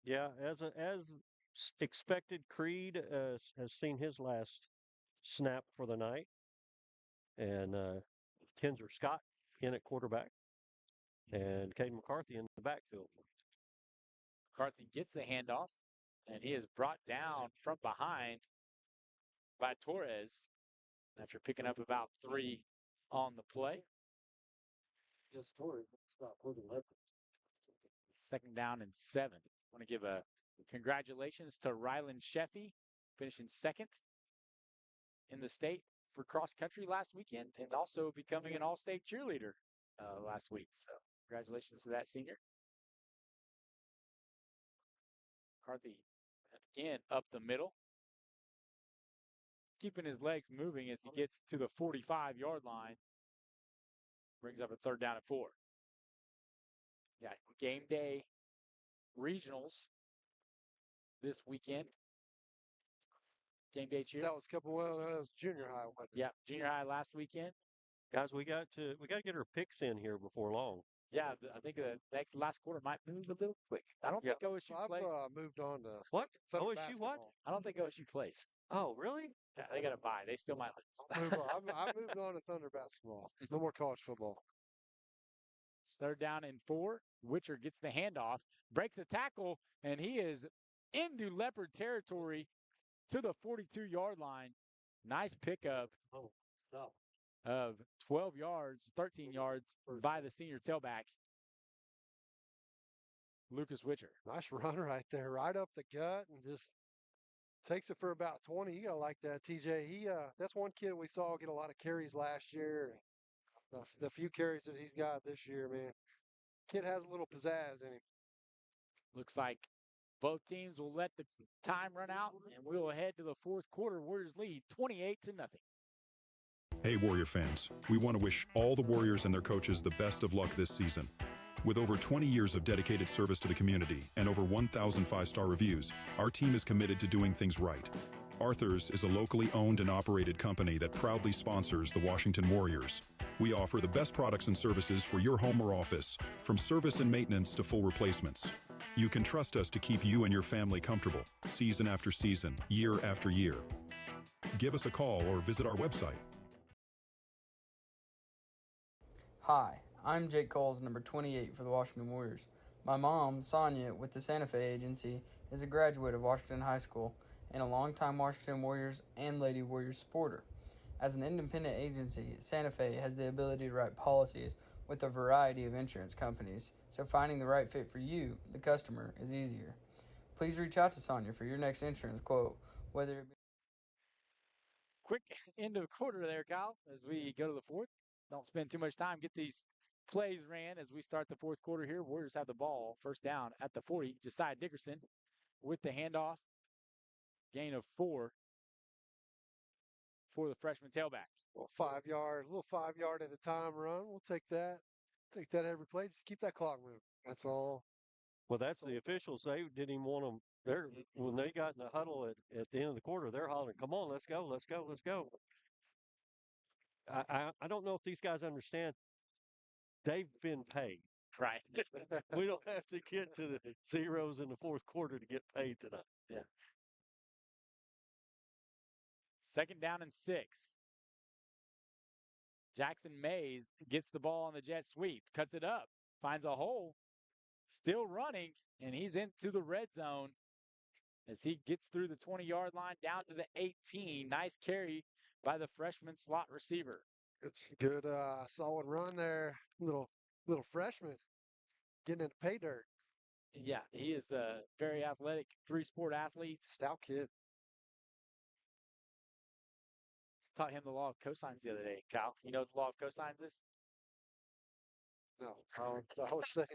Yeah, as expected, Creed has seen his last snap for the night, and Kenzer Scott in at quarterback, and Caden McCarthy in the backfield. McCarthy gets the handoff, and he is brought down from behind by Torres after picking up about 3 on the play. Just Torres, stop for the Leopards. 2nd down and 7. I want to give a congratulations to Rylan Sheffy, finishing 2nd in the state for cross country last weekend, and also becoming an all-state cheerleader last week. So congratulations to that senior. McCarthy again up the middle, keeping his legs moving as he gets to the 45-yard line. Brings up a 3rd down and 4. Yeah, game day regionals this weekend. Game day cheer. That was that was junior high. Wasn't it? Yeah, junior high last weekend. Guys, we got to get our picks in here before long. Yeah, I think the last quarter might move a little quick. I don't think OSU plays. I've moved on to What? Thunder OSU basketball. what? I don't think OSU plays. Oh, really? Yeah, they got to buy. They still might lose. Move on. I've moved on to Thunder basketball. No more college football. 3rd down and 4. Witcher gets the handoff, breaks a tackle, and he is into Leopard territory to the 42-yard line. Nice pickup of 12 yards, 13 yards by the senior tailback, Lucas Witcher. Nice run right there, right up the gut, and just takes it for about 20. You gotta like that, TJ. That's one kid we saw get a lot of carries last year. The few carries that he's got this year, man, kid has a little pizzazz in him. Looks like both teams will let the time run out, and we'll head to the 4th quarter. Warriors lead 28-0. Hey, Warrior fans. We want to wish all the Warriors and their coaches the best of luck this season. With over 20 years of dedicated service to the community and over 1,000 five-star reviews, our team is committed to doing things right. Arthur's is a locally owned and operated company that proudly sponsors the Washington Warriors. We offer the best products and services for your home or office, from service and maintenance to full replacements. You can trust us to keep you and your family comfortable, season after season, year after year. Give us a call or visit our website. Hi, I'm Jake Coles, number 28 for the Washington Warriors. My mom, Sonia, with the Santa Fe Agency, is a graduate of Washington High School and a longtime Washington Warriors and Lady Warriors supporter. As an independent agency, Santa Fe has the ability to write policies with a variety of insurance companies, so finding the right fit for you, the customer, is easier. Please reach out to Sonia for your next insurance quote, whether it be Quick end of the quarter there, Kyle, as we go to the 4th. Don't spend too much time. Get these plays ran as we start the 4th quarter here. Warriors have the ball, 1st down at the 40. Josiah Dickerson with the handoff. Gain of 4 for the freshman tailback. Well, 5 yard, little 5 yard at a time run. We'll take that. Take that every play. Just keep that clock moving. That's all. Well, that's the officials. They didn't even want them. When they got in the huddle at the end of the quarter, they're hollering, "Come on, let's go, let's go, let's go." I don't know if these guys understand. They've been paid. Right. We don't have to get to the zeros in the 4th quarter to get paid tonight. Yeah. 2nd down and 6. Jackson Mays gets the ball on the jet sweep, cuts it up, finds a hole, still running, and he's into the red zone as he gets through the 20-yard line down to the 18. Nice carry by the freshman slot receiver. Good solid run there. Little freshman getting into pay dirt. Yeah, he is a very athletic 3-sport athlete. Stout kid. Taught him the law of cosines the other day, Kyle. You know what the law of cosines is? No, I was saying,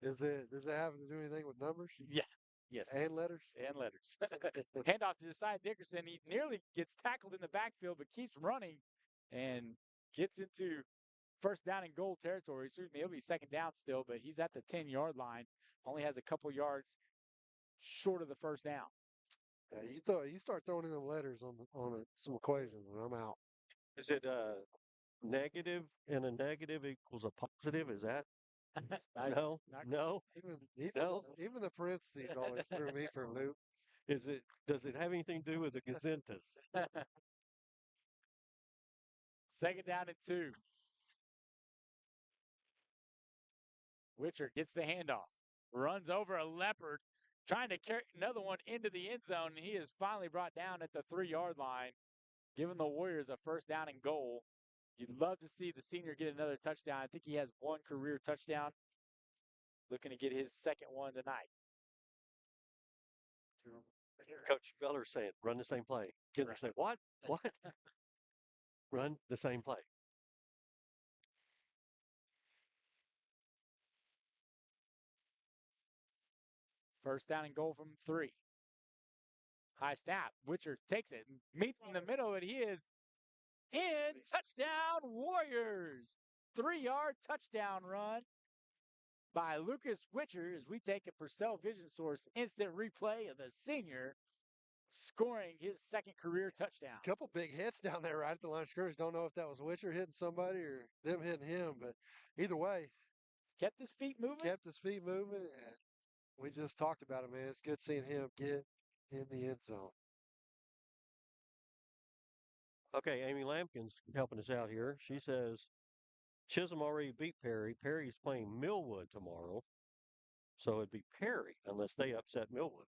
does it have to do anything with numbers? Yeah. Yes. And letters? And letters. Handoff to Josiah Dickerson. He nearly gets tackled in the backfield, but keeps running and gets into first down and goal territory. Excuse me, it'll be second down still, but he's at the 10-yard line. Only has a couple yards short of the first down. Yeah, you start throwing in them letters on some equations, and I'm out. Is it negative and a negative equals a positive? Is that? No, no, Even the parentheses always threw me for a loop. Does it have anything to do with the gazintas? Second down and 2. Witcher gets the handoff, runs over a leopard, trying to carry another one into the end zone, and he is finally brought down at the 3-yard line, giving the Warriors a first down and goal. You'd love to see the senior get another touchdown. I think he has one career touchdown. Looking to get his second one tonight. Coach Beller saying, run the same play. Kids are saying, what? What? Run the same play. First down and goal from 3. High snap. Witcher takes it. Meets in the middle, and he is in. Touchdown, Warriors. 3-yard touchdown run by Lucas Witcher as we take a Purcell Vision Source instant replay of the senior scoring his second career touchdown. Couple big hits down there right at the line of scrimmage. Don't know if that was Witcher hitting somebody or them hitting him, but either way. Kept his feet moving? Kept his feet moving. And we just talked about it, man. It's good seeing him get in the end zone. Okay, Amy Lampkin's helping us out here. She says Chisholm already beat Perry. Perry's playing Millwood tomorrow. So it'd be Perry unless they upset Millwood.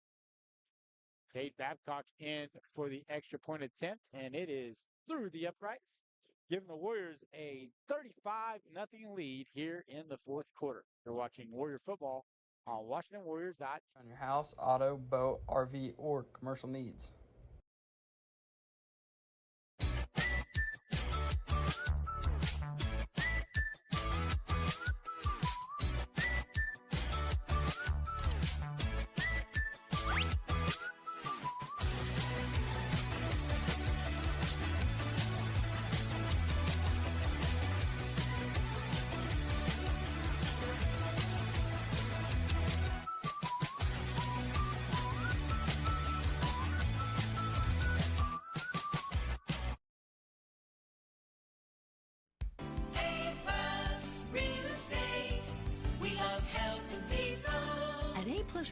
Cade Babcock in for the extra point attempt, and it is through the uprights, giving the Warriors a 35-0 lead here in the fourth quarter. You're watching Warrior football on WashingtonWarriors.com. On your house, auto, boat, RV, or commercial needs.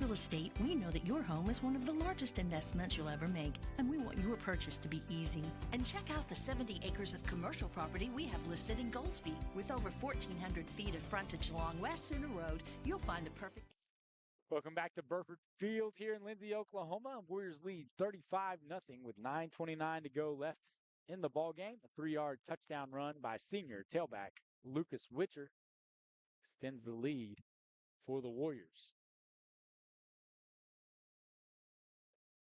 Real Estate, we know that your home is one of the largest investments you'll ever make, and we want your purchase to be easy. And check out the 70 acres of commercial property we have listed in Goldsby. With over 1,400 feet of frontage along West Center Road, you'll find the perfect... Welcome back to Burford Field here in Lindsay, Oklahoma. Warriors lead 35-0 with 9:29 to go left in the ballgame. A 3-yard touchdown run by senior tailback Lucas Witcher extends the lead for the Warriors.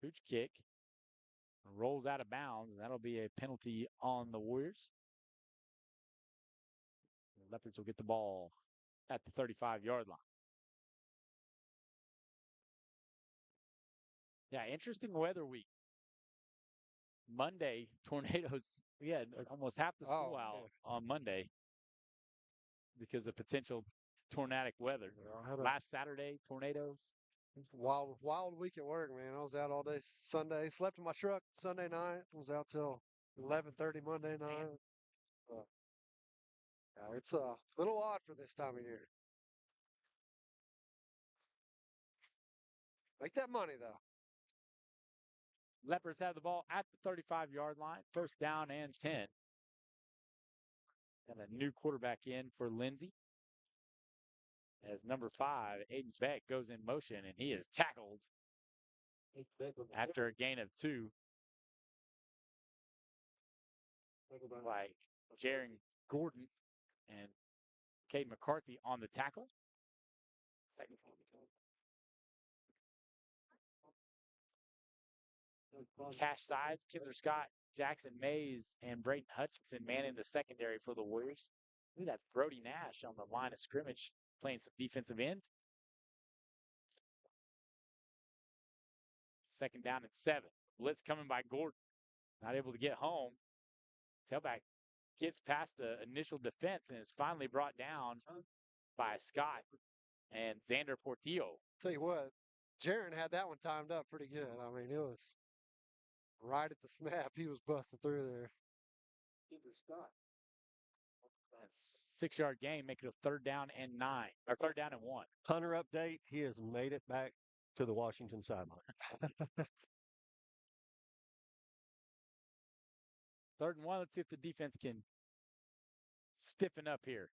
Pooch kick rolls out of bounds, and that'll be a penalty on the Warriors. The Leopards will get the ball at the 35-yard line. Yeah, interesting weather week. Monday, tornadoes. Yeah, almost half the school out on Monday because of potential tornadic weather. Last Saturday, tornadoes. Wild week at work, man. I was out all day Sunday. Slept in my truck Sunday night. Was out till 11:30 Monday night. It's a little odd for this time of year. Make that money, though. Leopards have the ball at the 35-yard line. First down and 10. And a new quarterback in for Lindsay. As number 5, Aiden Beck, goes in motion, and he is tackled after a gain of 2 by Jaron Gordon and Cade McCarthy on the tackle. Cash sides, Kidler Scott, Jackson Mays, and Braden Hutchinson manning the secondary for the Warriors. I think that's Brody Nash on the line of scrimmage playing some defensive end. Second down and 7. Blitz coming by Gordon. Not able to get home. Tailback gets past the initial defense and is finally brought down by Scott and Xander Portillo. Tell you what, Jaron had that one timed up pretty good. I mean, it was right at the snap. He was busting through there. A 6-yard gain, make it a 3rd down and 9, or 3rd down and 1. Hunter update, he has made it back to the Washington sideline. 3rd and 1. Let's see if the defense can stiffen up here.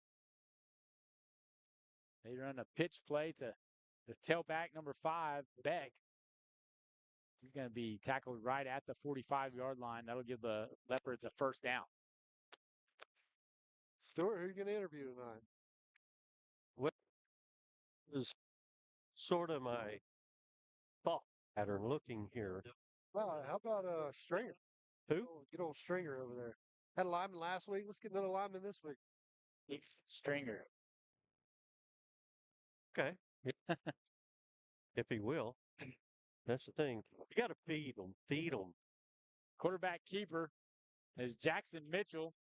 They run a pitch play to the tailback, number 5, Beck. He's going to be tackled right at the 45-yard line. That'll give the Leopards a 1st down. Stuart, who are you going to interview tonight? What is sort of my thought pattern looking here? Well, how about Stringer? Who? Good old Stringer over there. Had a lineman last week. Let's get another lineman this week. It's Stringer. Okay. If he will. That's the thing. You got to feed them. Feed them. Quarterback keeper is Jackson Mitchell.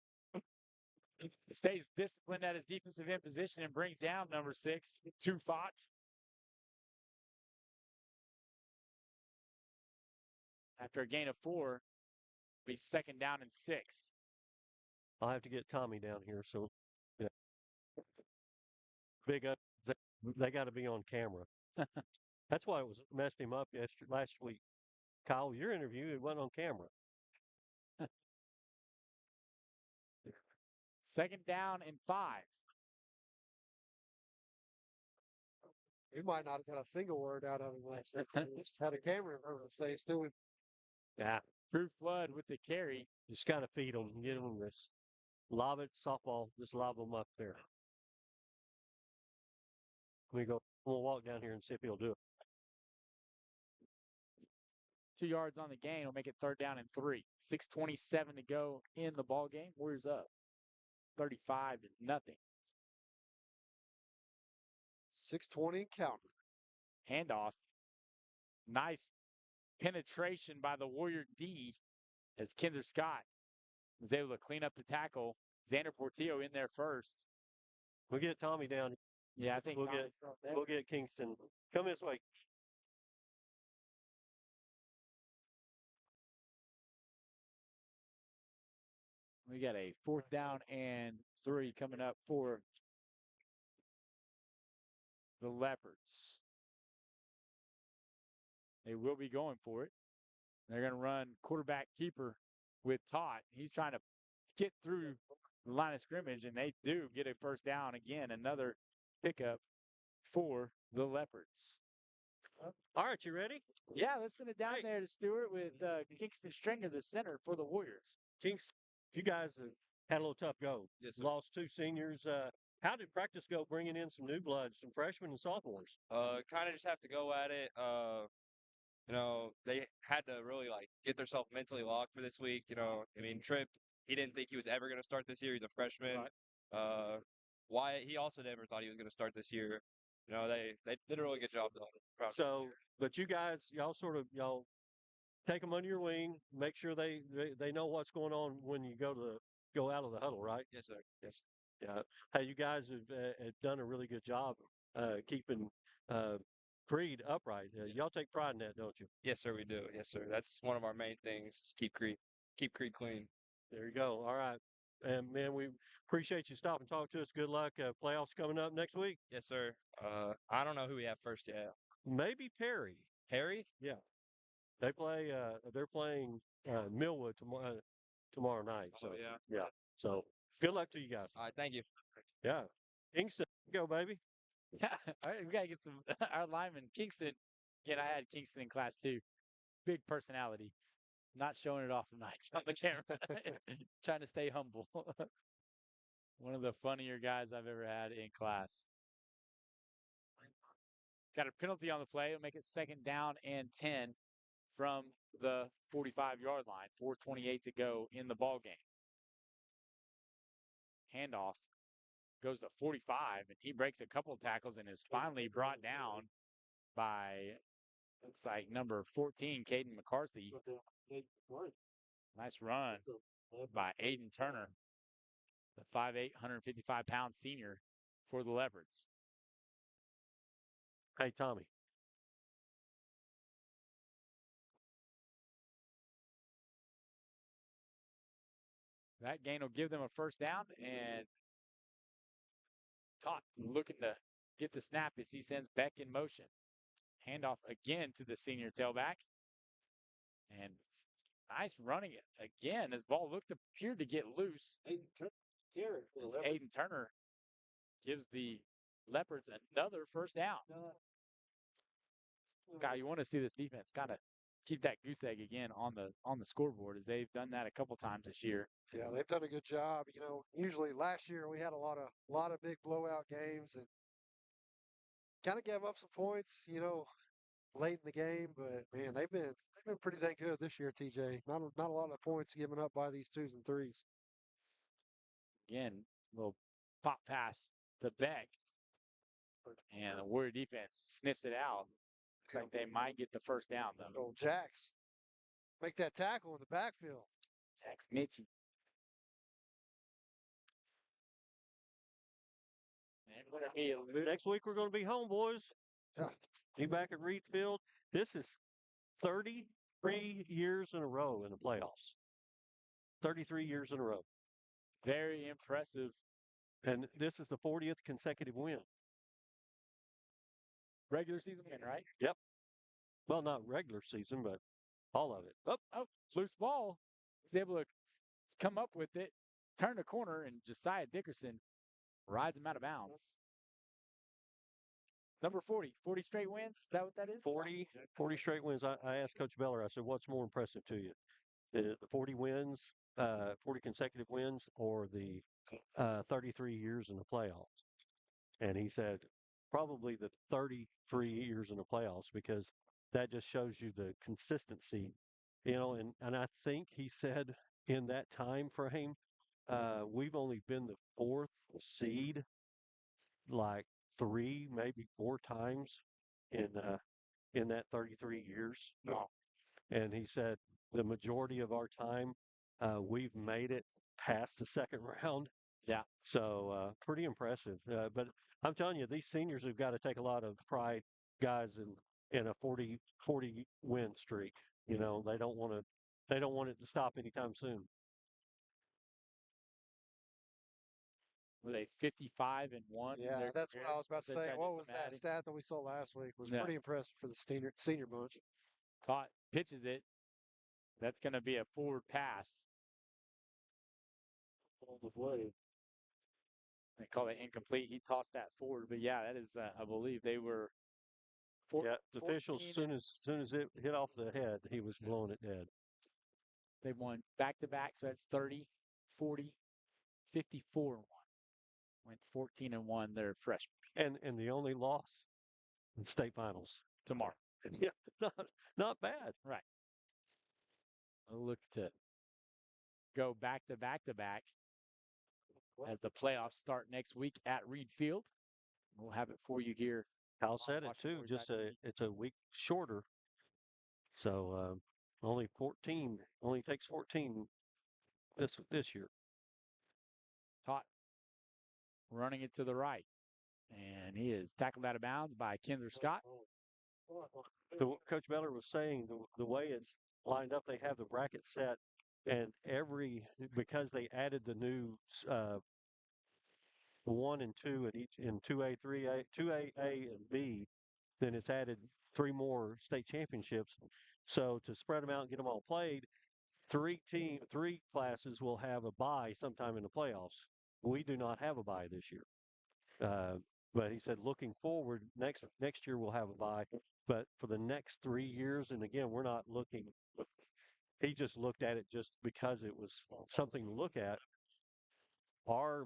Stays disciplined at his defensive end position and brings down number 6, Tufat. After a gain of 4, be 2nd down and 6. I'll have to get Tommy down here. So, yeah. Big up. They got to be on camera. That's why it was messed him up last week. Kyle, your interview, it wasn't on camera. 2nd down and 5. He might not have got a single word out of him last week. Just had a camera in front of his face, too. Yeah. Drew Flood with the carry. Just got to feed them. Get them this. Lob it, softball. Just lob them up there. We'll walk down here and see if he'll do it. 2 yards on the gain will make it 3rd down and 3. 6:27 to go in the ball game. Warriors up 35-0. 6:20 counter. Handoff. Nice penetration by the Warrior D as Kinder Scott was able to clean up the tackle. Xander Portillo in there first. We'll get Tommy down. Yeah, I think we'll get Kingston. Come this way. We got a 4th down and 3 coming up for the Leopards. They will be going for it. They're going to run quarterback keeper with Todd. He's trying to get through the line of scrimmage, and they do get a 1st down again. Another pickup for the Leopards. All right, you ready? Yeah, let's send it down there to Stewart with Kingston Stringer, the center for the Warriors. Kingston, you guys have had a little tough go. Yes, sir. Lost 2 seniors. How did practice go bringing in some new blood, some freshmen and sophomores? Kind of just have to go at it. They had to really get themselves mentally locked for this week. I mean, Tripp, he didn't think he was ever going to start this year. He's a freshman. Right. Wyatt, he also never thought he was going to start this year. They did a really good job though. Proud of them. So, but you guys, y'all take them under your wing, make sure they know what's going on when you go out of the huddle, right? Yes, sir. Yes. Yeah. Hey, you guys have done a really good job keeping Creed upright. Y'all take pride in that, don't you? Yes, sir. We do. Yes, sir. That's one of our main things. Is keep Creed clean. There you go. All right. And man, we appreciate you stopping and talking to us. Good luck. Playoffs coming up next week. Yes, sir. I don't know who we have first yet. Maybe Perry. Perry? Yeah. They play. They're playing Millwood tomorrow night. So yeah. So good luck to you guys. All right. Thank you. Yeah. Kingston, go baby. Yeah, all right, we got to get some our lineman, Kingston. Again, I had Kingston in class too. Big personality. Not showing it off tonight on the camera. Trying to stay humble. One of the funnier guys I've ever had in class. Got a penalty on the play. It'll make it 2nd down and 10 from the 45-yard line. 4:28 to go in the ball game. Handoff goes to 45, and he breaks a couple of tackles and is finally brought down by, looks like, number 14, Caden McCarthy. Nice run by Aiden Turner. the 5'8", 155-pound senior for the Leopards. Hey, Tommy. That gain will give them a first down, and Todd looking to get the snap as he sends Beck in motion. Handoff again to the senior tailback. And nice running it again as ball appeared to get loose. Aiden Turner gives the Leopards another first down. God, you want to see this defense kind of keep that goose egg again on the scoreboard, as they've done that a couple times this year. Yeah, they've done a good job. You know, usually last year we had a lot of big blowout games and kind of gave up some points, you know, late in the game. But man, they've been pretty dang good this year, TJ. Not a lot of points given up by these 2s and 3s. Again, little pop pass to Beck, and the Warrior defense sniffs it out. Looks like they might get the first down though. Oh, Jax, make that tackle in the backfield. Jax Mitchie. Next week we're going to be home, boys. Yeah. Be back at Reed Field. This is 33 years in a row in the playoffs. 33 years in a row. Very impressive. And this is the 40th consecutive win. Regular season win, right? Yep. Well, not regular season, but all of it. Oh, loose ball. He's able to come up with it, turn the corner, and Josiah Dickerson rides him out of bounds. Number 40 straight wins? Is that what that is? 40 straight wins. I asked Coach Beller, I said, what's more impressive to you? The 40 wins, 40 consecutive wins, or the 33 years in the playoffs? And he said, probably the 33 years in the playoffs, because that just shows you the consistency, you know, and I think he said in that time frame, we've only been the 4th seed like 3, maybe 4 times in that 33 years. No. And he said the majority of our time, we've made it past the second round. Yeah. So pretty impressive. But I'm telling you, these seniors have got to take a lot of pride, guys, in a 40 win streak. You know, they don't want it to stop anytime soon. Were they 55-1? Yeah, that's what I was about to say. What was that stat that we saw last week? Was pretty impressive for the senior bunch. Todd pitches it. That's going to be a forward pass. They call it incomplete. He tossed that forward, but yeah, that is, I believe they were. Yeah, the officials, as soon as it hit off the head, he was blowing it dead. They won back to back, so that's 30, 40, 54-1. Went 14-1. They're freshmen. And the only loss in state finals tomorrow. Yeah, not bad. Right. I'll look to go back to back to back as the playoffs start next week at Reed Field. We'll have it for you here. Kyle said it too. Just it's a week shorter. So only 14. Only takes 14 this year. Todd running it to the right, and he is tackled out of bounds by Kinder Scott. Coach Beller was saying the way it's lined up, they have the bracket set, and because they added the new 1 and 2 in 2A, 3A, 2A, A, and B, then it's added 3 more state championships. So to spread them out and get them all played, 3 classes will have a bye sometime in the playoffs. We do not have a bye this year. But he said, looking forward, next year we'll have a bye. But for the next 3 years, and again, we're not looking. He just looked at it just because it was something to look at. Our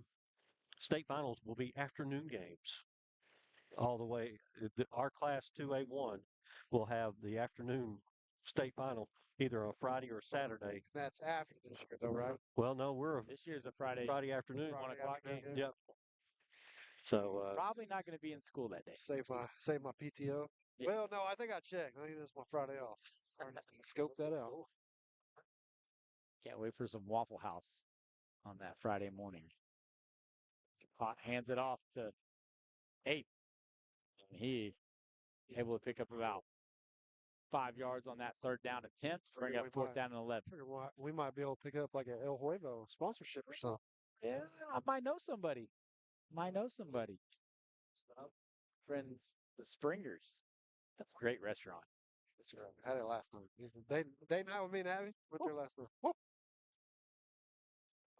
state finals will be afternoon games all the way. Our class 2A1 will have the afternoon state final either on Friday or Saturday. That's after this year, though, right? Well, no, This year's a Friday afternoon, 1 o'clock game. Yep. So probably not going to be in school that day. Save my PTO. Yes. Well, no, I think I checked. I think that's my Friday off. Scope that out. Can't wait for some Waffle House on that Friday morning. Hands it off to Ape. And he able to pick up about 5 yards on that third down attempt. Bring up fourth down and 11. We might be able to pick up like an El Huevo sponsorship or something. Yeah, I might know somebody. Friends, the Springers. That's a great restaurant. That's right. Had it last night. They night with me and Abby. Went there last night. Whoop.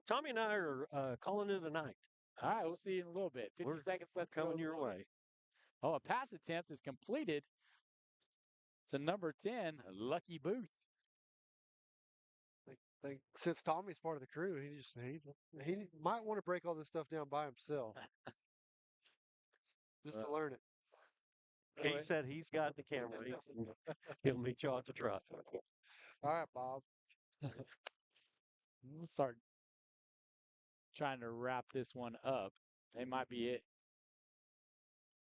Tommy and I are calling it a night. All right, we'll see you in a little bit. 50 seconds left. Coming your way. Oh, a pass attempt is completed to number 10, Lucky Booth. Since Tommy's part of the crew, he might want to break all this stuff down by himself, just to learn it. He said he's got the camera. He'll meet you at the truck. All right, Bob. We'll start trying to wrap this one up. They might be it.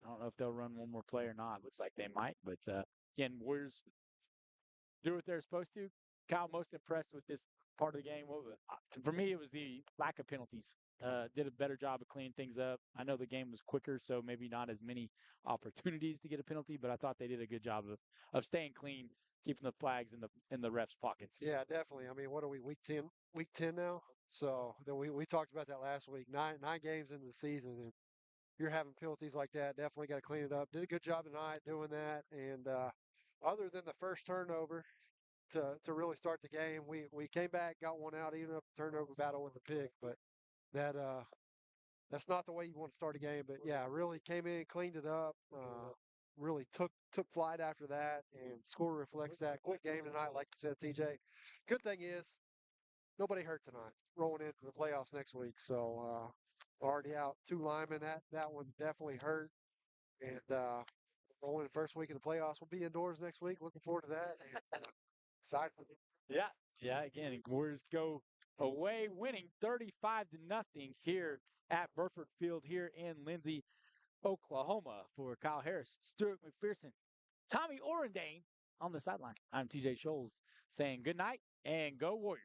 I don't know if they'll run one more play or not. Looks like they might, but again, Warriors do what they're supposed to. Kyle, most impressed with this part of the game? For me, it was the lack of penalties. Did a better job of cleaning things up. I know the game was quicker, so maybe not as many opportunities to get a penalty, but I thought they did a good job of staying clean, keeping the flags in the refs' pockets. Yeah, definitely. I mean, what are we, week 10? Week 10 now? So we talked about that last week. Nine games into the season, and you're having penalties like that. Definitely got to clean it up. Did a good job tonight doing that. And other than the first turnover to really start the game, we came back, got one out, even up the turnover battle with the pick. But that's not the way you want to start a game. But yeah, really came in, cleaned it up. Really took flight after that, and score reflects that. Quick game tonight, like you said, TJ. Good thing is nobody hurt tonight. Rolling into the playoffs next week, so already out 2 linemen. That one definitely hurt, and rolling the first week of the playoffs. We'll be indoors next week. Looking forward to that. And, excited. Yeah. Again, Warriors go away, winning 35-0 here at Burford Field here in Lindsay, Oklahoma. For Kyle Harris, Stuart McPherson, Tommy Orendane on the sideline. I'm TJ Scholes saying good night and go Warriors.